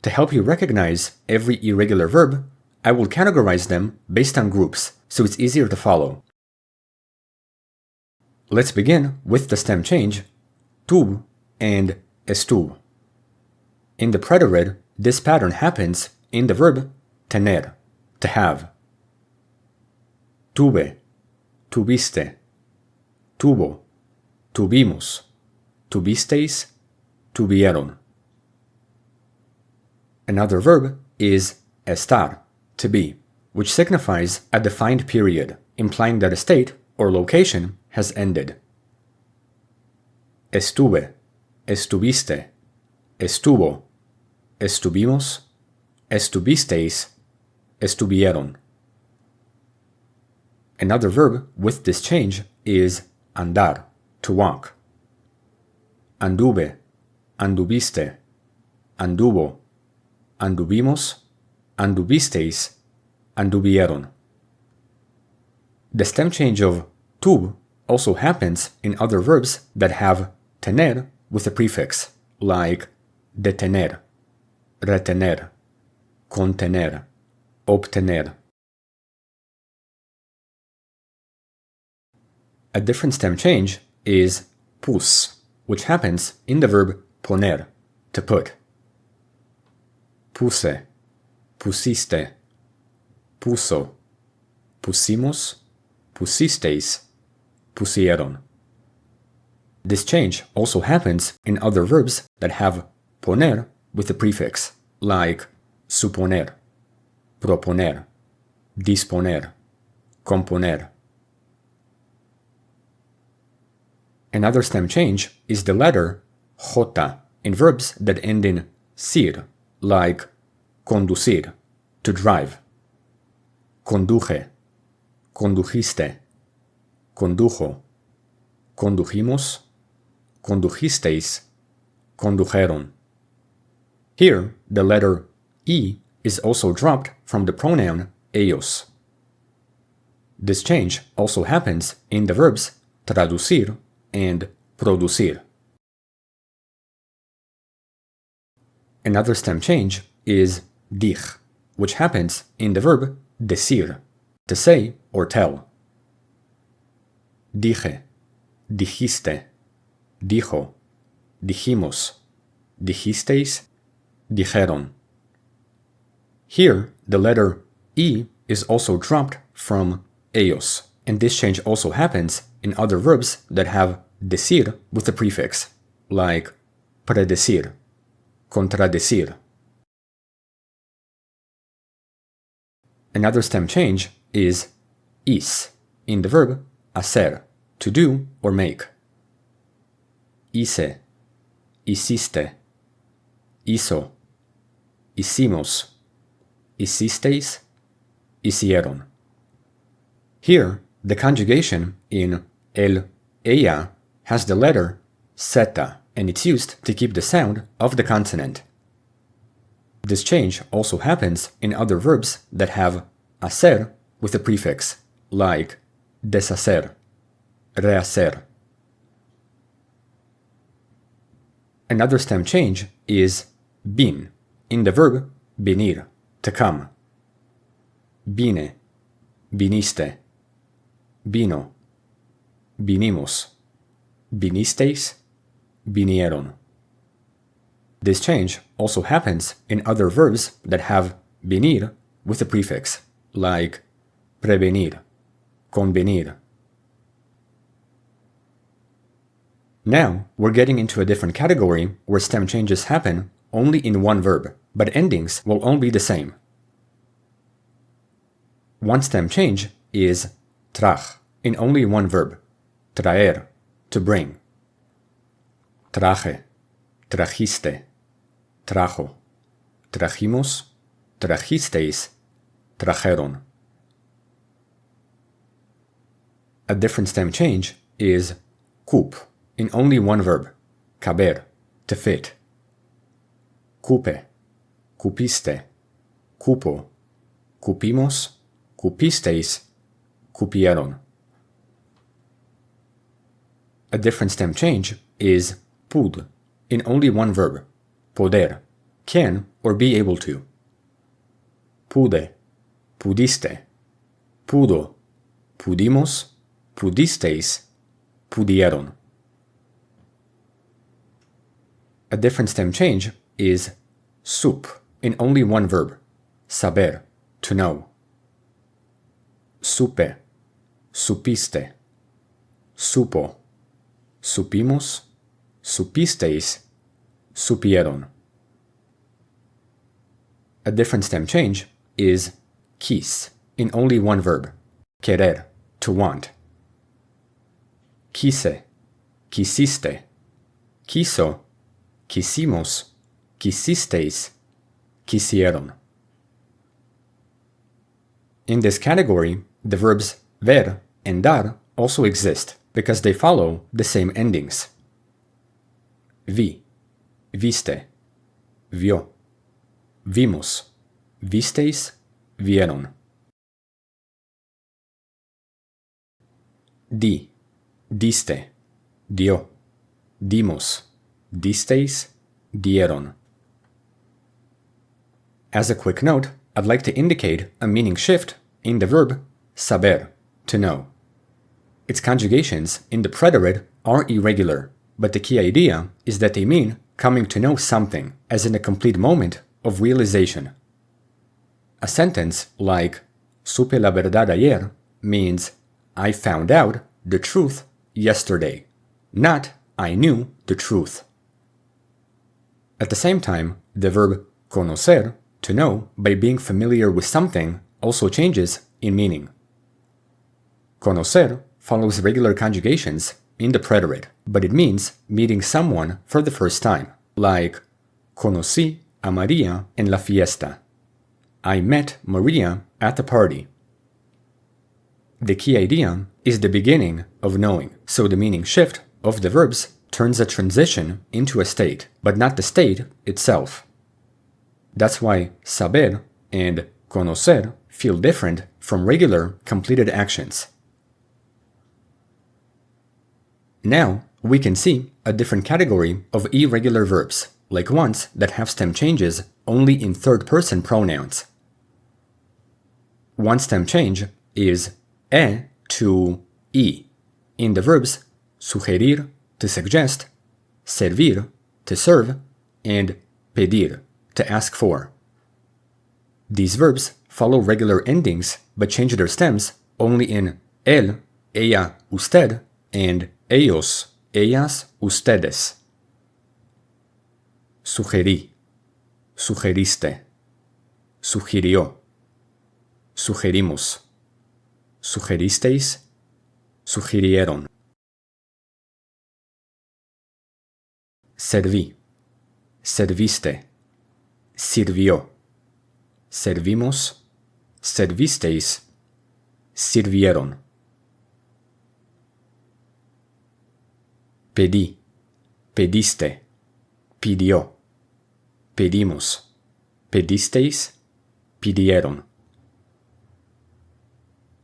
To help you recognize every irregular verb, I will categorize them based on groups, so it's easier to follow. Let's begin with the stem change, tuve and estuve. In the preterite, this pattern happens in the verb tener, to have. Tuve, tuviste, tuvo, tuvimos, tuvisteis, tuvieron. Another verb is estar, to be, which signifies a defined period, implying that a state or location has ended. Estuve, estuviste, estuvo, estuvimos, estuvisteis, estuvieron. Another verb with this change is andar, to walk. Anduve, anduviste, anduvo, anduvimos, anduvisteis, anduvieron. The stem change of tuve also happens in other verbs that have tener with a prefix, like detener, retener, contener, obtener. A different stem change is pus, which happens in the verb poner, to put. Puse, pusiste, puso, pusimos, pusisteis, pusieron. This change also happens in other verbs that have poner with a prefix, like suponer, proponer, disponer, componer. Another stem change is the letter J in verbs that end in cir, like conducir, to drive, conduje, condujiste, condujo, condujimos, condujisteis, condujeron. Here, the letter E is also dropped from the pronoun ellos. This change also happens in the verbs traducir and producir. Another stem change is dich, which happens in the verb decir, to say or tell. Dije, dijiste, dijo, dijimos, dijisteis, dijeron. Here, the letter E is also dropped from ellos, and this change also happens in other verbs that have decir with a prefix, like predecir, contradecir. Another stem change is is in the verb hacer, to do or make. Hice, hiciste, hizo, hicimos, hicisteis, hicieron. Here, the conjugation in el ella has the letter Z, and it's used to keep the sound of the consonant. This change also happens in other verbs that have hacer with a prefix, like deshacer, rehacer. Another stem change is bin, in the verb venir, to come. Vine, viniste, vino, vinimos, vinisteis, vinieron. This change also happens in other verbs that have venir with a prefix, like prevenir, convenir. Now, we're getting into a different category where stem changes happen only in one verb, but endings will all be the same. One stem change is traj, in only one verb, traer, to bring. Traje, trajiste, trajo, trajimos, trajisteis, trajeron. A different stem change is cup, in only one verb, caber, to fit. Cupe, cupiste, cupo, cupimos, cupisteis, cupieron. A different stem change is pud, in only one verb, poder, can or be able to. Pude, pudiste, pudo, pudimos, pudisteis, pudieron. A different stem change is sup, in only one verb, saber, to know. Supe, supiste, supo, supimos, supisteis, supieron. A different stem change is quis, in only one verb, querer, to want. Quise, quisiste, quiso, quisimos, quisisteis, quisieron. In this category, the verbs ver and dar also exist because they follow the same endings. Vi, viste, vio, vimos, visteis, vieron. Di, diste, dio, dimos, disteis, dieron. As a quick note, I'd like to indicate a meaning shift in the verb saber, to know. Its conjugations in the preterite are irregular, but the key idea is that they mean coming to know something, as in a complete moment of realization. A sentence like supe la verdad ayer means I found out the truth yesterday, not I knew the truth. At the same time, the verb conocer, to know by being familiar with something, also changes in meaning. Conocer follows regular conjugations in the preterite, but it means meeting someone for the first time, like conocí a María en la fiesta. I met Maria at the party. The key idea is the beginning of knowing, so the meaning shift of the verbs turns a transition into a state, but not the state itself. That's why saber and conocer feel different from regular completed actions. Now, we can see a different category of irregular verbs, like ones that have stem changes only in third-person pronouns. One stem change is e to i, in the verbs sugerir, to suggest, servir, to serve, and pedir, to ask for. These verbs follow regular endings but change their stems only in él, ella, usted, and ellos, ellas, ustedes. Sugerí, sugeriste, sugirió, sugerimos, sugeristeis, sugirieron. Serví, serviste, sirvió, servimos, servisteis, sirvieron. pedí, pediste, pidió, pedimos, pedisteis, pidieron.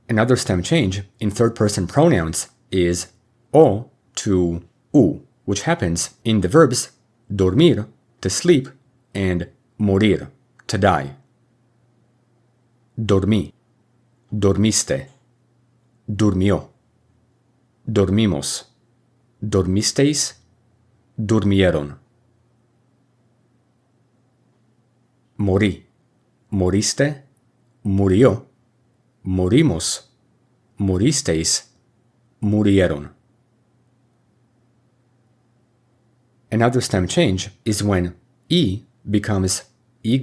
Another stem change in third-person pronouns is o to u, which happens in the verbs dormir, to sleep, and morir, to die. Dormí, dormiste, durmió, dormimos, dormisteis, durmieron. Morí, moriste, murió, morimos, moristeis, murieron. Another stem change is when e becomes y,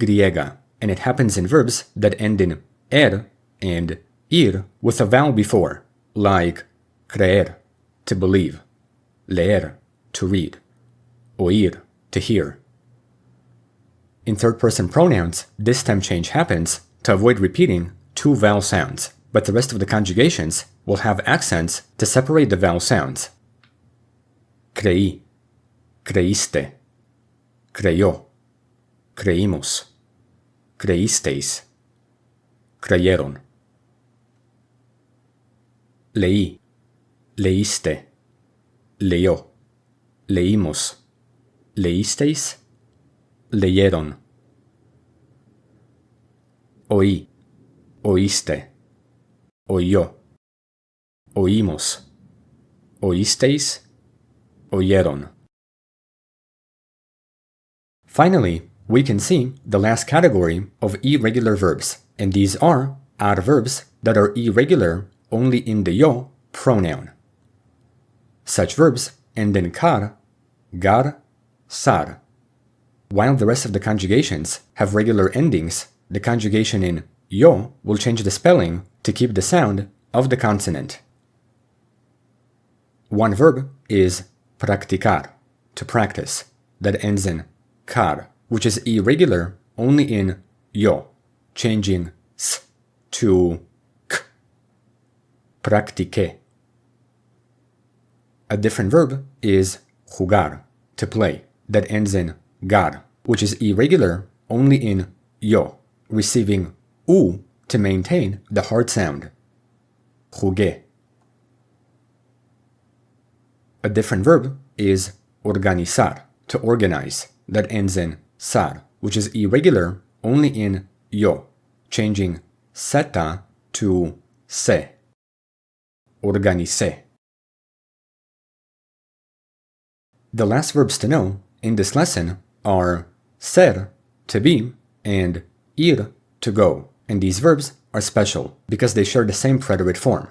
and it happens in verbs that end in er and ir with a vowel before, like creer, to believe, leer, to read, oír, to hear. In third-person pronouns, this stem change happens to avoid repeating two vowel sounds, but the rest of the conjugations will have accents to separate the vowel sounds. Creí, creíste, creyó, creímos, creísteis, creyeron. Leí, leíste, leyó, leímos, leísteis, leyeron. Oí, oíste, oyó, oímos, oísteis, oyeron. Finally, we can see the last category of irregular verbs, and these are adverbs that are irregular only in the yo pronoun. Such verbs end in car, gar, sar. While the rest of the conjugations have regular endings, the conjugation in yo will change the spelling to keep the sound of the consonant. One verb is practicar, to practice, that ends in car, which is irregular only in yo, changing s to k. Practiqué. A different verb is jugar, to play, that ends in gar, which is irregular only in yo, receiving u to maintain the hard sound. Jugué. A different verb is organizar, to organize, that ends in sar, which is irregular only in yo, changing seta to se. Organicé. The last verbs to know in this lesson are ser, to be, and ir, to go, and these verbs are special because they share the same preterite form.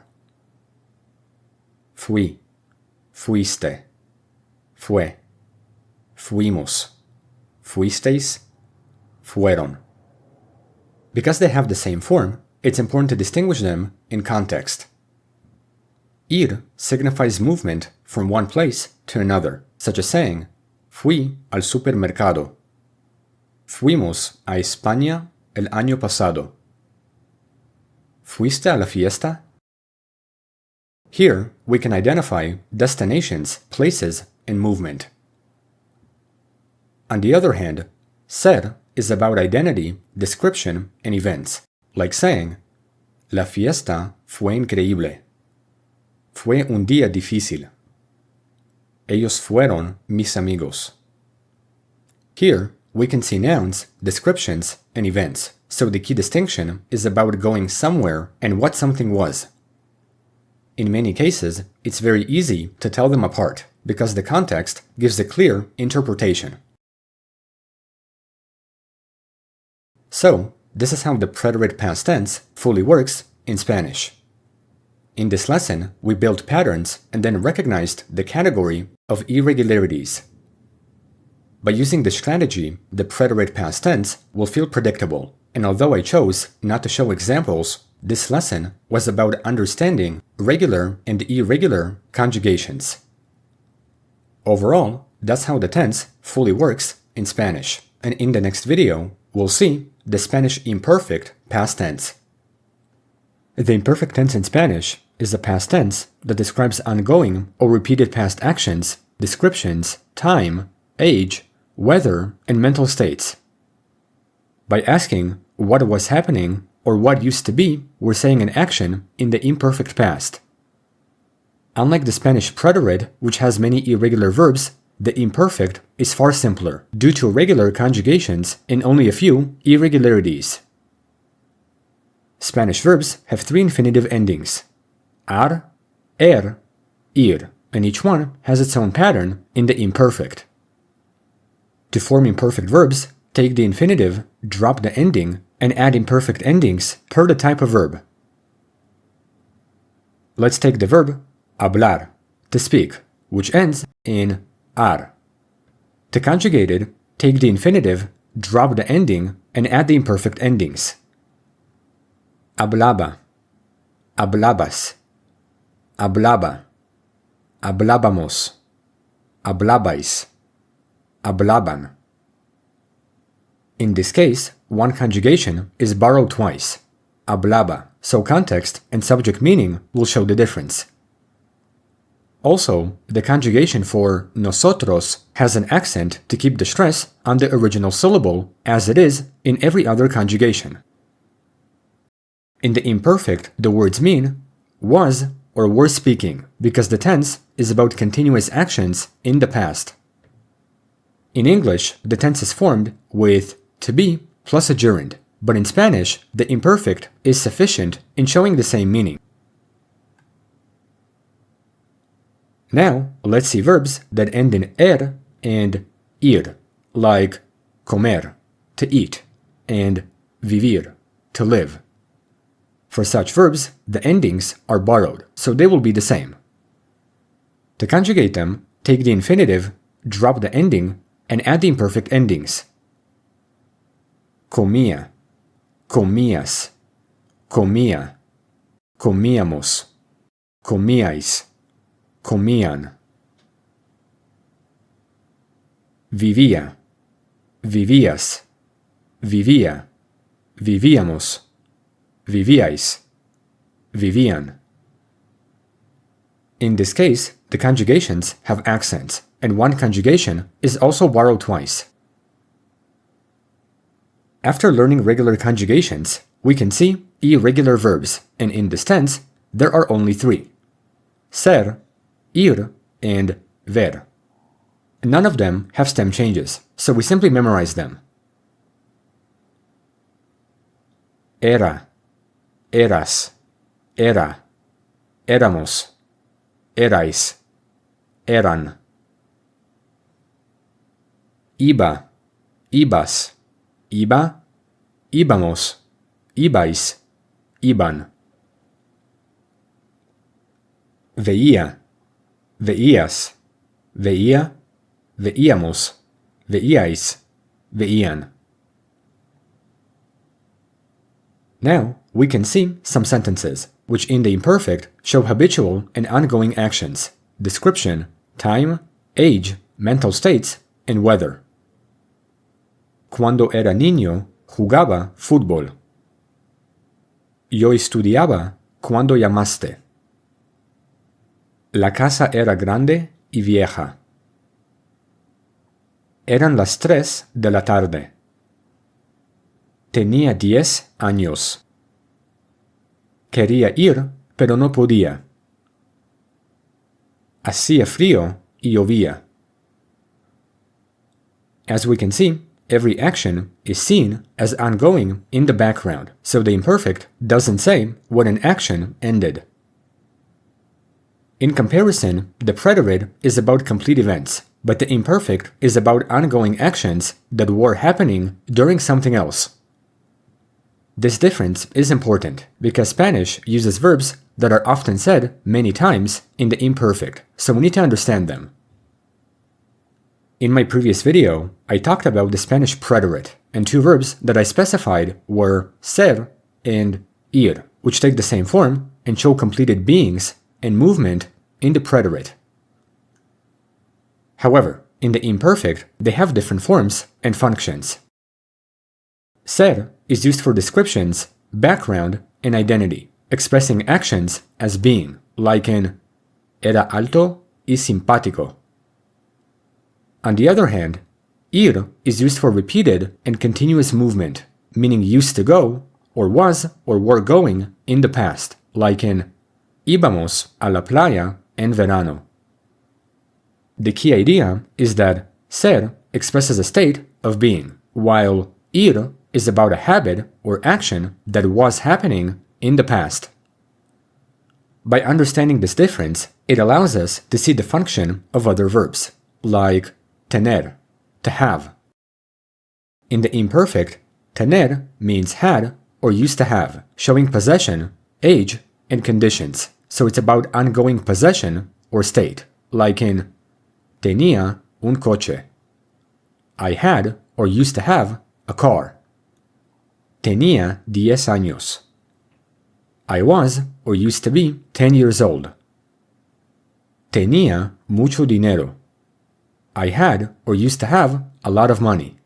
Fui, fuiste, fue, fuimos, fuisteis, fueron. Because they have the same form, it's important to distinguish them in context. Ir signifies movement from one place to another, such as saying, fui al supermercado. Fuimos a España el año pasado. ¿Fuiste a la fiesta? Here, we can identify destinations, places, and movement. On the other hand, ser is about identity, description, and events, like saying, La fiesta fue increíble. Fue un día difícil. Ellos fueron mis amigos. Here, we can see nouns, descriptions, and events, so the key distinction is about going somewhere and what something was. In many cases, it's very easy to tell them apart, because the context gives a clear interpretation. So, this is how the preterite past tense fully works in Spanish. In this lesson, we built patterns and then recognized the category of irregularities. By using this strategy, the preterite past tense will feel predictable, and although I chose not to show examples, this lesson was about understanding regular and irregular conjugations. Overall, that's how the tense fully works in Spanish, and in the next video, we'll see the Spanish imperfect past tense. The imperfect tense in Spanish is a past tense that describes ongoing or repeated past actions descriptions, time, age, weather, and mental states. By asking what was happening or what used to be, we're saying an action in the imperfect past. Unlike the Spanish preterite, which has many irregular verbs, the imperfect is far simpler due to regular conjugations and only a few irregularities. Spanish verbs have 3 infinitive endings: ar, ir, and each one has its own pattern in the imperfect. To form imperfect verbs, take the infinitive, drop the ending, and add imperfect endings per the type of verb. Let's take the verb hablar, to speak, which ends in ar. To conjugate it, take the infinitive, drop the ending, and add the imperfect endings. Hablaba, hablabas, hablaba, hablábamos, hablabais, hablaban. In this case, one conjugation is borrowed twice, hablaba, so context and subject meaning will show the difference. Also, the conjugation for nosotros has an accent to keep the stress on the original syllable, as it is in every other conjugation. In the imperfect, the words mean was or were speaking, because the tense is about continuous actions in the past. In English, the tense is formed with to be plus a gerund, but in Spanish, the imperfect is sufficient in showing the same meaning. Now, let's see verbs that end in er and ir, like comer, to eat, and vivir, to live. For such verbs, the endings are borrowed, so they will be the same. To conjugate them, take the infinitive, drop the ending, and add the imperfect endings. Comía, comías, comía, comíamos, comíais, comían. Vivía, vivías, vivía, vivíamos, vivíais, vivían. In this case, the conjugations have accents, and one conjugation is also borrowed twice. After learning regular conjugations, we can see irregular verbs, and in this tense, there are only 3: ser, ir, and ver. None of them have stem changes, so we simply memorize them. Era, eras, era, éramos, erais, eran. Iba, ibas, iba, íbamos, ibais, iban. Veía, veías, veía, veíamos, veíais, veían. Now, we can see some sentences, which in the imperfect show habitual and ongoing actions, description, time, age, mental states, and weather. Cuando era niño, jugaba fútbol. Yo estudiaba cuando llamaste. La casa era grande y vieja. Eran las 3 de la tarde. Tenía 10 años. Quería ir, pero no podía. Hacía frío y llovía. As we can see, every action is seen as ongoing in the background, so the imperfect doesn't say when an action ended. In comparison, the preterite is about complete events, but the imperfect is about ongoing actions that were happening during something else. This difference is important because Spanish uses verbs that are often said many times in the imperfect, so we need to understand them. In my previous video, I talked about the Spanish preterite, and 2 verbs that I specified were ser and ir, which take the same form and show completed beings and movement in the preterite. However, in the imperfect, they have different forms and functions. Ser is used for descriptions, background, and identity, expressing actions as being, like in era alto y simpático. On the other hand, ir is used for repeated and continuous movement, meaning used to go, or was or were going in the past, like in íbamos a la playa en verano. The key idea is that ser expresses a state of being, while ir is about a habit or action that was happening in the past. By understanding this difference, it allows us to see the function of other verbs, like tener, to have. In the imperfect, tener means had or used to have, showing possession, age, and conditions. So it's about ongoing possession or state, like in tenía un coche. I had or used to have a car. Tenía 10 años. I was or used to be 10 years old. Tenía mucho dinero. I had or used to have a lot of money.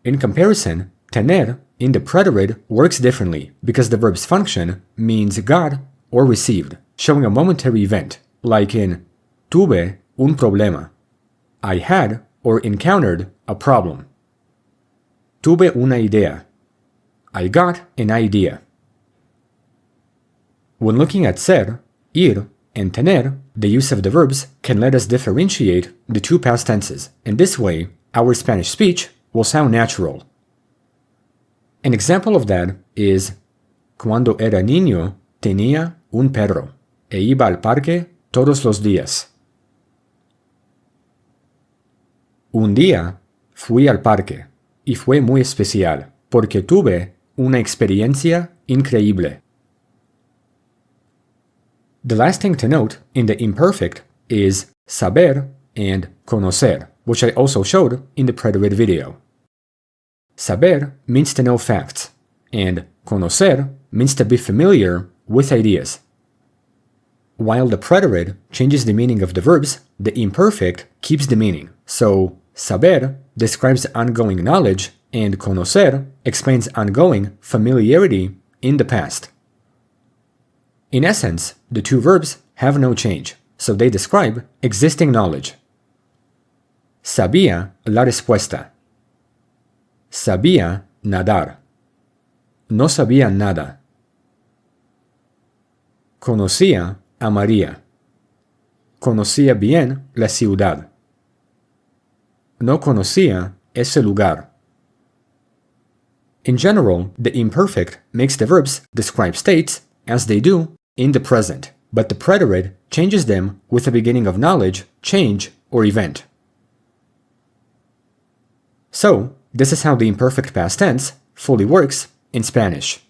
In comparison, tener in the preterite works differently because the verb's function means got or received, showing a momentary event, like in tuve un problema. I had or encountered a problem. Tuve una idea. I got an idea. When looking at ser, ir, and tener, the use of the verbs can let us differentiate the two past tenses, and this way, our Spanish speech will sound natural. An example of that is cuando era niño tenía un perro e iba al parque todos los días. Un día fui al parque y fue muy especial porque tuve una experiencia increíble. The last thing to note in the imperfect is saber and conocer, which I also showed in the preterite video. Saber means to know facts, and conocer means to be familiar with ideas. While the preterite changes the meaning of the verbs, the imperfect keeps the meaning. So, saber describes ongoing knowledge, and conocer explains ongoing familiarity in the past. In essence, the two verbs have no change, so they describe existing knowledge. Sabía la respuesta. Sabía nadar. No sabía nada. Conocía a María. Conocía bien la ciudad. No conocía ese lugar. In general, the imperfect makes the verbs describe states as they do in the present, but the preterite changes them with the beginning of knowledge, change, or event. So, this is how the imperfect past tense fully works in Spanish.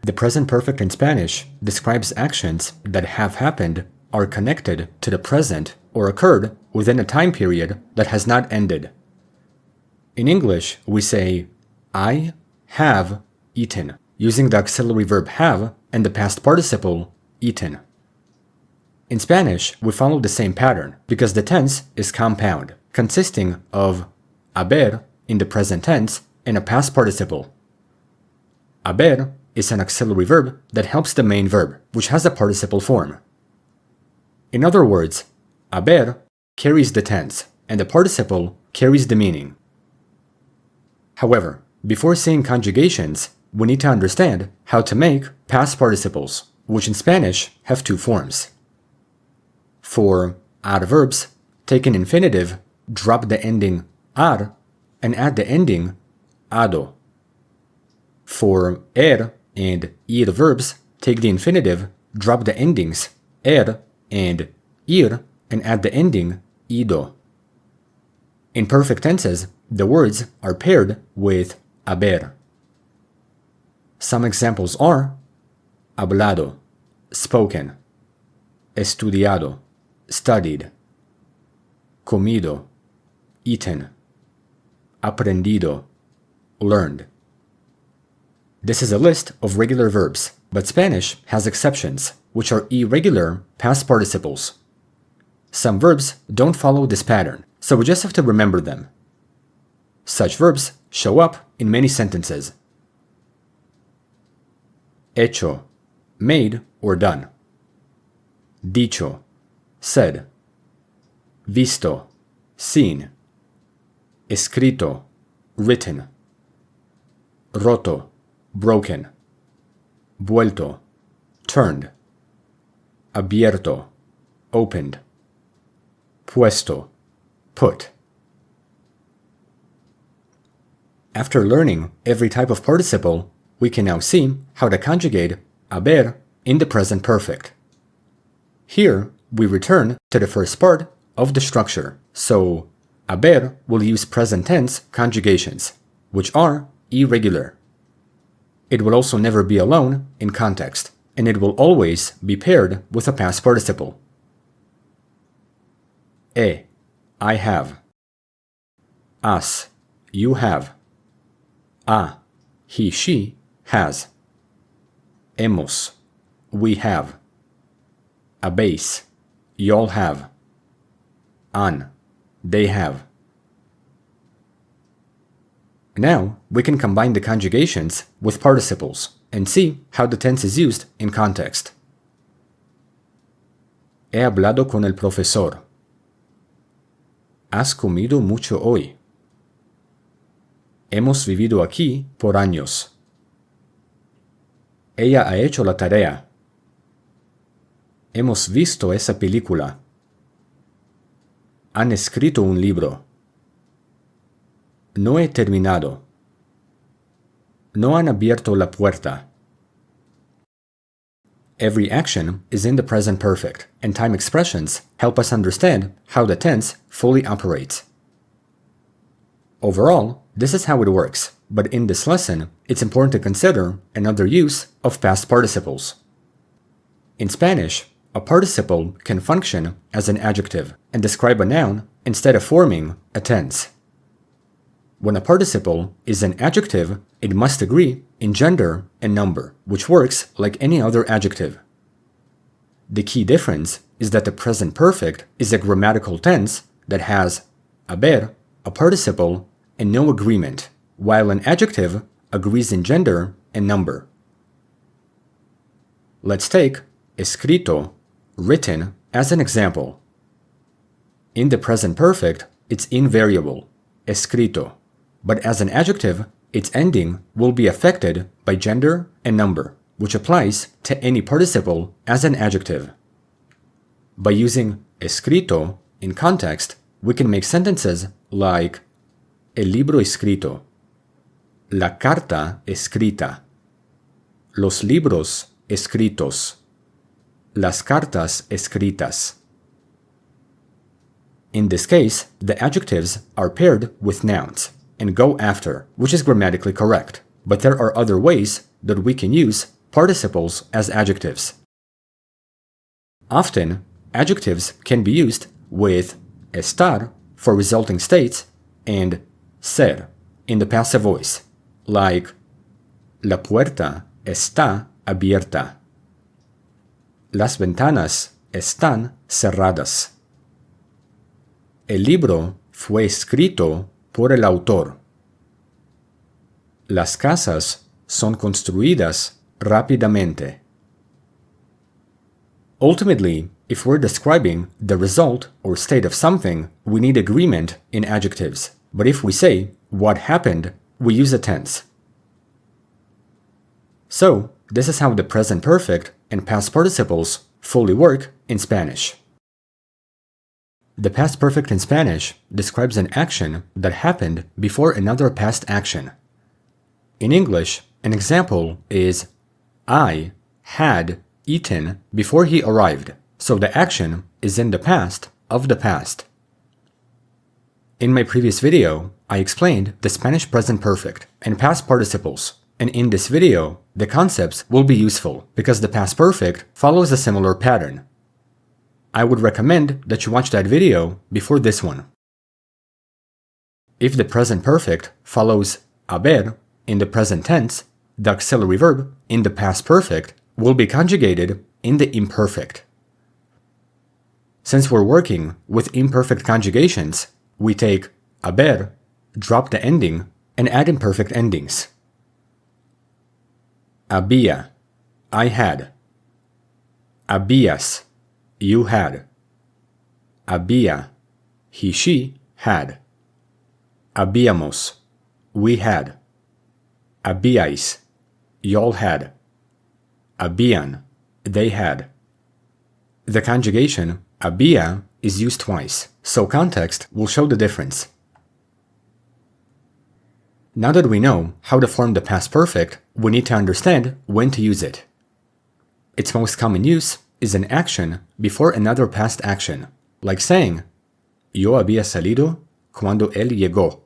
The present perfect in Spanish describes actions that have happened, are connected to the present, or occurred within a time period that has not ended. In English, we say, I have eaten, using the auxiliary verb have and the past participle, eaten. In Spanish, we follow the same pattern because the tense is compound, consisting of haber in the present tense and a past participle. Haber is an auxiliary verb that helps the main verb, which has a participle form. In other words, haber carries the tense, and the participle carries the meaning. However, before saying conjugations, we need to understand how to make past participles, which in Spanish have two forms. For adverbs, take an infinitive, drop the ending ar, and add the ending ado. For and ir verbs, take the infinitive, drop the endings and ir, and add the ending ido. In perfect tenses, the words are paired with haber. Some examples are hablado, spoken, estudiado, studied, comido, eaten, aprendido, learned. This is a list of regular verbs, but Spanish has exceptions, which are irregular past participles. Some verbs don't follow this pattern, so we just have to remember them. Such verbs show up in many sentences. Hecho, made or done. Dicho, said. visto, seen, escrito, written, roto, broken, vuelto, turned, abierto, opened, puesto, put. After learning every type of participle, we can now see how to conjugate haber in the present perfect. Here, we return to the first part of the structure, so haber will use present tense conjugations, which are irregular. It will also never be alone in context, and it will always be paired with a past participle. I have. Has, you have. A, he, she has. Hemos, we have. Habéis, y'all have. Han, they have. Now, we can combine the conjugations with participles and see how the tense is used in context. He hablado con el profesor. ¿Has comido mucho hoy? Hemos vivido aquí por años. Ella ha hecho la tarea. Hemos visto esa película. Han escrito un libro. No he terminado. No han abierto la puerta. Every action is in the present perfect, and time expressions help us understand how the tense fully operates. Overall, this is how it works, but in this lesson, it's important to consider another use of past participles. In Spanish, a participle can function as an adjective and describe a noun instead of forming a tense. When a participle is an adjective, it must agree in gender and number, which works like any other adjective. The key difference is that the present perfect is a grammatical tense that has haber, a participle, and no agreement, while an adjective agrees in gender and number. Let's take escrito, written, as an example. In the present perfect, it's invariable, escrito, but as an adjective, its ending will be affected by gender and number, which applies to any participle as an adjective. By using escrito in context, we can make sentences like el libro escrito, la carta escrita, los libros escritos, las cartas escritas. In this case, the adjectives are paired with nouns and go after, which is grammatically correct, but there are other ways that we can use participles as adjectives. Often, adjectives can be used with estar for resulting states and ser in the passive voice, like la puerta está abierta. Las ventanas están cerradas. El libro fue escrito por el autor. Las casas son construidas rápidamente. Ultimately, if we're describing the result or state of something, we need agreement in adjectives. But if we say what happened, we use a tense. So, this is how the present perfect and past participles fully work in Spanish. The past perfect in Spanish describes an action that happened before another past action. In English, an example is I had eaten before he arrived, so the action is in the past of the past. In my previous video, I explained the Spanish present perfect and past participles, and in this video, the concepts will be useful because the past perfect follows a similar pattern. I would recommend that you watch that video before this one. If the present perfect follows haber in the present tense, the auxiliary verb in the past perfect will be conjugated in the imperfect. Since we're working with imperfect conjugations, we take haber, drop the ending, and add imperfect endings. Había, I had. Habías, you had. Había, he, she had. Habíamos, we had. Habíais, y'all had. Habían, they had. The conjugation había is used twice, so context will show the difference. Now that we know how to form the past perfect, we need to understand when to use it. Its most common use is an action before another past action, like saying, Yo había salido cuando él llegó.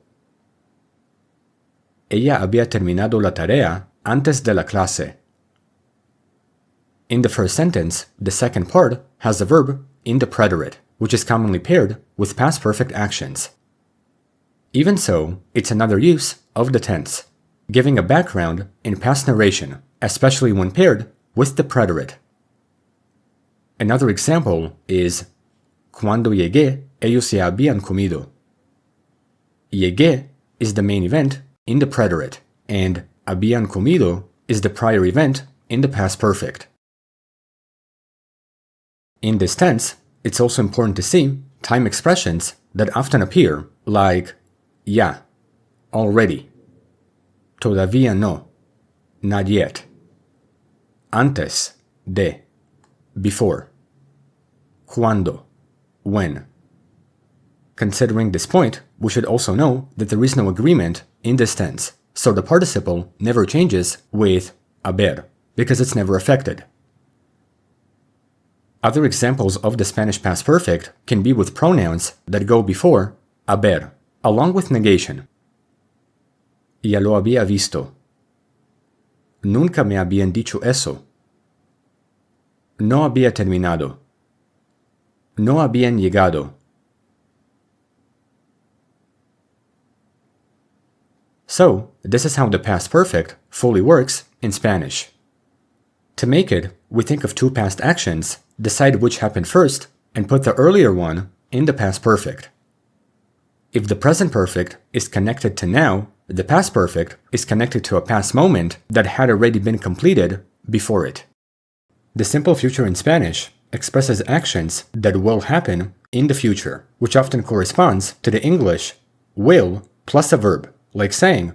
Ella había terminado la tarea antes de la clase. In the first sentence, the second part has the verb in the preterite, which is commonly paired with past perfect actions. Even so, it's another use of the tense, giving a background in past narration, especially when paired with the preterite. Another example is Cuando llegué, ellos ya habían comido. Llegué is the main event in the preterite, and habían comido is the prior event in the past perfect. In this tense, it's also important to see time expressions that often appear, like ya, already, todavía no, not yet, antes de, before, cuando, when. Considering this point, we should also know that there is no agreement in this tense, so the participle never changes with haber, because it's never affected. Other examples of the Spanish past perfect can be with pronouns that go before haber, along with negation. Ya lo había visto. Nunca me habían dicho eso. No había terminado. No habían llegado. So, this is how the past perfect fully works in Spanish. To make it, we think of two past actions, decide which happened first, and put the earlier one in the past perfect. If the present perfect is connected to now, the past perfect is connected to a past moment that had already been completed before it. The simple future in Spanish expresses actions that will happen in the future, which often corresponds to the English will plus a verb, like saying,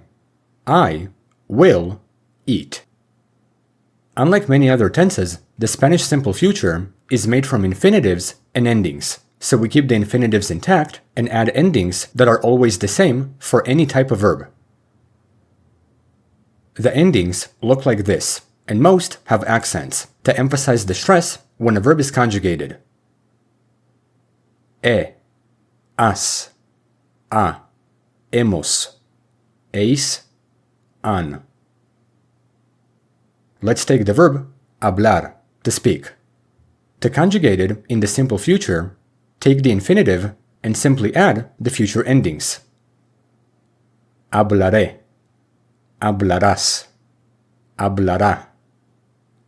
I will eat. Unlike many other tenses, the Spanish simple future is made from infinitives and endings, so we keep the infinitives intact and add endings that are always the same for any type of verb. The endings look like this, and most have accents to emphasize the stress when a verb is conjugated. Has, ha, hemos, eis, han. Let's take the verb hablar, to speak. To conjugate it in the simple future, take the infinitive and simply add the future endings. Hablaré, hablarás, hablará,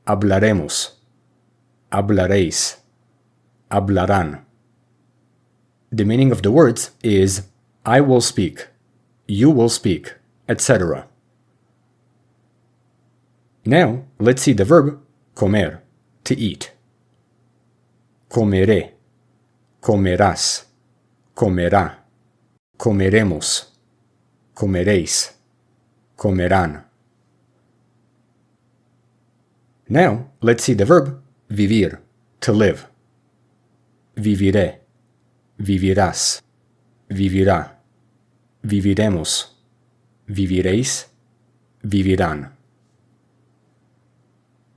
hablaremos, hablaréis, hablarán. The meaning of the words is I will speak, you will speak, etc. Now, let's see the verb comer, to eat. Comeré, comerás, comerá, comeremos, comeréis, comerán. Now, let's see the verb vivir, to live. Viviré, vivirás, vivirá, viviremos, viviréis, vivirán.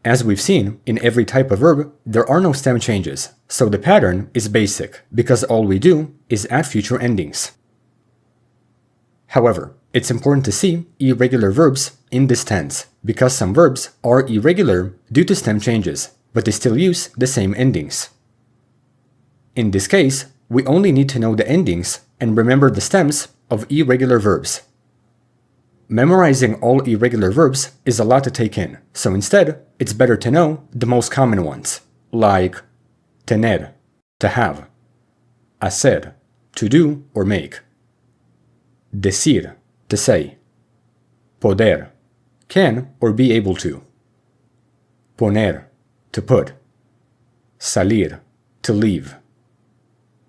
As we've seen, in every type of verb, there are no stem changes, so the pattern is basic, because all we do is add future endings. However, it's important to see irregular verbs in this tense, because some verbs are irregular due to stem changes, but they still use the same endings. In this case, we only need to know the endings and remember the stems of irregular verbs. Memorizing all irregular verbs is a lot to take in, so instead, it's better to know the most common ones, like tener, to have, hacer, to do or make, decir, to say, poder, can or be able to, poner, to put, salir, to leave,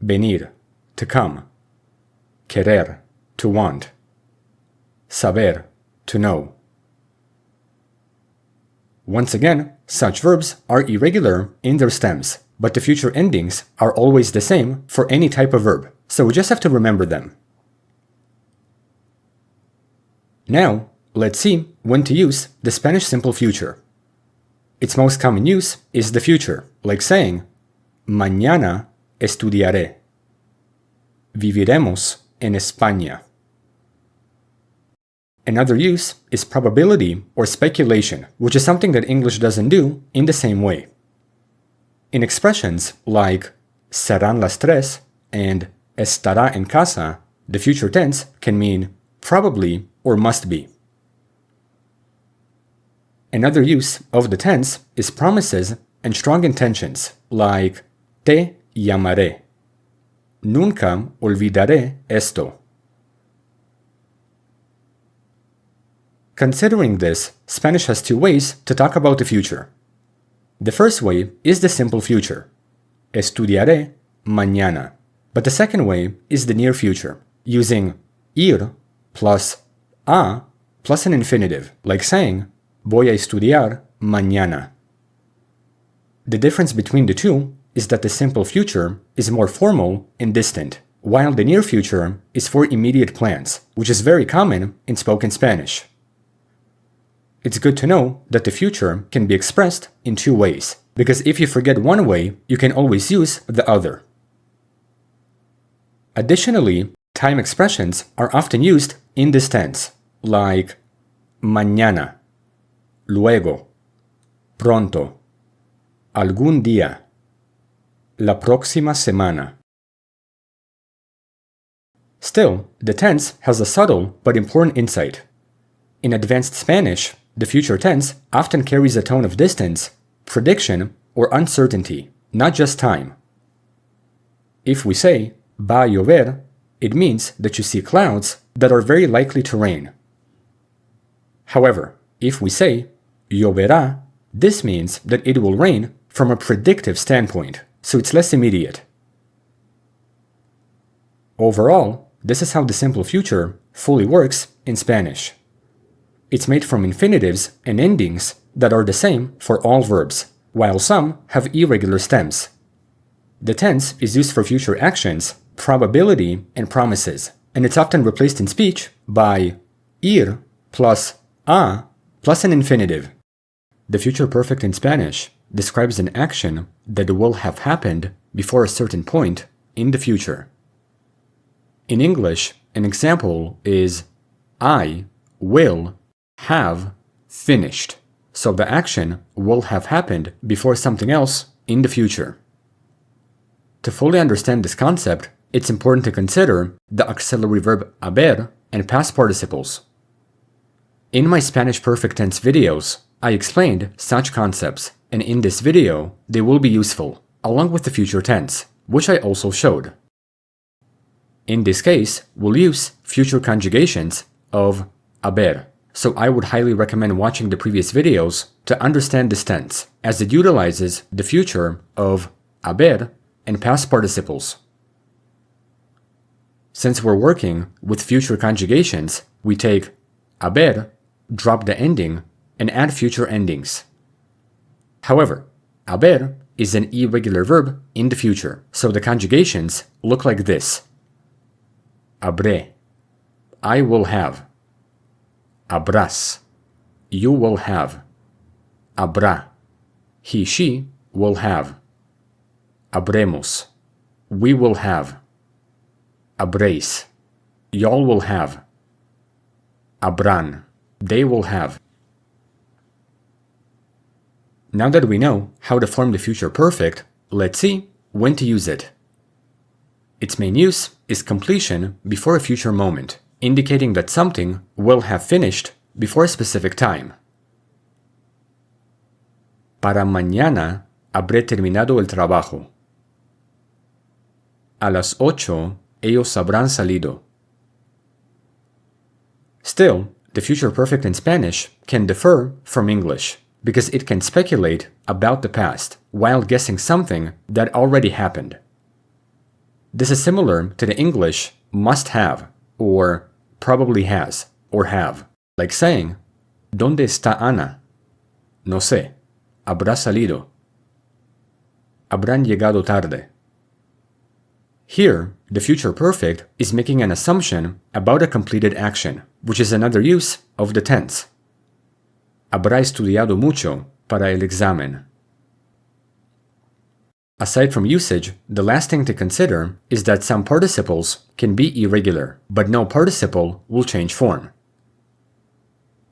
venir, to come, querer, to want. Saber, to know. Once again, such verbs are irregular in their stems, but the future endings are always the same for any type of verb, so we just have to remember them. Now, let's see when to use the Spanish simple future. Its most common use is the future, like saying, Mañana estudiaré. Viviremos en España. Another use is probability or speculation, which is something that English doesn't do in the same way. In expressions like serán las tres and estará en casa, the future tense can mean probably or must be. Another use of the tense is promises and strong intentions, like te llamaré. Nunca olvidaré esto. Considering this, Spanish has two ways to talk about the future. The first way is the simple future, estudiaré mañana. But the second way is the near future, using ir plus a plus an infinitive, like saying, voy a estudiar mañana. The difference between the two is that the simple future is more formal and distant, while the near future is for immediate plans, which is very common in spoken Spanish. It's good to know that the future can be expressed in two ways, because if you forget one way, you can always use the other. Additionally, time expressions are often used in this tense, like mañana, luego, pronto, algún día, la próxima semana. Still, the tense has a subtle but important insight. In advanced Spanish, the future tense often carries a tone of distance, prediction, or uncertainty, not just time. If we say, va a llover, it means that you see clouds that are very likely to rain. However, if we say, lloverá, this means that it will rain from a predictive standpoint, so it's less immediate. Overall, this is how the simple future fully works in Spanish. It's made from infinitives and endings that are the same for all verbs, while some have irregular stems. The tense is used for future actions, probability, and promises, and it's often replaced in speech by ir plus a plus an infinitive. The future perfect in Spanish describes an action that will have happened before a certain point in the future. In English, an example is I will have finished, so the action will have happened before something else in the future. To fully understand this concept, it's important to consider the auxiliary verb haber and past participles. In my Spanish perfect tense videos, I explained such concepts, and in this video, they will be useful, along with the future tense, which I also showed. In this case, we'll use future conjugations of haber, so I would highly recommend watching the previous videos to understand this tense, as it utilizes the future of haber and past participles. Since we're working with future conjugations, we take haber, drop the ending, and add future endings. However, haber is an irregular verb in the future, so the conjugations look like this. Habré, I will have. Habrás, you will have. Habrá, he, she will have. Habremos, we will have. Habréis, y'all will have. Habrán, they will have. Now that we know how to form the future perfect, let's see when to use it. Its main use is completion before a future moment, indicating that something will have finished before a specific time. Para mañana habré terminado el trabajo. A las 8 ellos habrán salido. Still, the future perfect in Spanish can differ from English, because it can speculate about the past while guessing something that already happened. This is similar to the English must have, or probably has, or have. Like saying, ¿Dónde está Ana? No sé. Habrá salido. Habrán llegado tarde. Here, the future perfect is making an assumption about a completed action, which is another use of the tense. Habrá estudiado mucho para el examen. Aside from usage, the last thing to consider is that some participles can be irregular, but no participle will change form.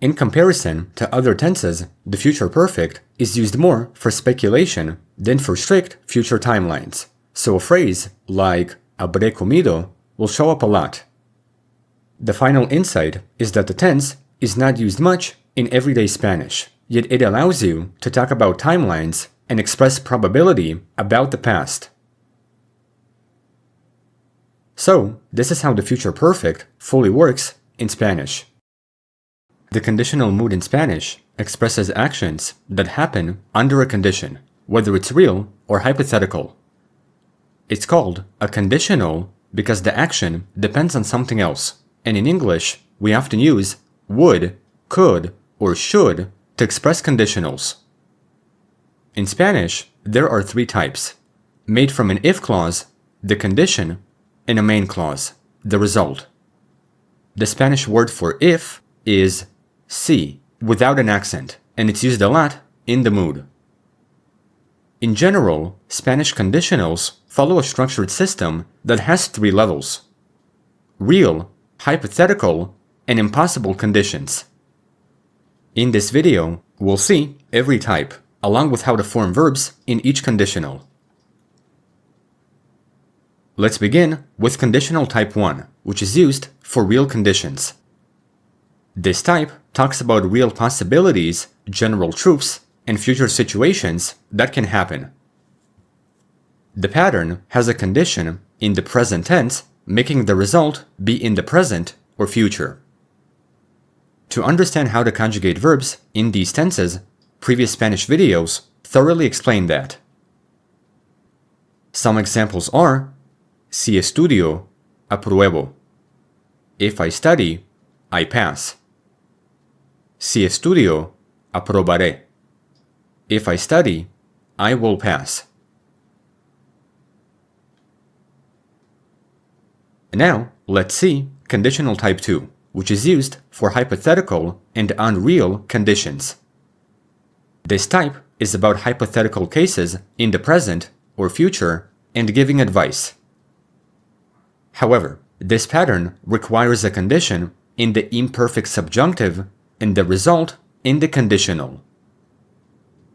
In comparison to other tenses, the future perfect is used more for speculation than for strict future timelines, so a phrase like habré comido will show up a lot. The final insight is that the tense is not used much in everyday Spanish, yet it allows you to talk about timelines and express probability about the past. So, this is how the future perfect fully works in Spanish. The conditional mood in Spanish expresses actions that happen under a condition, whether it's real or hypothetical. It's called a conditional because the action depends on something else, and in English, we often use would, could, or should to express conditionals. In Spanish, there are three types, made from an if clause, the condition, and a main clause, the result. The Spanish word for if is si, without an accent, and it's used a lot in the mood. In general, Spanish conditionals follow a structured system that has three levels: real, hypothetical, and impossible conditions. In this video, we'll see every type, along with how to form verbs in each conditional. Let's begin with conditional type 1, which is used for real conditions. This type talks about real possibilities, general truths, and future situations that can happen. The pattern has a condition in the present tense, making the result be in the present or future. To understand how to conjugate verbs in these tenses, previous Spanish videos thoroughly explain that. Some examples are: si estudio, apruebo. If I study, I pass. Si estudio, aprobaré. If I study, I will pass. Now, let's see conditional type 2, which is used for hypothetical and unreal conditions. This type is about hypothetical cases in the present or future and giving advice. However, this pattern requires a condition in the imperfect subjunctive and the result in the conditional.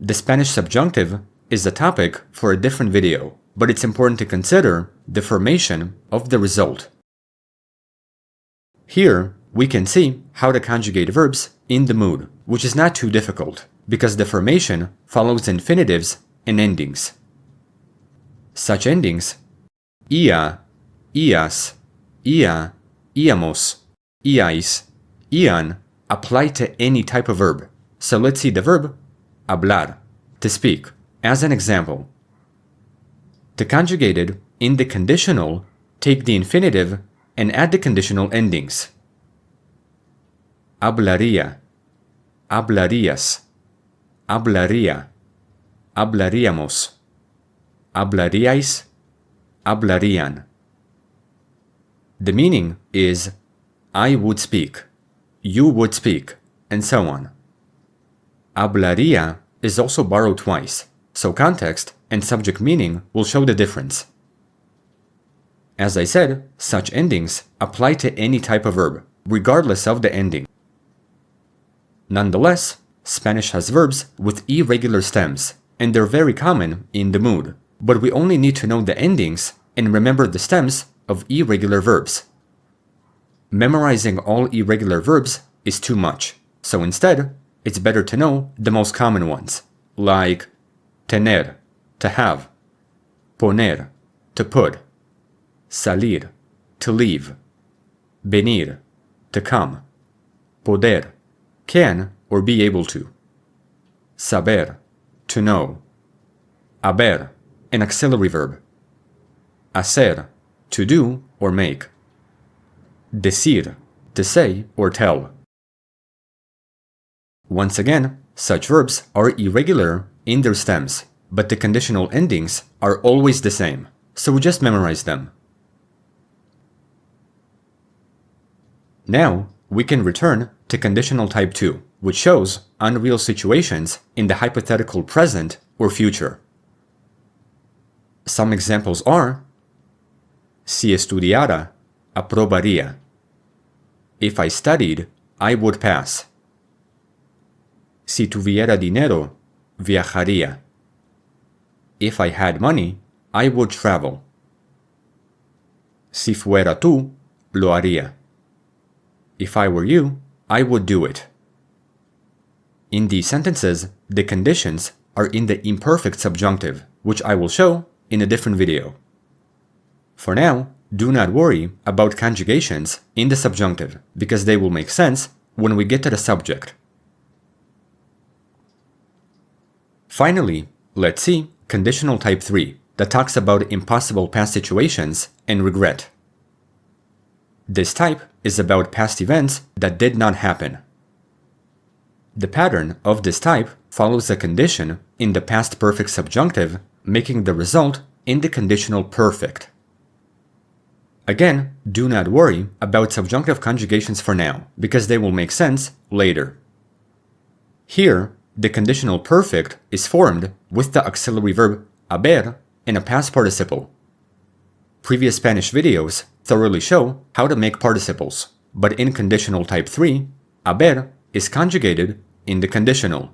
The Spanish subjunctive is a topic for a different video, but it's important to consider the formation of the result. Here, we can see how to conjugate verbs in the mood, which is not too difficult, because the formation follows infinitives and endings. Such endings: ia, ias, ia, iamos, iais, ian, apply to any type of verb. So let's see the verb hablar, to speak, as an example. To conjugate it in the conditional, take the infinitive and add the conditional endings. Hablaría, hablarías, hablaría, hablaríamos, hablaríais, hablarían. The meaning is I would speak, you would speak, and so on. Hablaría is also borrowed twice, so context and subject meaning will show the difference. As I said, such endings apply to any type of verb, regardless of the ending. Nonetheless, Spanish has verbs with irregular stems, and they're very common in the mood, but we only need to know the endings and remember the stems of irregular verbs. Memorizing all irregular verbs is too much, so instead, it's better to know the most common ones, like tener, to have, poner, to put, salir, to leave, venir, to come, poder, can or be able to, saber, to know, haber, an auxiliary verb, hacer, to do or make, decir, to say or tell. Once again, such verbs are irregular in their stems, but the conditional endings are always the same, so we just memorize them. Now, we can return to conditional type 2, which shows unreal situations in the hypothetical present or future. Some examples are: si estudiara, aprobaría. If I studied, I would pass. Si tuviera dinero, viajaría. If I had money, I would travel. Si fuera tú, lo haría. If I were you, I would do it. In these sentences, the conditions are in the imperfect subjunctive, which I will show in a different video. For now, do not worry about conjugations in the subjunctive, because they will make sense when we get to the subject. Finally, let's see conditional type 3 that talks about impossible past situations and regret. This type is about past events that did not happen. The pattern of this type follows a condition in the past perfect subjunctive, making the result in the conditional perfect. Again, do not worry about subjunctive conjugations for now, because they will make sense later. Here, the conditional perfect is formed with the auxiliary verb haber and a past participle. Previous Spanish videos thoroughly show how to make participles, but in conditional type 3, haber is conjugated in the conditional.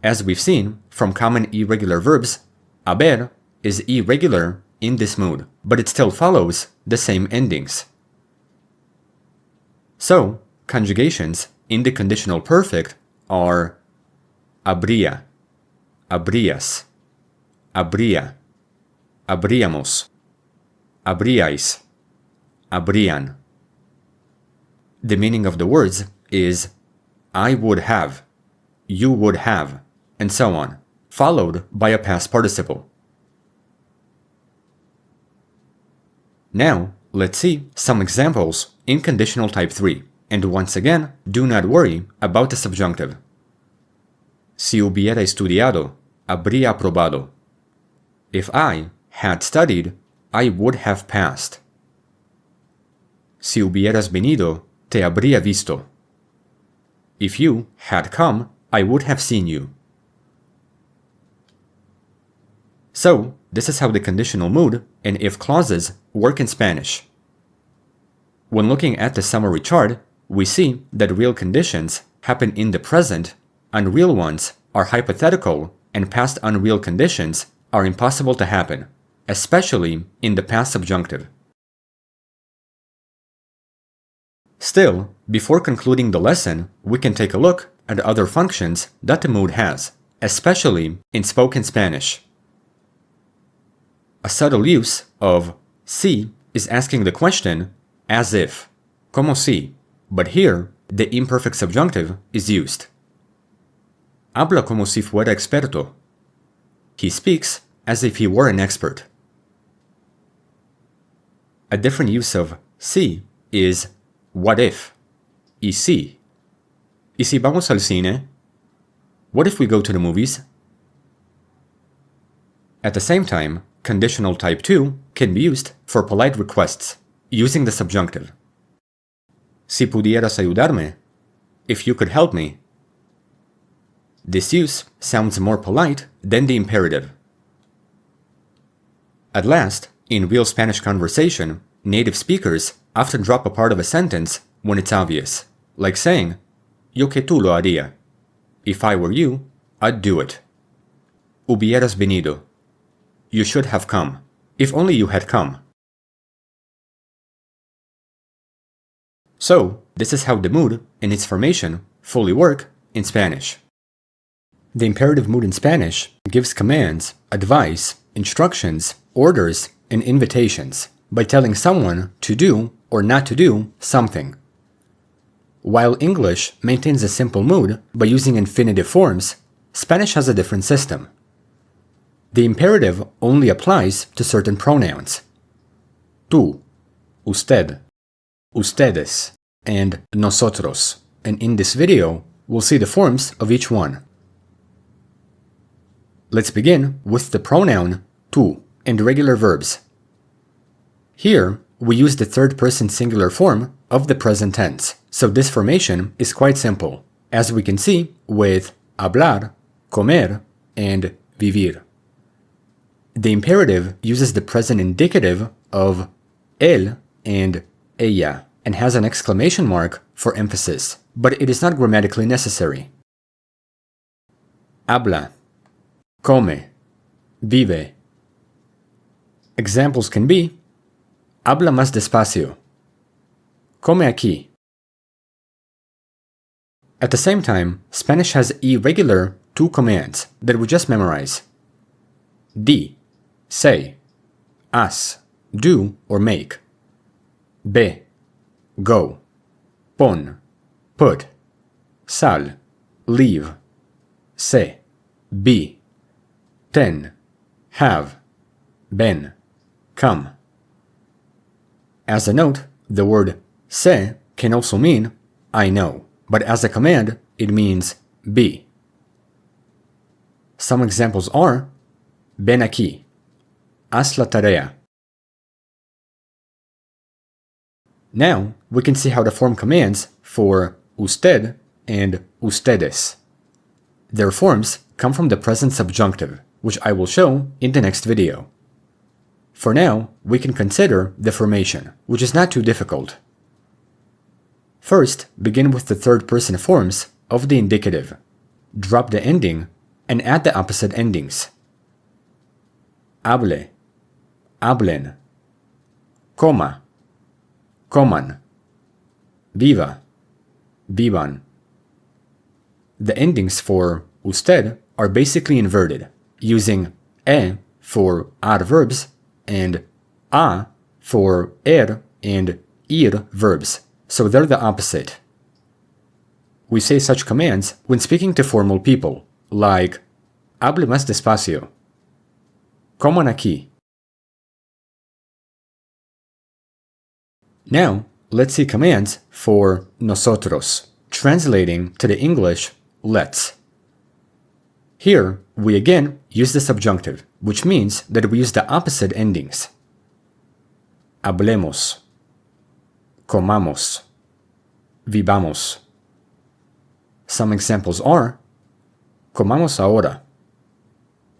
As we've seen from common irregular verbs, haber is irregular in this mood, but it still follows the same endings. So, conjugations in the conditional perfect are habría, habrías, habría, habríamos, habríais, habrían. The meaning of the words is I would have, you would have, and so on, followed by a past participle. Now, let's see some examples in conditional type 3, and once again, do not worry about the subjunctive. Si hubiera estudiado, habría aprobado. If I had studied, I would have passed. Si hubieras venido, te habría visto. If you had come, I would have seen you. So, this is how the conditional mood and if clauses work in Spanish. When looking at the summary chart, we see that real conditions happen in the present, unreal ones are hypothetical, and past unreal conditions are impossible to happen, especially in the past subjunctive. Still, before concluding the lesson, we can take a look at other functions that the mood has, especially in spoken Spanish. A subtle use of si is asking the question as if, como si, but here the imperfect subjunctive is used. Habla como si fuera experto. He speaks as if he were an expert. A different use of si is what if, y si. ¿Y si vamos al cine? What if we go to the movies? At the same time, conditional type 2 can be used for polite requests, using the subjunctive. Si pudieras ayudarme, if you could help me. This use sounds more polite than the imperative. At last, in real Spanish conversation, native speakers often drop a part of a sentence when it's obvious, like saying, yo que tú lo haría. If I were you, I'd do it. Hubieras venido. You should have come. If only you had come. So, this is how the mood and its formation fully work in Spanish. The imperative mood in Spanish gives commands, advice, instructions, orders, and invitations by telling someone to do or not to do something. While English maintains a simple mood by using infinitive forms, Spanish has a different system. The imperative only applies to certain pronouns. Tú, usted, ustedes, and nosotros, and in this video, we'll see the forms of each one. Let's begin with the pronoun tú and regular verbs. Here, we use the third person singular form of the present tense, so this formation is quite simple, as we can see with hablar, comer, and vivir. The imperative uses the present indicative of él and ella and has an exclamation mark for emphasis, but it is not grammatically necessary. Habla, come, vive. Examples can be: habla más despacio, come aquí. At the same time, Spanish has irregular tú commands that we just memorize. Di, say, haz, do or make. Ve, go. Pon, put. Sal, leave. Sé, be. Ten, have. Ven, come. As a note, the word sé can also mean I know, but as a command, it means be. Some examples are: ven aquí, haz la tarea. Now, we can see how to form commands for usted and ustedes. Their forms come from the present subjunctive, which I will show in the next video. For now, we can consider the formation, which is not too difficult. First, begin with the third person forms of the indicative. Drop the ending and add the opposite endings. Hable, hablen. Coma, coman. Viva, vivan. The endings for usted are basically inverted, using e for adverbs and a for and ir verbs, so they're the opposite. We say such commands when speaking to formal people, like hable más despacio, coman aquí. Now, let's see commands for nosotros, translating to the English let's. Here, we again use the subjunctive, which means that we use the opposite endings. Hablemos, comamos, vivamos. Some examples are: comamos ahora,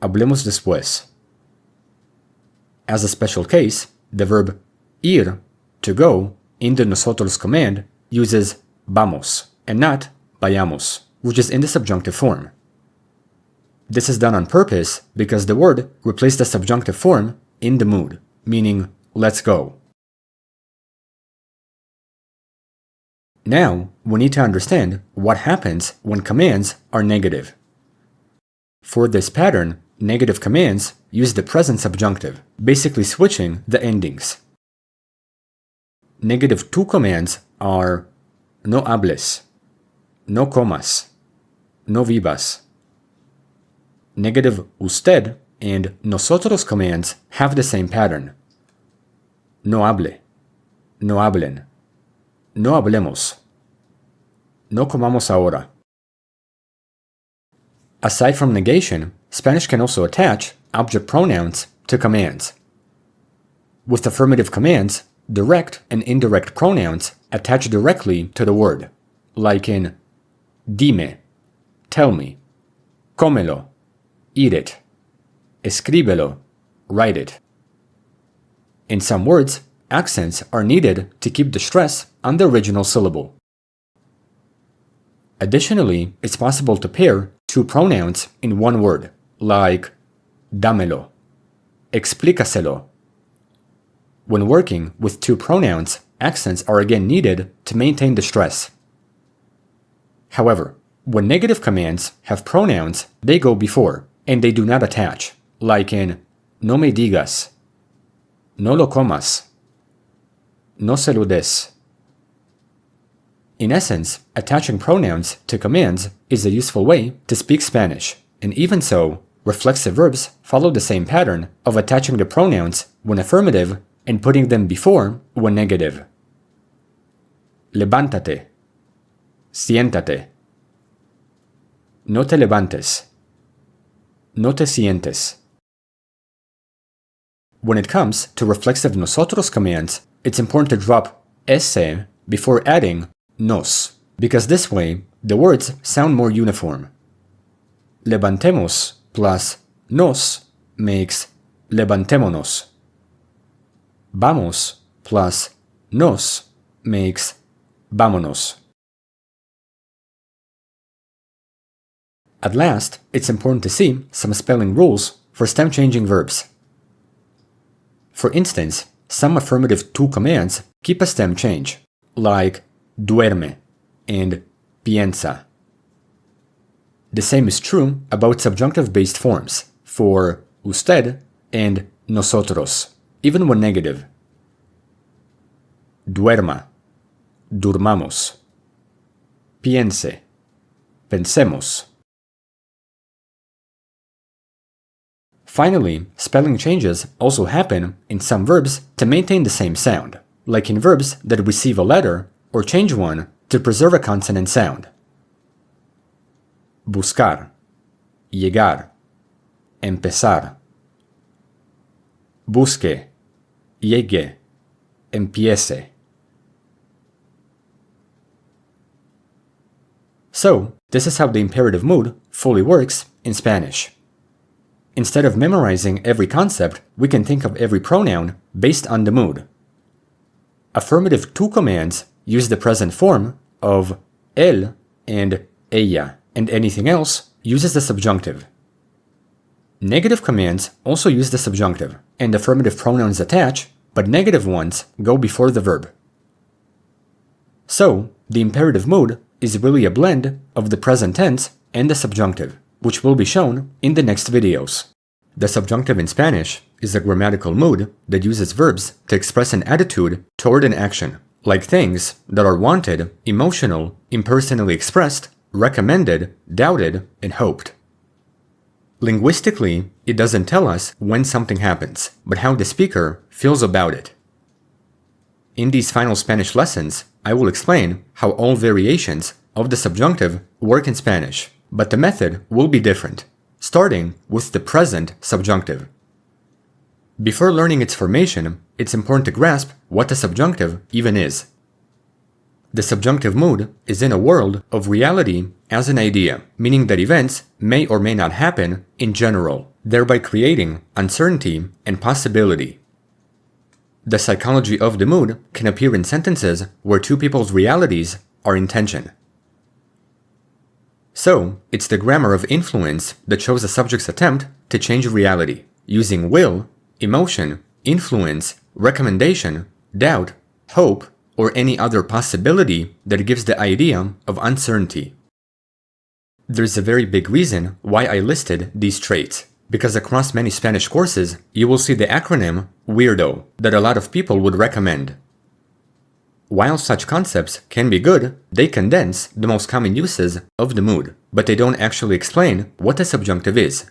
hablemos después. As a special case, the verb ir, to go, in the nosotros command uses vamos and not vayamos, which is in the subjunctive form. This is done on purpose because the word replaced the subjunctive form in the mood, meaning let's go. Now, we need to understand what happens when commands are negative. For this pattern, negative commands use the present subjunctive, basically switching the endings. Negative tú commands are no hables, no comas, no vivas. Negative usted and nosotros commands have the same pattern. No hable, no hablen, no hablemos, no comamos ahora. Aside from negation, Spanish can also attach object pronouns to commands. With affirmative commands, direct and indirect pronouns attach directly to the word, like in dime, tell me, cómelo, eat it, escríbelo, write it. In some words, accents are needed to keep the stress on the original syllable. Additionally, it's possible to pair two pronouns in one word, like dámelo, explícaselo. When working with two pronouns, accents are again needed to maintain the stress. However, when negative commands have pronouns, they go before, and they do not attach, like in no me digas, no lo comas, no se lo des. In essence, attaching pronouns to commands is a useful way to speak Spanish, and even so, reflexive verbs follow the same pattern of attaching the pronouns when affirmative and putting them before when negative. levántate, siéntate. No te levantes, no te sientes. When it comes to reflexive nosotros commands, it's important to drop ese before adding nos, because this way the words sound more uniform. Levantemos plus nos makes levantémonos. Vamos plus nos makes vámonos. At last, it's important to see some spelling rules for stem-changing verbs. For instance, some affirmative to commands keep a stem change, like duerme and piensa. The same is true about subjunctive-based forms for usted and nosotros, even when negative. Duerma, durmamos. Piense, pensemos. Finally, spelling changes also happen in some verbs to maintain the same sound, like in verbs that receive a letter or change one to preserve a consonant sound. Buscar, llegar, empezar. Busque, llegue, empiece. So, this is how the imperative mood fully works in Spanish. Instead of memorizing every concept, we can think of every pronoun based on the mood. Affirmative to commands use the present form of él and ella, and anything else uses the subjunctive. Negative commands also use the subjunctive, and affirmative pronouns attach, but negative ones go before the verb. So, the imperative mood is really a blend of the present tense and the subjunctive, which will be shown in the next videos. The subjunctive in Spanish is a grammatical mood that uses verbs to express an attitude toward an action, like things that are wanted, emotional, impersonally expressed, recommended, doubted, and hoped. Linguistically, it doesn't tell us when something happens, but how the speaker feels about it. In these final Spanish lessons, I will explain how all variations of the subjunctive work in Spanish, but the method will be different, starting with the present subjunctive. Before learning its formation, it's important to grasp what the subjunctive even is. The subjunctive mood is in a world of reality as an idea, meaning that events may or may not happen in general, thereby creating uncertainty and possibility. The psychology of the mood can appear in sentences where two people's realities are in tension. So, it's the grammar of influence that shows a subject's attempt to change reality, using will, emotion, influence, recommendation, doubt, hope, or any other possibility that gives the idea of uncertainty. There's a very big reason why I listed these traits, because across many Spanish courses, you will see the acronym WEIRDO that a lot of people would recommend. While such concepts can be good, they condense the most common uses of the mood, but they don't actually explain what the subjunctive is.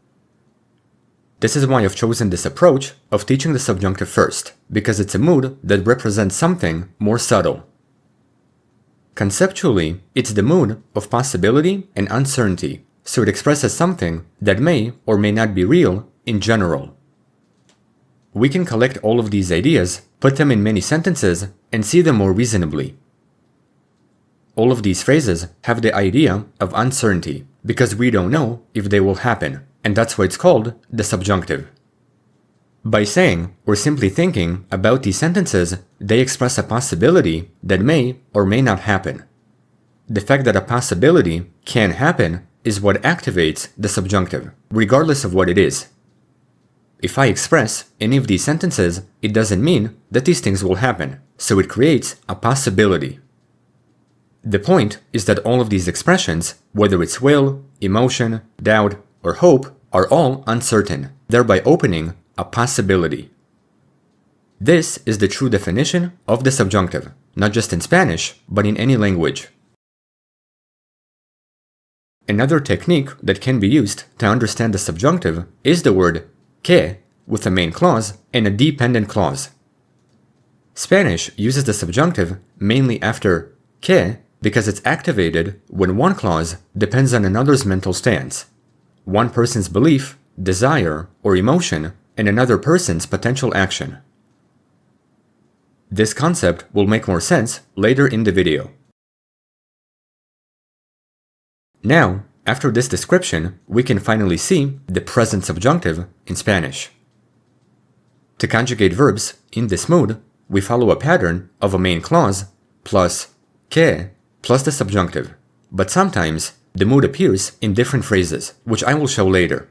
This is why I've chosen this approach of teaching the subjunctive first, because it's a mood that represents something more subtle. Conceptually, it's the mood of possibility and uncertainty, so it expresses something that may or may not be real in general. We can collect all of these ideas, put them in many sentences, and see them more reasonably. All of these phrases have the idea of uncertainty, because we don't know if they will happen, and that's why it's called the subjunctive. By saying or simply thinking about these sentences, they express a possibility that may or may not happen. The fact that a possibility can happen is what activates the subjunctive, regardless of what it is. If I express any of these sentences, it doesn't mean that these things will happen, so it creates a possibility. The point is that all of these expressions, whether it's will, emotion, doubt, or hope, are all uncertain, thereby opening a possibility. This is the true definition of the subjunctive, not just in Spanish, but in any language. Another technique that can be used to understand the subjunctive is the word que with a main clause and a dependent clause. Spanish uses the subjunctive mainly after Que because it's activated when one clause depends on another's mental stance, one person's belief, desire, or emotion, and another person's potential action. This concept will make more sense later in the video. Now, after this description, we can finally see the present subjunctive in Spanish. To conjugate verbs in this mood, we follow a pattern of a main clause plus que plus the subjunctive, but sometimes the mood appears in different phrases, which I will show later.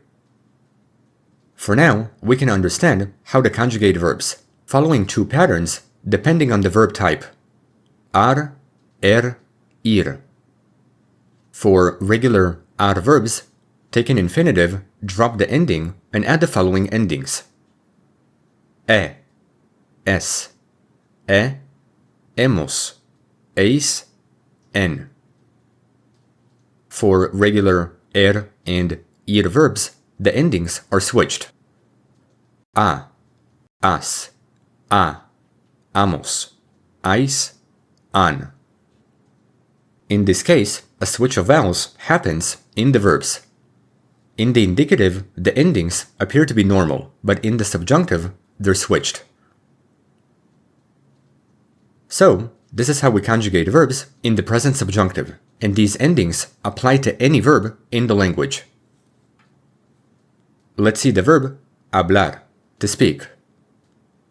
For now, we can understand how to conjugate verbs, following two patterns depending on the verb type. Ar, ir. For regular ar verbs, take an infinitive, drop the ending, and add the following endings. Es, hemos, eis, en. For regular and ir verbs, the endings are switched. A, as, a, amos, ais, an. In this case, a switch of vowels happens in the verbs. In the indicative, the endings appear to be normal, but in the subjunctive, they're switched. So, this is how we conjugate verbs in the present subjunctive, and these endings apply to any verb in the language. Let's see the verb hablar, to speak.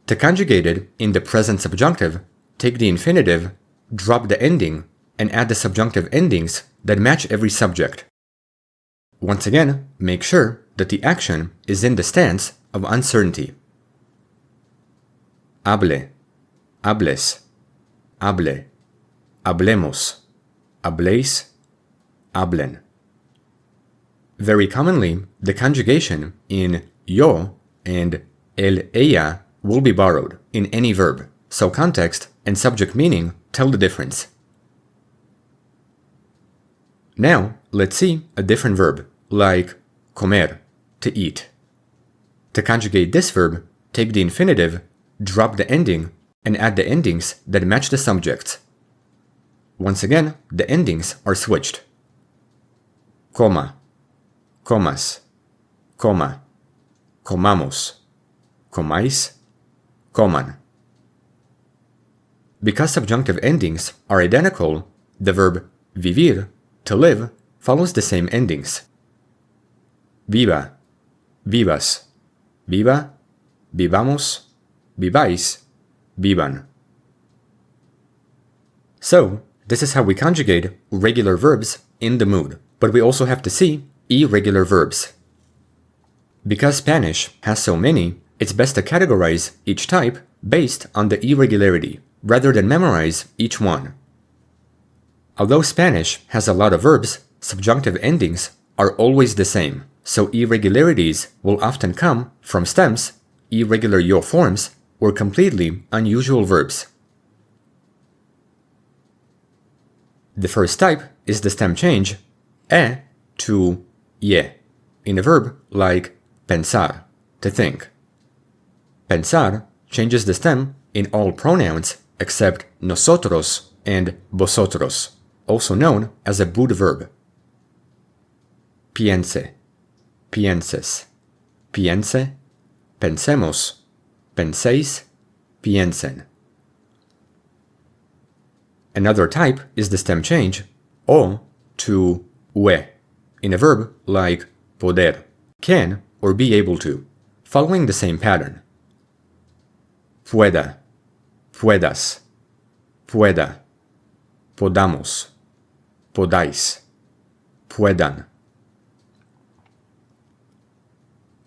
To conjugate it in the present subjunctive, take the infinitive, drop the ending, and add the subjunctive endings that match every subject. Once again, make sure that the action is in the stance of uncertainty. Hable, hables, hable, hablemos, habléis, hablen. Very commonly, the conjugation in yo and ella will be borrowed in any verb, so context and subject meaning tell the difference. Now, let's see a different verb, like comer, to eat. To conjugate this verb, take the infinitive, drop the ending, and add the endings that match the subjects. Once again, the endings are switched. Coma, comas, coma, comamos, comáis, coman. Because subjunctive endings are identical, the verb vivir, to live, follows the same endings. Viva, vivas, viva, vivamos, viváis, vivan. So, this is how we conjugate regular verbs in the mood, but we also have to see irregular verbs. Because Spanish has so many, it's best to categorize each type based on the irregularity, rather than memorize each one. Although Spanish has a lot of verbs, subjunctive endings are always the same, so irregularities will often come from stems, irregular yo forms, or completely unusual verbs. The first type is the stem change e to ye in a verb like pensar, to think. Pensar changes the stem in all pronouns except nosotros and vosotros, also known as a boot verb. Piense, pienses, piense, pensemos, penséis, piensen. Another type is the stem change o to ue in a verb like poder, can or be able to, following the same pattern. Pueda, puedas, pueda, podamos, podáis, puedan.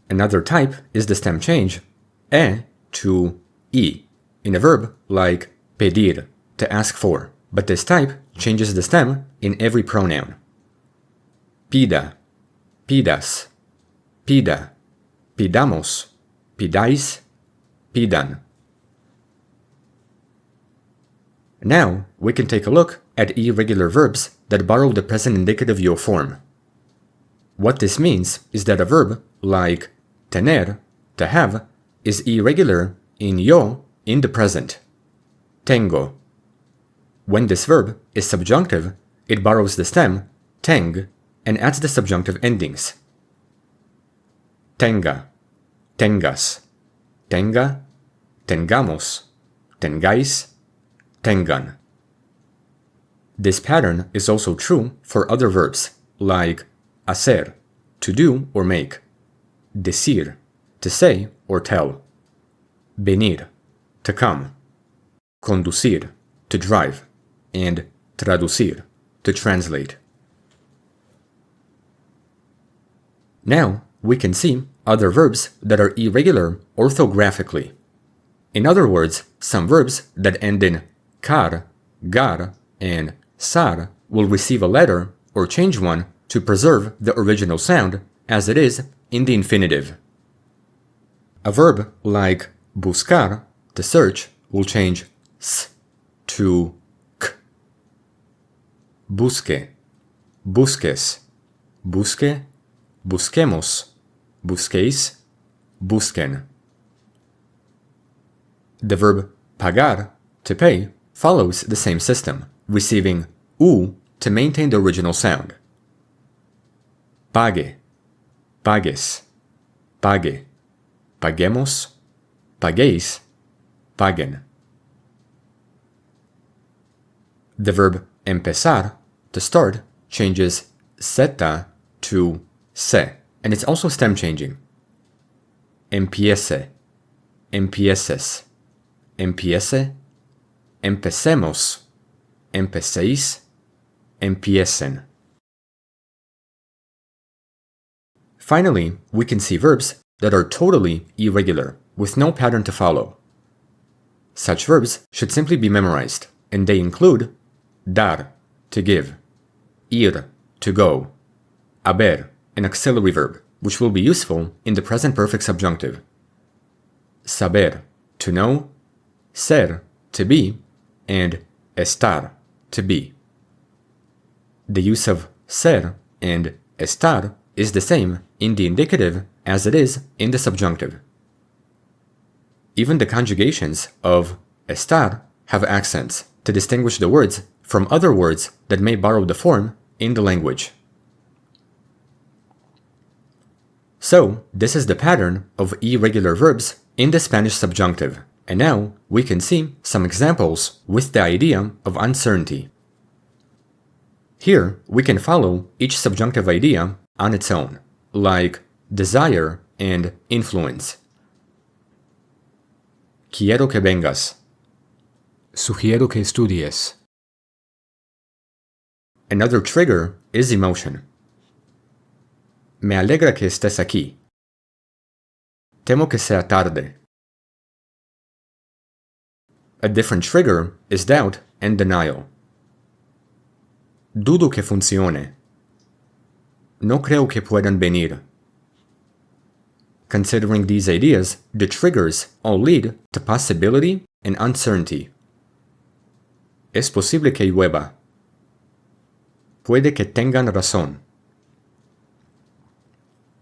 Another type is the stem change e to i in a verb like pedir, to ask for, but this type changes the stem in every pronoun. Pida, pidas, pida, pidamos, pidáis, pidan. Now, we can take a look at irregular verbs that borrow the present indicative yo form. What this means is that a verb like tener, to have, is irregular in yo in the present. Tengo. When this verb is subjunctive, it borrows the stem, teng, and adds the subjunctive endings. Tenga, tengas, tenga, tengamos, tengais, tengan. This pattern is also true for other verbs, like hacer, to do or make, decir, to say or tell, venir, to come, conducir, to drive, and traducir, to translate. Now, we can see other verbs that are irregular orthographically. In other words, some verbs that end in car, gar, and sar will receive a letter or change one to preserve the original sound as it is in the infinitive. A verb like buscar, to search, will change s to k. Busque, busques, busque, busquemos, busquéis, busquen. The verb pagar, to pay, follows the same system, receiving u to maintain the original sound. Pague, pagues, pague, paguemos, paguéis, paguen. The verb empezar, to start, changes zeta to se, and it's also stem changing. Empiece, empieces, empiece, empecemos, empecéis, empiecen. Finally, we can see verbs that are totally irregular, with no pattern to follow. Such verbs should simply be memorized, and they include dar, to give, ir, to go, haber, an auxiliary verb, which will be useful in the present perfect subjunctive, saber, to know, ser, to be, and estar, to be. The use of ser and estar is the same in the indicative as it is in the subjunctive. Even the conjugations of estar have accents to distinguish the words from other words that may borrow the form in the language. So, this is the pattern of irregular verbs in the Spanish subjunctive, and now we can see some examples with the idea of uncertainty. Here, we can follow each subjunctive idea on its own, like desire and influence. Quiero que vengas. Sugiero que estudies. Another trigger is emotion. Me alegra que estés aquí. Temo que sea tarde. A different trigger is doubt and denial. Dudo que funcione. No creo que puedan venir. Considering these ideas, the triggers all lead to possibility and uncertainty. Es posible que llueva. Puede que tengan razón.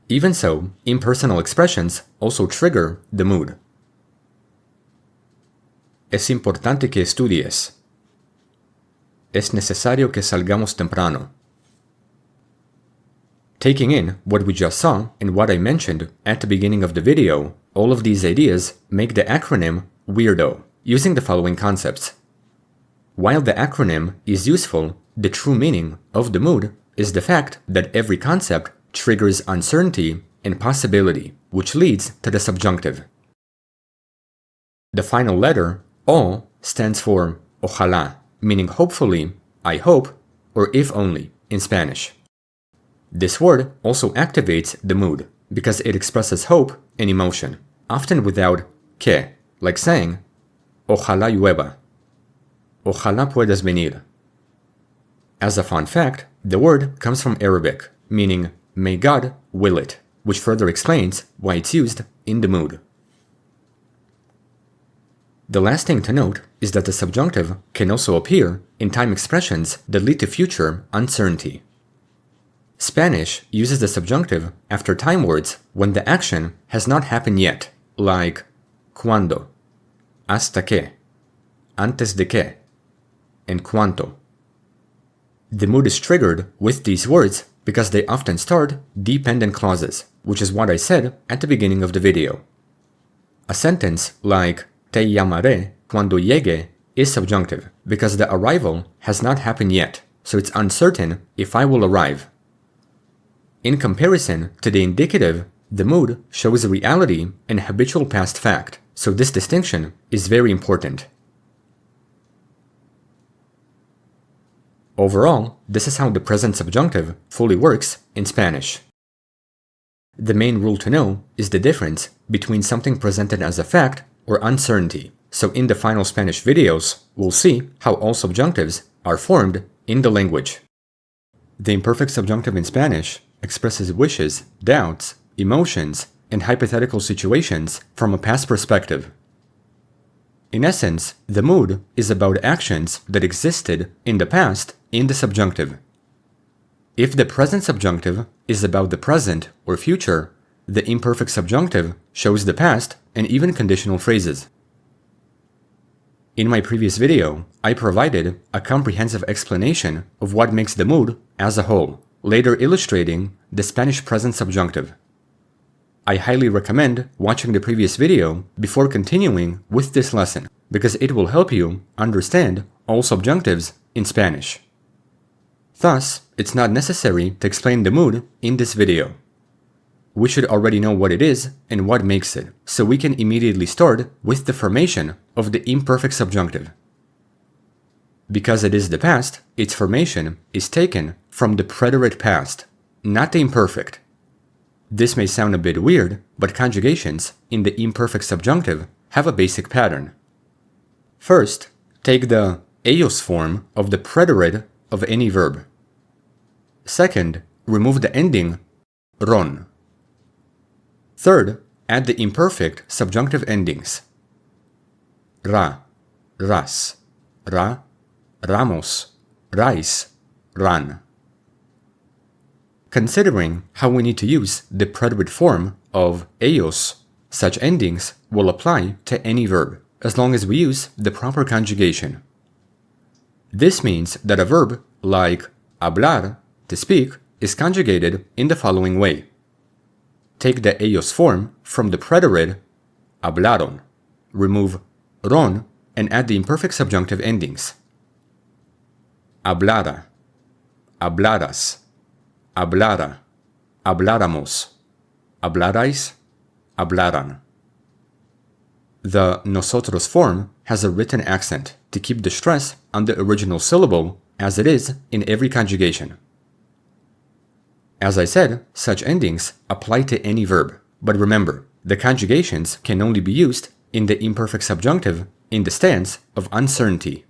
Even so, impersonal expressions also trigger the mood. Es importante que estudies. Es necesario que salgamos temprano. Taking in what we just saw and what I mentioned at the beginning of the video, all of these ideas make the acronym WEIRDO, using the following concepts. While the acronym is useful, the true meaning of the mood is the fact that every concept triggers uncertainty and possibility, which leads to the subjunctive. The final letter, O, stands for ojalá, meaning hopefully, I hope, or if only, in Spanish. This word also activates the mood, because it expresses hope and emotion, often without que, like saying, ojalá llueva, ojalá puedas venir. As a fun fact, the word comes from Arabic, meaning may God will it, which further explains why it's used in the mood. The last thing to note is that the subjunctive can also appear in time expressions that lead to future uncertainty. Spanish uses the subjunctive after time words when the action has not happened yet, like cuando, hasta que, antes de que. and cuánto. The mood is triggered with these words because they often start dependent clauses, which is what I said at the beginning of the video. A sentence like te llamaré cuando llegue is subjunctive because the arrival has not happened yet, so it's uncertain if I will arrive. In comparison to the indicative, the mood shows reality and habitual past fact, so this distinction is very important. Overall, this is how the present subjunctive fully works in Spanish. The main rule to know is the difference between something presented as a fact or uncertainty, so in the final Spanish videos, we'll see how all subjunctives are formed in the language. The imperfect subjunctive in Spanish expresses wishes, doubts, emotions, and hypothetical situations from a past perspective. In essence, the mood is about actions that existed in the past in the subjunctive. If the present subjunctive is about the present or future, the imperfect subjunctive shows the past and even conditional phrases. In my previous video, I provided a comprehensive explanation of what makes the mood as a whole, later illustrating the Spanish present subjunctive. I highly recommend watching the previous video before continuing with this lesson, because it will help you understand all subjunctives in Spanish. Thus, it's not necessary to explain the mood in this video. We should already know what it is and what makes it, so we can immediately start with the formation of the imperfect subjunctive. Because it is the past, its formation is taken from the Preterite Past, not the imperfect. This may sound a bit weird, but conjugations in the imperfect subjunctive have a basic pattern. First, take the ellos form of the preterite of any verb. Second, remove the ending ron. Third, add the imperfect subjunctive endings ra, ras, ra, ramos, rais, ran. Considering how we need to use the preterite form of ellos, such endings will apply to any verb, as long as we use the proper conjugation. This means that a verb like hablar, to speak, is conjugated in the following way. Take the ellos form from the preterite hablaron, remove ron, and add the imperfect subjunctive endings. Hablara, hablaras, hablara, habláramos, hablarais, hablaran. The nosotros form has a written accent to keep the stress on the original syllable as it is in every conjugation. As I said, such endings apply to any verb, but remember, the conjugations can only be used in the imperfect subjunctive in the stance of uncertainty.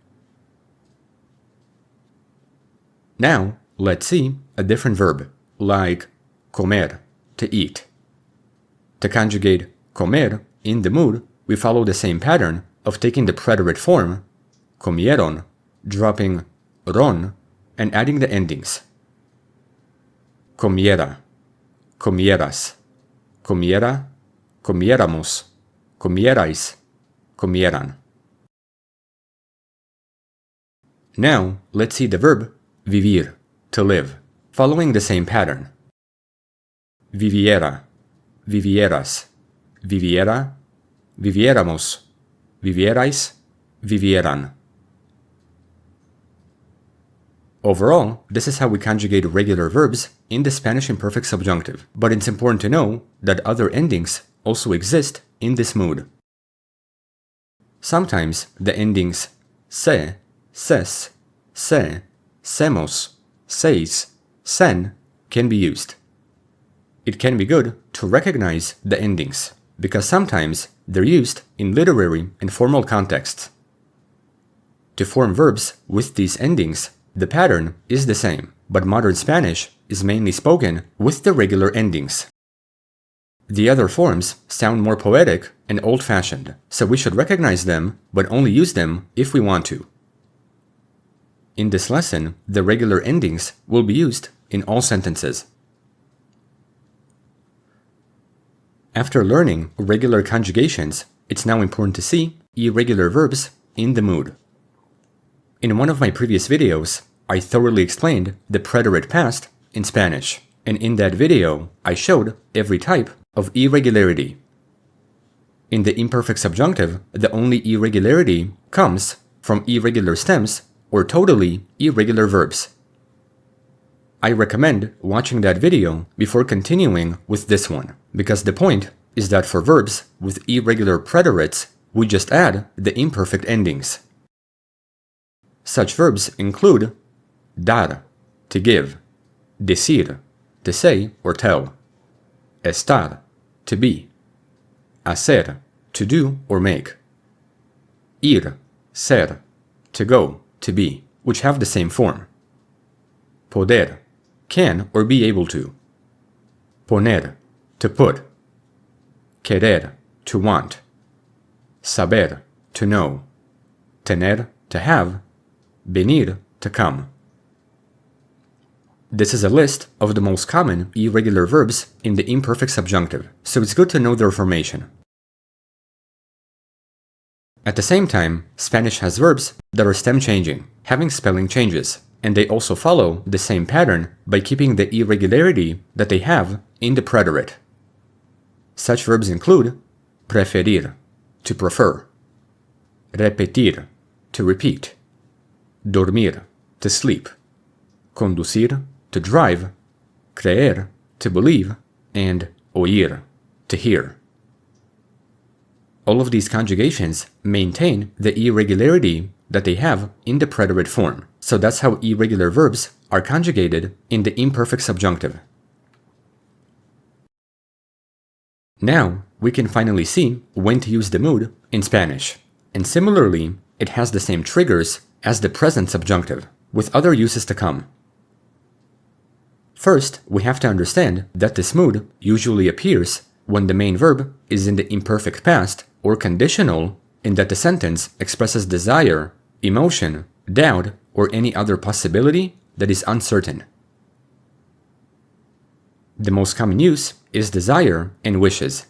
Now, let's see a different verb, like comer, to eat. To conjugate comer in the mood, we follow the same pattern of taking the preterite form, comieron, dropping ron, and adding the endings. Comiera, comieras, comiera, comiéramos, comierais, comieran. Now, let's see the verb vivir, to live, following the same pattern. Viviera, vivieras, viviera, viviéramos, vivierais, vivieran. Overall, this is how we conjugate regular verbs in the Spanish imperfect subjunctive, but it's important to know that other endings also exist in this mood. Sometimes the endings se, ses, se, semos, seis, sen can be used. It can be good to recognize the endings, because sometimes they're used in literary and formal contexts. To form verbs with these endings, the pattern is the same, but modern Spanish is mainly spoken with the regular endings. The other forms sound more poetic and old-fashioned, so we should recognize them, but only use them if we want to. In this lesson, the regular endings will be used in all sentences. After learning regular conjugations, it's now important to see irregular verbs in the mood. In one of my previous videos, I thoroughly explained the Preterite Past in Spanish, and in that video, I showed every type of irregularity. In the imperfect subjunctive, the only irregularity comes from irregular stems or totally irregular verbs. I recommend watching that video before continuing with this one, because the point is that for verbs with irregular preterites, we just add the imperfect endings. Such verbs include dar, to give, decir, to say or tell, estar, to be, hacer, to do or make, ir, ser, to go, to be, which have the same form, poder, can or be able to, poner, to put, querer, to want, saber, to know, tener, to have, venir, to come. This is a list of the most common irregular verbs in the imperfect subjunctive, so it's good to know their formation. At the same time, Spanish has verbs that are stem changing, having spelling changes, and they also follow the same pattern by keeping the irregularity that they have in the preterite. Such verbs include preferir, to prefer, repetir, to repeat, dormir, to sleep, conducir, to drive, creer, to believe, and oír, to hear. All of these conjugations maintain the irregularity that they have in the preterite form, so that's how irregular verbs are conjugated in the imperfect subjunctive. Now, we can finally see when to use the mood in Spanish, and similarly, it has the same triggers as the present subjunctive, with other uses to come. First, we have to understand that this mood usually appears when the main verb is in the imperfect past or conditional, in that the sentence expresses desire, emotion, doubt, or any other possibility that is uncertain. The most common use is desire and wishes.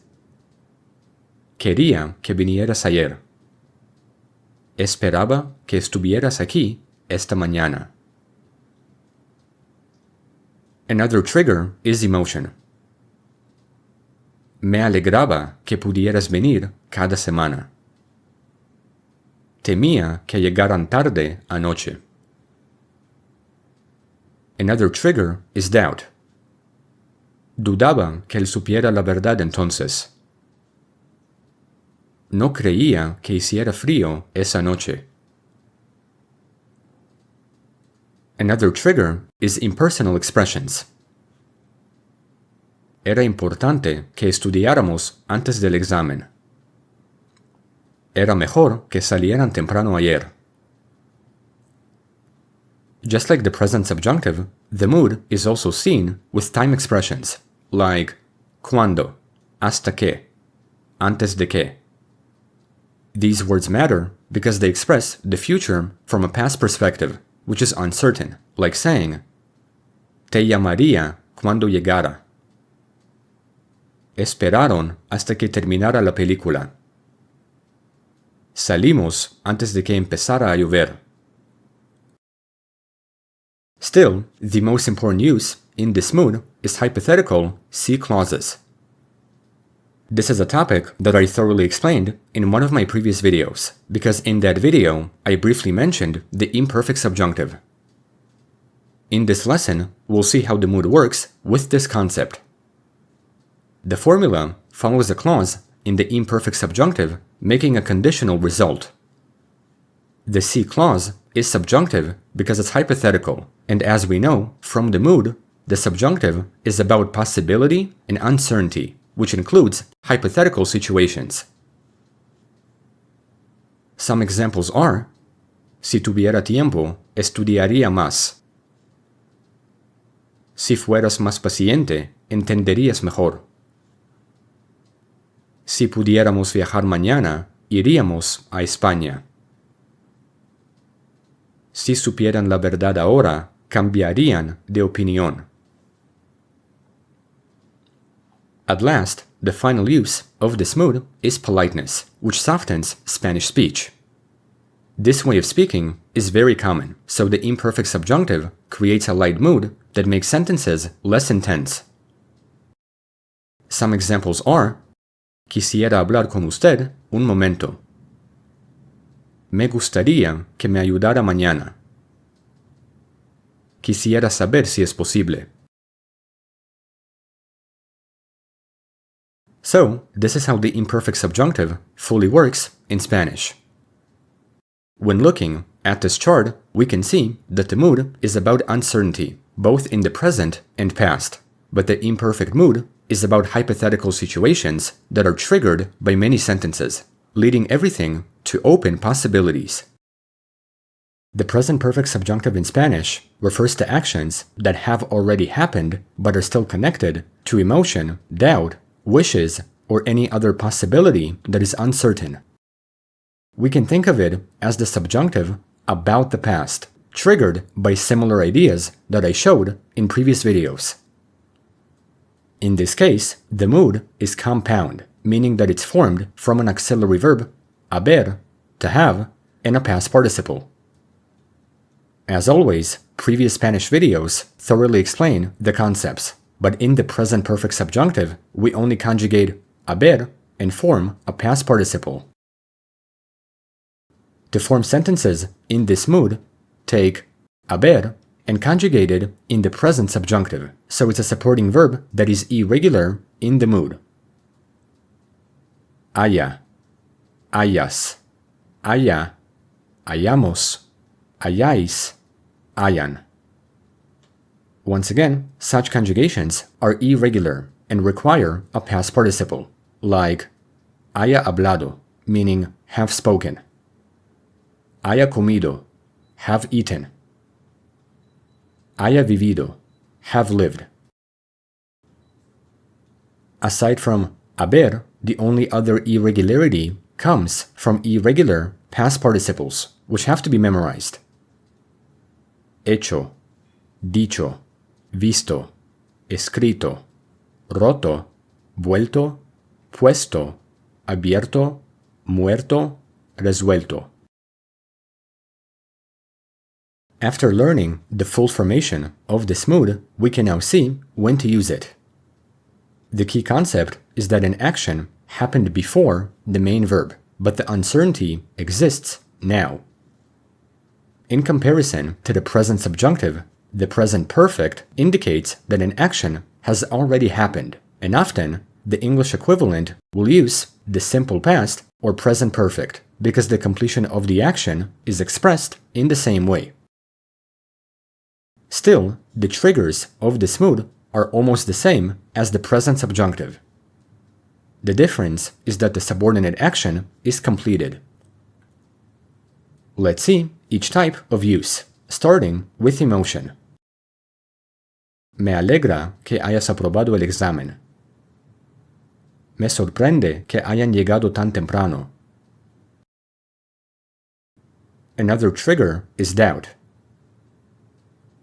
Quería que vinieras ayer. Esperaba que estuvieras aquí esta mañana. Another trigger is emotion. Me alegraba que pudieras venir cada semana. Temía que llegaran tarde anoche. Another trigger is doubt. Dudaba que él supiera la verdad entonces. No creía que hiciera frío esa noche. Another trigger is impersonal expressions. Era importante que estudiáramos antes del examen. Era mejor que salieran temprano ayer. Just like the present subjunctive, the mood is also seen with time expressions, like cuando, hasta que, antes de que. These words matter because they express the future from a past perspective, which is uncertain, like saying, te llamaría cuando llegara. Esperaron hasta que terminara la película. Salimos antes de que empezara a llover. Still, the most important use in this mood is hypothetical si clauses. This is a topic that I thoroughly explained in one of my previous videos, because in that video, I briefly mentioned the imperfect subjunctive. In this lesson, we'll see how the mood works with this concept. The formula follows a clause in the imperfect subjunctive, making a conditional result. The si clause is subjunctive because it's hypothetical, and as we know from the mood, the subjunctive is about possibility and uncertainty, which includes hypothetical situations. Some examples are, si tuviera tiempo, estudiaría más. Si fueras más paciente, entenderías mejor. Si pudiéramos viajar mañana, iríamos a España. Si supieran la verdad ahora, cambiarían de opinión. At last, the final use of this mood is politeness, which softens Spanish speech. This way of speaking is very common, so the imperfect subjunctive creates a light mood that makes sentences less intense. Some examples are: Quisiera hablar con usted un momento. Me gustaría que me ayudara mañana. Quisiera saber si es posible. So, this is how the imperfect subjunctive fully works in Spanish. When looking at this chart, we can see that the mood is about uncertainty, both in the present and past, but the imperfect mood is about hypothetical situations that are triggered by many sentences, leading everything to open possibilities. The present perfect subjunctive in Spanish refers to actions that have already happened but are still connected to emotion, doubt, wishes, or any other possibility that is uncertain. We can think of it as the subjunctive about the past, triggered by similar ideas that I showed in previous videos. In this case, the mood is compound, meaning that it's formed from an auxiliary verb, haber, to have, and a past participle. As always, previous Spanish videos thoroughly explain the concepts, but in the present perfect subjunctive, we only conjugate haber and form a past participle. To form sentences in this mood, take haber and conjugate it in the present subjunctive, so it's a supporting verb that is irregular in the mood. Haya, hayas, haya, hayamos, hayáis, hayan. Once again, such conjugations are irregular and require a past participle, like haya hablado, meaning have spoken, haya comido, have eaten, haya vivido, have lived. Aside from haber, the only other irregularity comes from irregular past participles, which have to be memorized. Hecho, dicho, visto, escrito, roto, vuelto, puesto, abierto, muerto, resuelto. After learning the full formation of this mood, we can now see when to use it. The key concept is that an action happened before the main verb, but the uncertainty exists now. In comparison to the present subjunctive, the present perfect indicates that an action has already happened, and often the English equivalent will use the simple past or present perfect, because the completion of the action is expressed in the same way. Still, the triggers of this mood are almost the same as the present subjunctive. The difference is that the subordinate action is completed. Let's see each type of use, starting with emotion. Me alegra que hayas aprobado el examen. Me sorprende que hayan llegado tan temprano. Another trigger is doubt.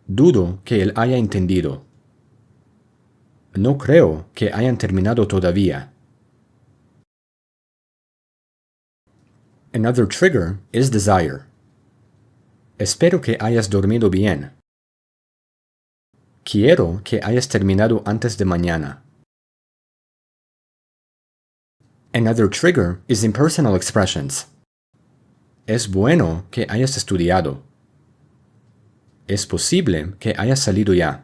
Dudo que él haya entendido. No creo que hayan terminado todavía. Another trigger is desire. Espero que hayas dormido bien. Quiero que hayas terminado antes de mañana. Another trigger is impersonal expressions. Es bueno que hayas estudiado. Es posible que hayas salido ya.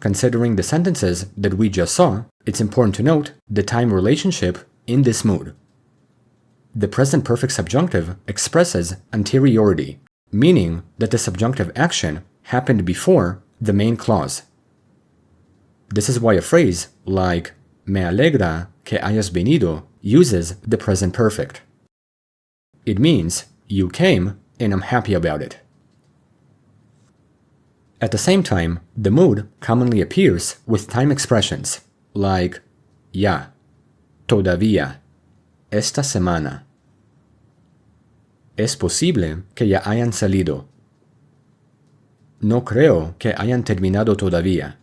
Considering the sentences that we just saw, it's important to note the time relationship in this mood. The present perfect subjunctive expresses anteriority, meaning that the subjunctive action happened before the main clause. This is why a phrase like Me alegra que hayas venido uses the present perfect. It means you came and I'm happy about it. At the same time, the mood commonly appears with time expressions like ya, todavía, esta semana. Es posible que ya hayan salido. No creo que hayan terminado todavía.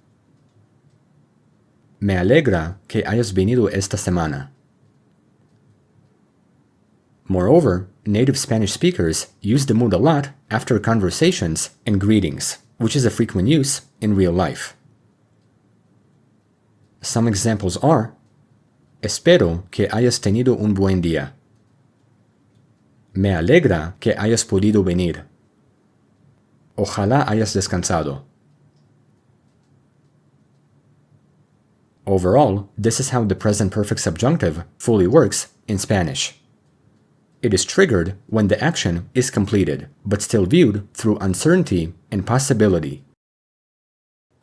Me alegra que hayas venido esta semana. Moreover, native Spanish speakers use the mood a lot after conversations and greetings, which is a frequent use in real life. Some examples are: Espero que hayas tenido un buen día. Me alegra que hayas podido venir. Ojalá hayas descansado. Overall, this is how the present perfect subjunctive fully works in Spanish. It is triggered when the action is completed, but still viewed through uncertainty and possibility.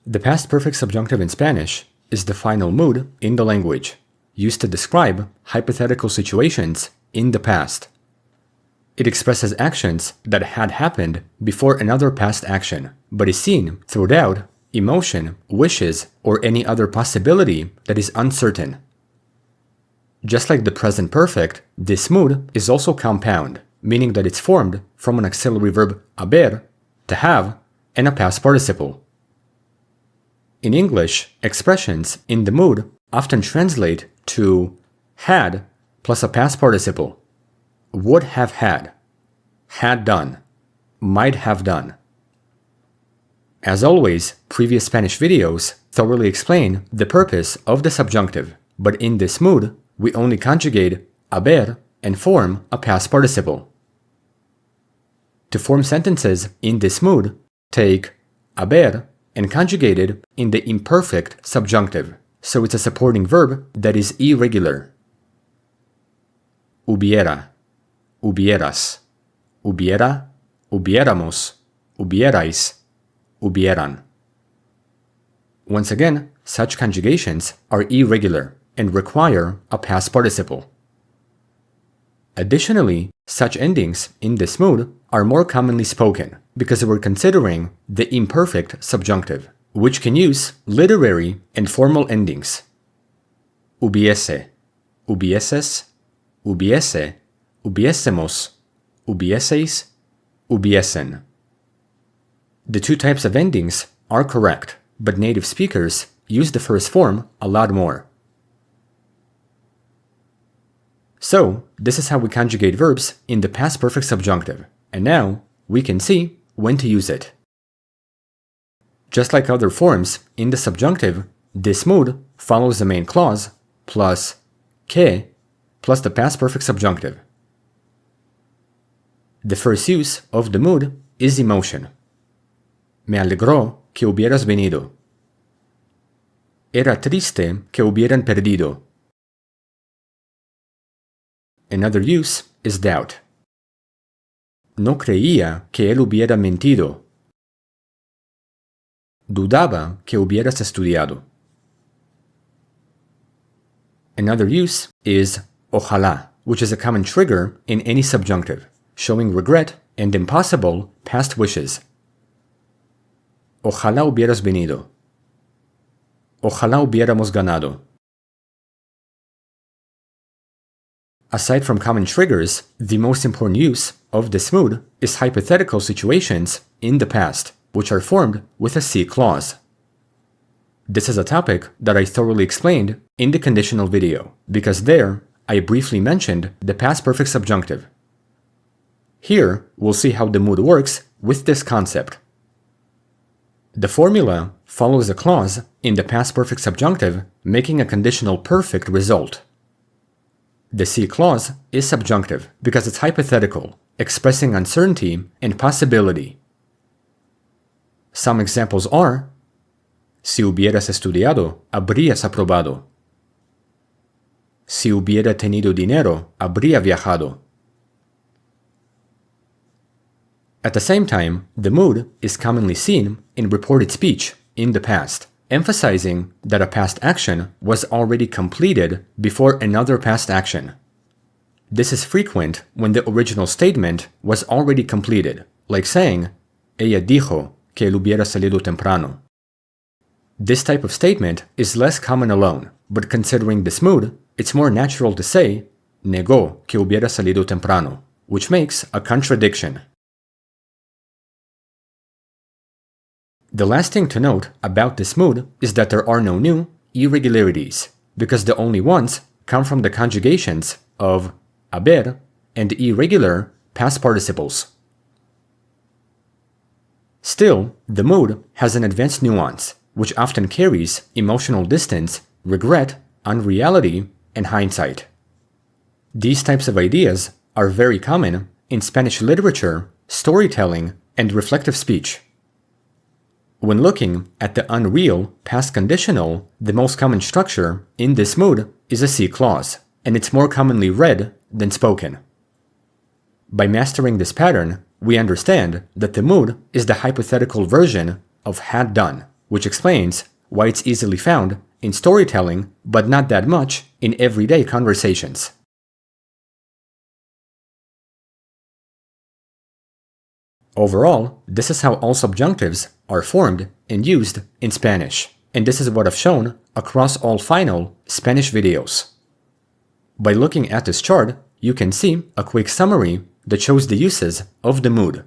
The past perfect subjunctive in Spanish is the final mood in the language, used to describe hypothetical situations in the past. It expresses actions that had happened before another past action, but is seen through doubt, emotion, wishes, or any other possibility that is uncertain. Just like the present perfect, this mood is also compound, meaning that it's formed from an auxiliary verb haber, to have, and a past participle. In English, expressions in the mood often translate to had plus a past participle, would have had done, might have done. As always, previous Spanish videos thoroughly explain the purpose of the subjunctive, but in this mood, we only conjugate haber and form a past participle. To form sentences in this mood, take haber and conjugate it in the imperfect subjunctive, so it's a supporting verb that is irregular. Hubiera, hubieras, hubiera, hubiéramos, hubierais, hubieran. Once again, such conjugations are irregular and require a past participle. Additionally, such endings in this mood are more commonly spoken because we're considering the imperfect subjunctive, which can use literary and formal endings. Hubiese, hubieses, hubiese, hubiésemos, hubieseis, hubiesen. The two types of endings are correct, but native speakers use the first form a lot more. So, this is how we conjugate verbs in the past perfect subjunctive, and now we can see when to use it. Just like other forms in the subjunctive, this mood follows the main clause plus que plus the past perfect subjunctive. The first use of the mood is emotion. Me alegró que hubieras venido. Era triste que hubieran perdido. Another use is doubt. No creía que él hubiera mentido. Dudaba que hubieras estudiado. Another use is ojalá, which is a common trigger in any subjunctive, showing regret and impossible past wishes. Ojalá hubieras venido. Ojalá hubiéramos ganado. Aside from common triggers, the most important use of this mood is hypothetical situations in the past, which are formed with a C clause. This is a topic that I thoroughly explained in the conditional video, because there I briefly mentioned the past perfect subjunctive. Here, we'll see how the mood works with this concept. The formula follows a clause in the past perfect subjunctive, making a conditional perfect result. The C clause is subjunctive because it's hypothetical, expressing uncertainty and possibility. Some examples are: Si hubieras estudiado, habrías aprobado. Si hubiera tenido dinero, habría viajado. At the same time, the mood is commonly seen in reported speech in the past, emphasizing that a past action was already completed before another past action. This is frequent when the original statement was already completed, like saying, Ella dijo que él hubiera salido temprano. This type of statement is less common alone, but considering this mood, it's more natural to say, negó que hubiera salido temprano, which makes a contradiction. The last thing to note about this mood is that there are no new irregularities, because the only ones come from the conjugations of haber and irregular past participles. Still, the mood has an advanced nuance, which often carries emotional distance, regret, unreality, and hindsight. These types of ideas are very common in Spanish literature, storytelling, and reflective speech. When looking at the unreal past conditional, the most common structure in this mood is a C clause, and it's more commonly read than spoken. By mastering this pattern, we understand that the mood is the hypothetical version of had done, which explains why it's easily found in storytelling, but not that much in everyday conversations. Overall, this is how all subjunctives are formed and used in Spanish, and this is what I've shown across all final Spanish videos. By looking at this chart, you can see a quick summary that shows the uses of the mood.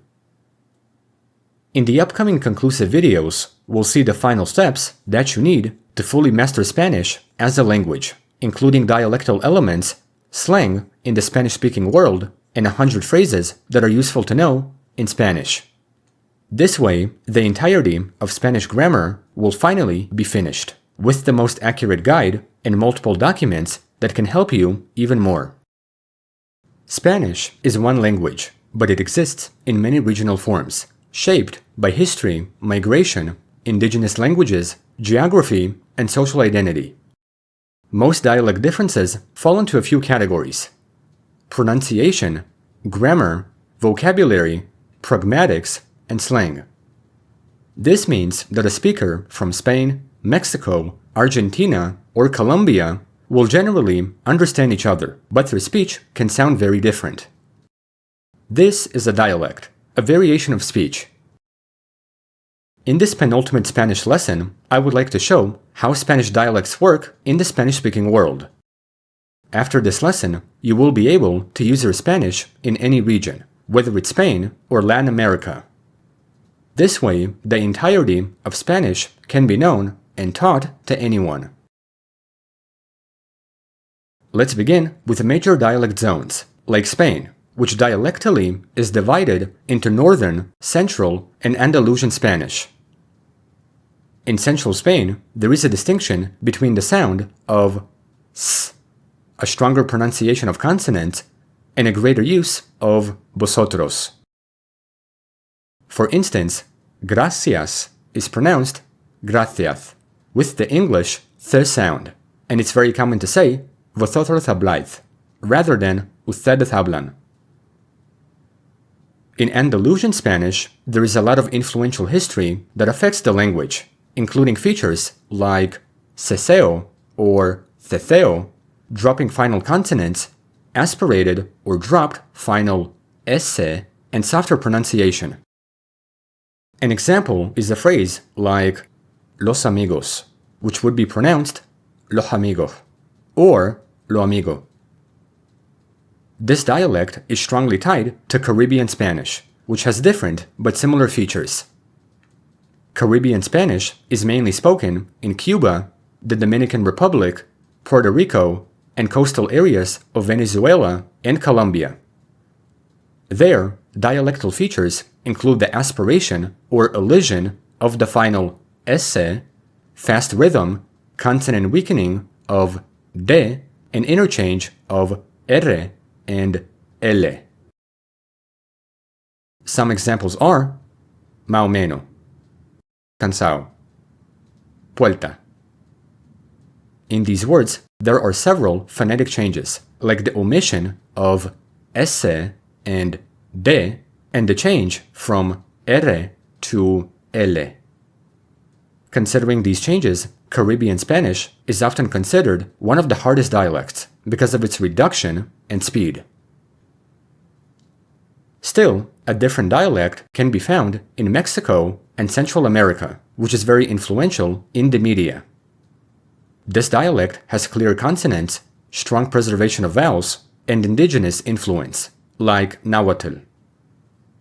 In the upcoming conclusive videos, we'll see the final steps that you need to fully master Spanish as a language, including dialectal elements, slang in the Spanish-speaking world, and 100 phrases that are useful to know in Spanish. This way, the entirety of Spanish grammar will finally be finished, with the most accurate guide and multiple documents that can help you even more. Spanish is one language, but it exists in many regional forms, shaped by history, migration, indigenous languages, geography, and social identity. Most dialect differences fall into a few categories: pronunciation, grammar, vocabulary, pragmatics, and slang. This means that a speaker from Spain, Mexico, Argentina, or Colombia will generally understand each other, but their speech can sound very different. This is a dialect, a variation of speech. In this penultimate Spanish lesson, I would like to show how Spanish dialects work in the Spanish-speaking world. After this lesson, you will be able to use your Spanish in any region, whether it's Spain or Latin America. This way, the entirety of Spanish can be known and taught to anyone. Let's begin with the major dialect zones, like Spain, which dialectally is divided into Northern, Central, and Andalusian Spanish. In Central Spain, there is a distinction between the sound of s, a stronger pronunciation of consonants, and a greater use of vosotros. For instance, gracias is pronounced gracias, with the English th sound, and it's very common to say vosotros habláis, rather than ustedes hablan. In Andalusian Spanish, there is a lot of influential history that affects the language, including features like ceseo or ceceo, dropping final consonants, aspirated or dropped final s, and softer pronunciation. An example is a phrase like los amigos, which would be pronounced los amigos, or lo amigo. This dialect is strongly tied to Caribbean Spanish, which has different but similar features. Caribbean Spanish is mainly spoken in Cuba, the Dominican Republic, Puerto Rico, and coastal areas of Venezuela and Colombia. There, dialectal features include the aspiration or elision of the final s, fast rhythm, consonant weakening of d, and interchange of r and L. Some examples are más o menos, cansado, puerta. In these words, there are several phonetic changes, like the omission of S and D, and the change from R to L. Considering these changes, Caribbean Spanish is often considered one of the hardest dialects because of its reduction and speed. Still, a different dialect can be found in Mexico and Central America, which is very influential in the media. This dialect has clear consonants, strong preservation of vowels, and indigenous influence, like Nahuatl.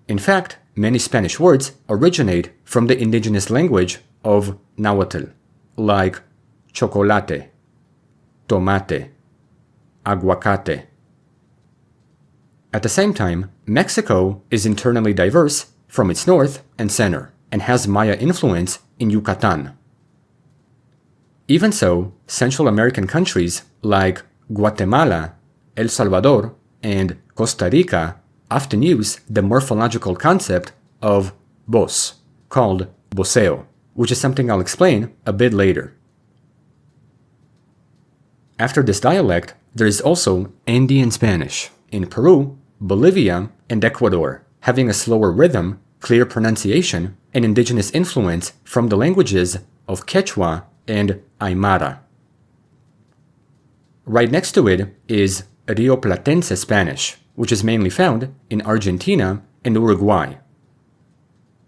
In fact, many Spanish words originate from the indigenous language of Nahuatl, like chocolate, tomate, aguacate. At the same time, Mexico is internally diverse from its north and center, and has Maya influence in Yucatan. Even so, Central American countries like Guatemala, El Salvador, and Costa Rica often use the morphological concept of voz, called voceo, which is something I'll explain a bit later. After this dialect, there is also Andean Spanish in Peru, Bolivia, and Ecuador, having a slower rhythm, clear pronunciation, and indigenous influence from the languages of Quechua and Aymara. Right next to it is Rioplatense Spanish, which is mainly found in Argentina and Uruguay.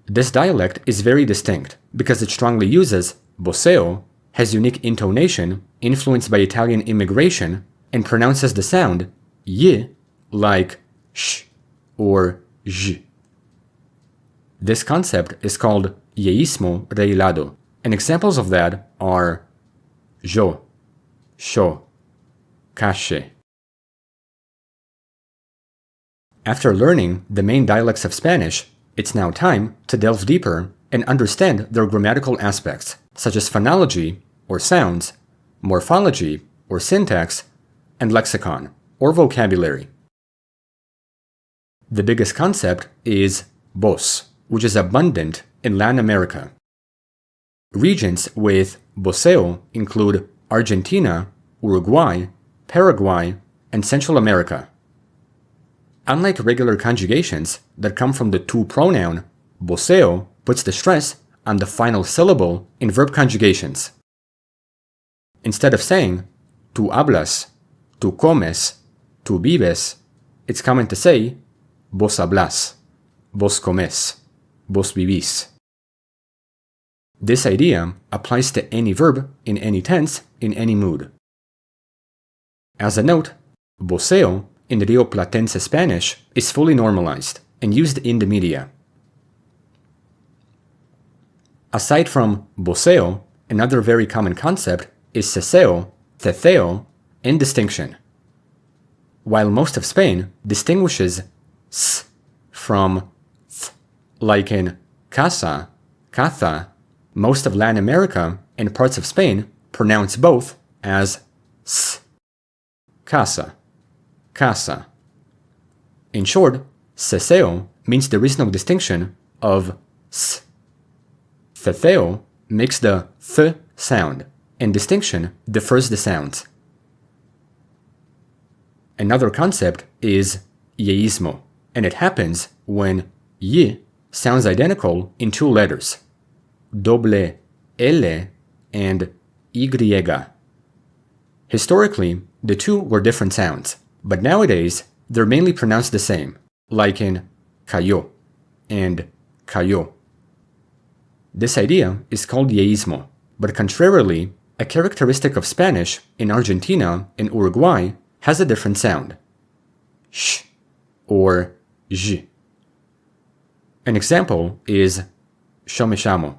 This dialect is very distinct because it strongly uses voceo, has unique intonation influenced by Italian immigration, and pronounces the sound y like sh or j. This concept is called yeísmo reilado, and examples of that are yo, sho, cache. After learning the main dialects of Spanish, it's now time to delve deeper and understand their grammatical aspects, such as phonology, or sounds, morphology, or syntax, and lexicon, or vocabulary. The biggest concept is voz, which is abundant in Latin America. Regions with voceo include Argentina, Uruguay, Paraguay, and Central America. Unlike regular conjugations that come from the to pronoun, voceo puts the stress on the final syllable in verb conjugations. Instead of saying tú hablas, tú comes, tú vives, it's common to say vos hablas, vos comes, vos vivís. This idea applies to any verb in any tense in any mood. As a note, voceo in Rioplatense Spanish is fully normalized and used in the media. Aside from voceo, another very common concept is ceseo, ceceo, and distinction. While most of Spain distinguishes s from th, like in casa, caza, most of Latin America and parts of Spain pronounce both as s, casa, casa. In short, ceseo means there is no distinction of s. Ceceo makes the th sound, and distinction differs the sounds. Another concept is yeísmo, and it happens when y sounds identical in two letters, doble L and Y. Historically, the two were different sounds, but nowadays they're mainly pronounced the same, like in cayó and cayó. This idea is called yeísmo, but contrarily, a characteristic of Spanish in Argentina and Uruguay has a different sound, sh or j. An example is yo me llamo.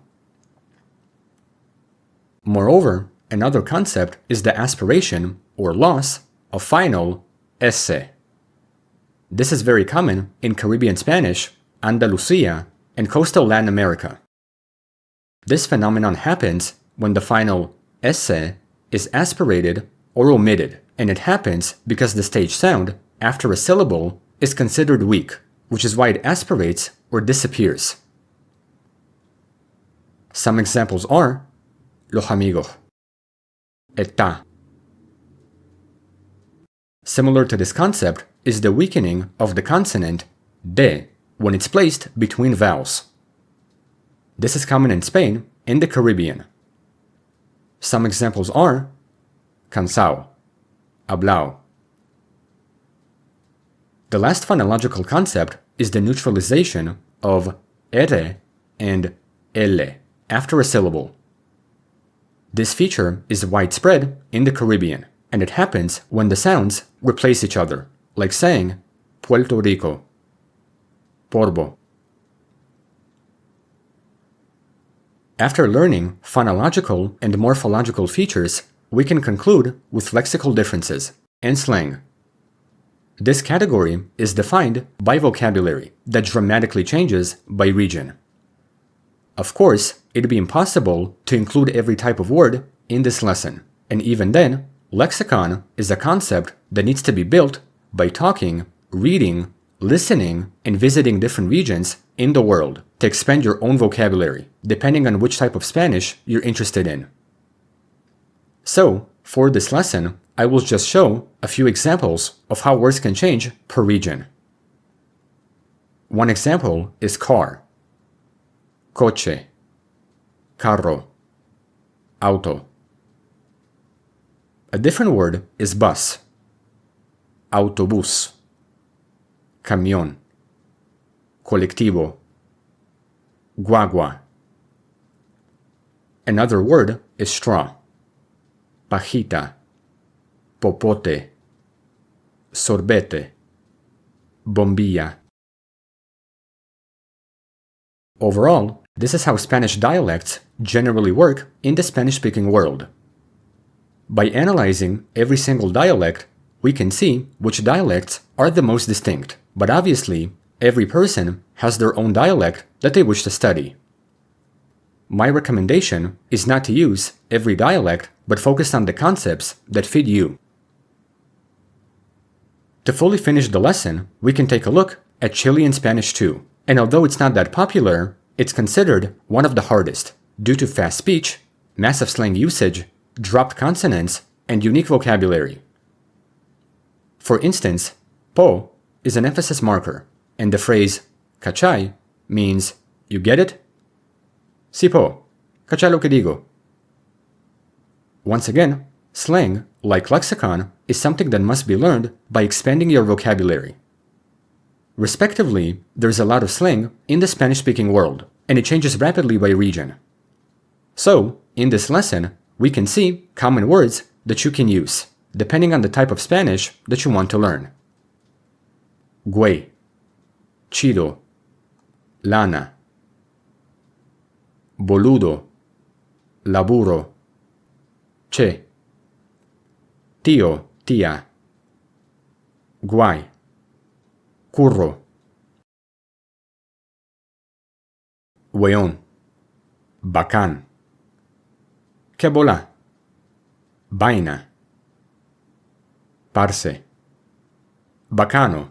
Moreover, another concept is the aspiration or loss of final ese. This is very common in Caribbean Spanish, Andalusia, and coastal Latin America. This phenomenon happens when the final ese is aspirated or omitted, and it happens because the stage sound after a syllable is considered weak, which is why it aspirates or disappears. Some examples are los amigos, está. Similar to this concept is the weakening of the consonant de when it's placed between vowels. This is common in Spain and the Caribbean. Some examples are cansao, hablao. The last phonological concept is the neutralization of R and L after a syllable. This feature is widespread in the Caribbean, and it happens when the sounds replace each other, like saying Puerto Rico, Porbo. After learning phonological and morphological features, we can conclude with lexical differences and slang. This category is defined by vocabulary that dramatically changes by region. Of course, it'd be impossible to include every type of word in this lesson, and even then, lexicon is a concept that needs to be built by talking, reading, listening, and visiting different regions in the world to expand your own vocabulary, depending on which type of Spanish you're interested in. So, for this lesson, I will just show a few examples of how words can change per region. One example is car, coche, carro, auto. A different word is bus, autobús, camión, colectivo, guagua. Another word is straw, pajita, popote, sorbete, bombilla. Overall, this is how Spanish dialects generally work in the Spanish-speaking world. By analyzing every single dialect, we can see which dialects are the most distinct, but obviously, every person has their own dialect that they wish to study. My recommendation is not to use every dialect, but focus on the concepts that fit you. To fully finish the lesson, we can take a look at Chilean Spanish too, and although it's not that popular, it's considered one of the hardest due to fast speech, massive slang usage, dropped consonants, and unique vocabulary. For instance, po is an emphasis marker, and the phrase cachai means you get it? Sí po, cachai lo que digo. Once again, slang, like lexicon, is something that must be learned by expanding your vocabulary. Respectively, there's a lot of slang in the Spanish-speaking world, and it changes rapidly by region. So, in this lesson, we can see common words that you can use, depending on the type of Spanish that you want to learn. Güey, chido, lana, boludo, laburo, che, tío, tía, guay, curro, weón, bacán, que bola, vaina, parce, bacano.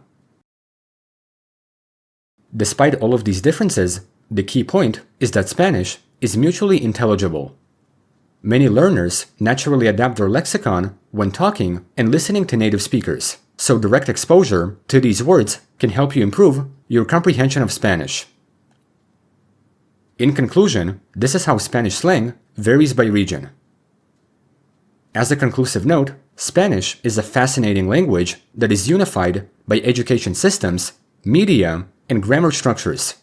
Despite all of these differences, the key point is that Spanish is mutually intelligible. Many learners naturally adapt their lexicon when talking and listening to native speakers, so direct exposure to these words can help you improve your comprehension of Spanish. In conclusion, this is how Spanish slang varies by region. As a conclusive note, Spanish is a fascinating language that is unified by education systems, media, and grammar structures.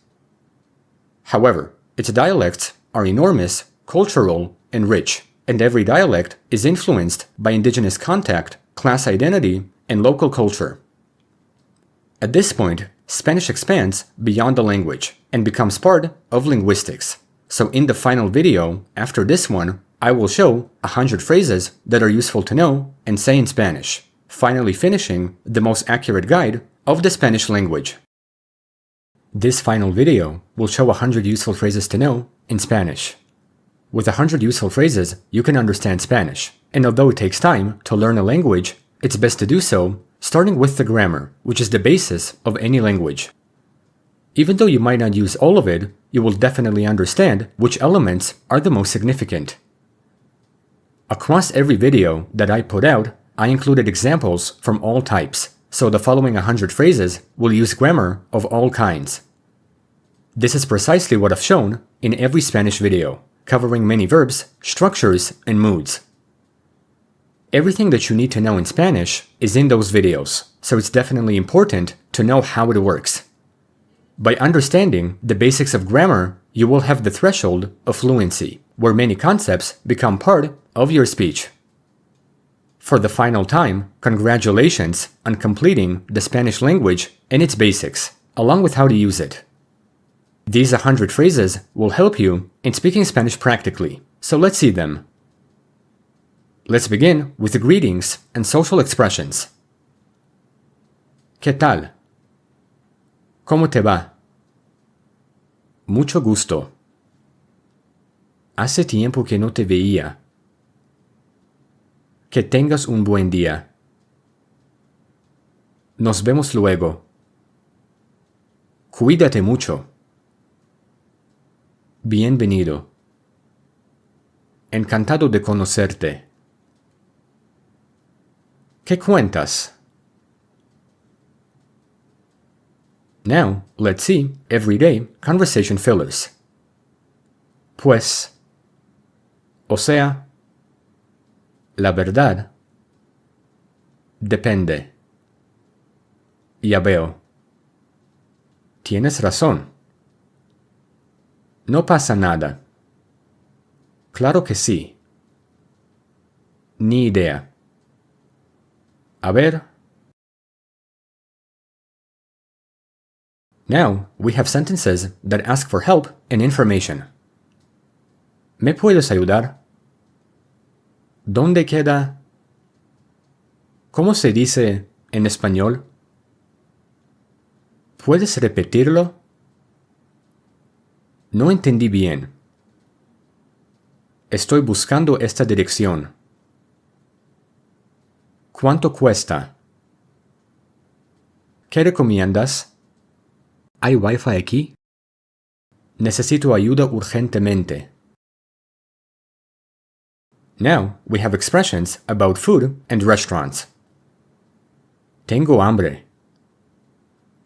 However, its dialects are enormous, cultural, and rich, and every dialect is influenced by indigenous contact, class identity, and local culture. At this point, Spanish expands beyond the language and becomes part of linguistics. So in the final video, after this one, I will show 100 phrases that are useful to know and say in Spanish, finally finishing the most accurate guide of the Spanish language. This final video will show 100 useful phrases to know in Spanish. With 100 useful phrases, you can understand Spanish, and although it takes time to learn a language, it's best to do so starting with the grammar, which is the basis of any language. Even though you might not use all of it, you will definitely understand which elements are the most significant. Across every video that I put out, I included examples from all types, so the following 100 phrases will use grammar of all kinds. This is precisely what I've shown in every Spanish video, covering many verbs, structures, and moods. Everything that you need to know in Spanish is in those videos, so it's definitely important to know how it works. By understanding the basics of grammar, you will have the threshold of fluency, where many concepts become part of your speech. For the final time, congratulations on completing the Spanish language and its basics, along with how to use it. These 100 phrases will help you in speaking Spanish practically, so let's see them. Let's begin with the greetings and social expressions. ¿Qué tal? ¿Cómo te va? Mucho gusto. Hace tiempo que no te veía. Que tengas un buen día. Nos vemos luego. Cuídate mucho. Bienvenido. Encantado de conocerte. ¿Qué cuentas? Now, let's see everyday conversation fillers. Pues, o sea, la verdad, depende. Ya veo. Tienes razón. No pasa nada. Claro que sí. Ni idea. A ver. Now, we have sentences that ask for help and information. ¿Me puedes ayudar? ¿Dónde queda? ¿Cómo se dice en español? ¿Puedes repetirlo? No entendí bien. Estoy buscando esta dirección. ¿Cuánto cuesta? ¿Qué recomiendas? ¿Hay Wi-Fi aquí? Necesito ayuda urgentemente. Now, we have expressions about food and restaurants. Tengo hambre.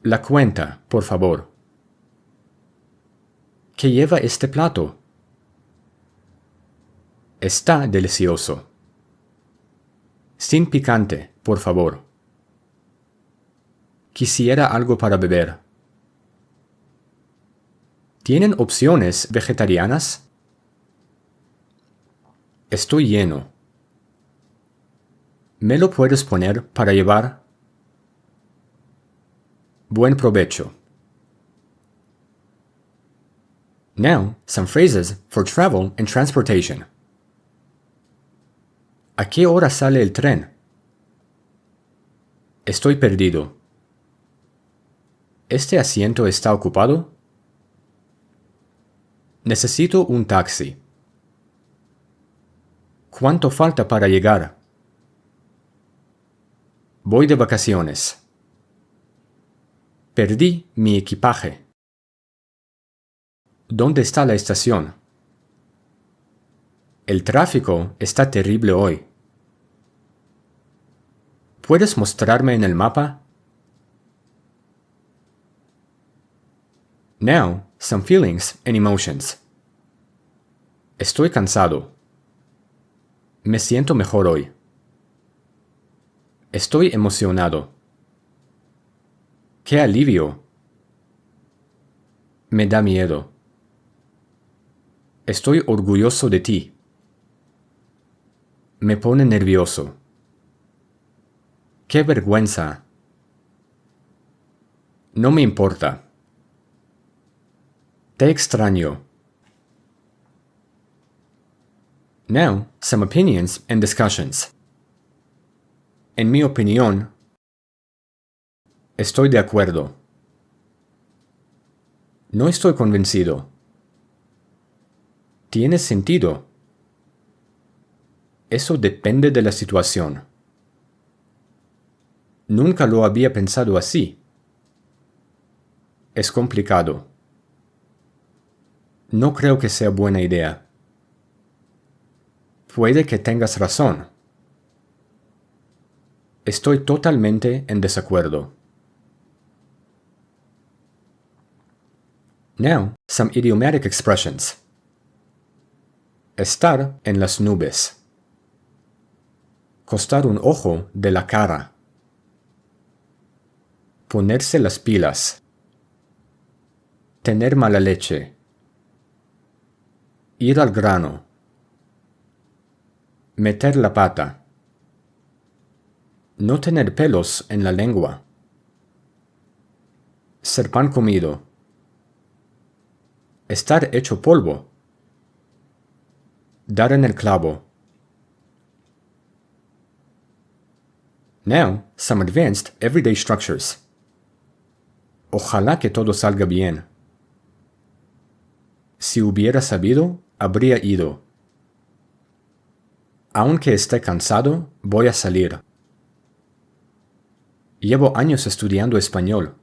La cuenta, por favor. ¿Qué lleva este plato? Está delicioso. Sin picante, por favor. Quisiera algo para beber. ¿Tienen opciones vegetarianas? Estoy lleno. ¿Me lo puedes poner para llevar? Buen provecho. Now, some phrases for travel and transportation. ¿A qué hora sale el tren? Estoy perdido. ¿Este asiento está ocupado? Necesito un taxi. ¿Cuánto falta para llegar? Voy de vacaciones. Perdí mi equipaje. ¿Dónde está la estación? El tráfico está terrible hoy. ¿Puedes mostrarme en el mapa? Now, some feelings and emotions. Estoy cansado. Me siento mejor hoy. Estoy emocionado. ¡Qué alivio! Me da miedo. Estoy orgulloso de ti. Me pone nervioso. ¡Qué vergüenza! No me importa. Te extraño. Now, some opinions and discussions. En mi opinión, estoy de acuerdo. No estoy convencido. Tiene sentido. Eso depende de la situación. Nunca lo había pensado así. Es complicado. No creo que sea buena idea. Puede que tengas razón. Estoy totalmente en desacuerdo. Now, some idiomatic expressions. Estar en las nubes. Costar un ojo de la cara. Ponerse las pilas. Tener mala leche. Ir al grano. Meter la pata. No tener pelos en la lengua. Ser pan comido. Estar hecho polvo. Dar en el clavo. Now, some advanced everyday structures. Ojalá que todo salga bien. Si hubiera sabido, habría ido. Aunque esté cansado, voy a salir. Llevo años estudiando español.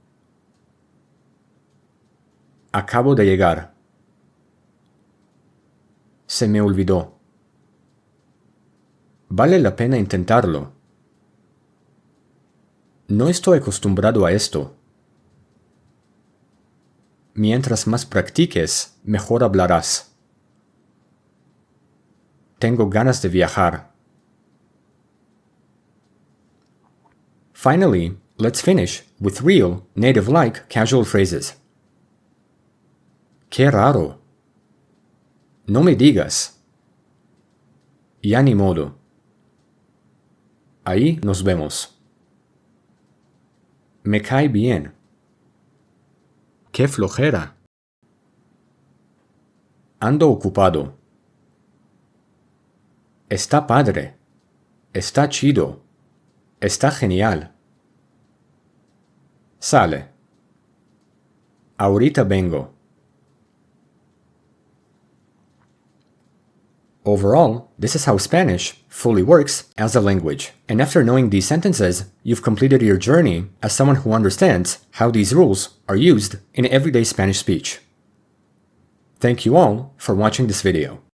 Acabo de llegar. Se me olvidó. Vale la pena intentarlo. No estoy acostumbrado a esto. Mientras más practiques, mejor hablarás. Tengo ganas de viajar. Finally, let's finish with real, native-like casual phrases. ¡Qué raro! No me digas. Ya ni modo. Ahí nos vemos. Me cae bien. ¡Qué flojera! Ando ocupado. Está padre. Está chido. Está genial. Sale. Ahorita vengo. Overall, this is how Spanish fully works as a language. And after knowing these sentences, you've completed your journey as someone who understands how these rules are used in everyday Spanish speech. Thank you all for watching this video.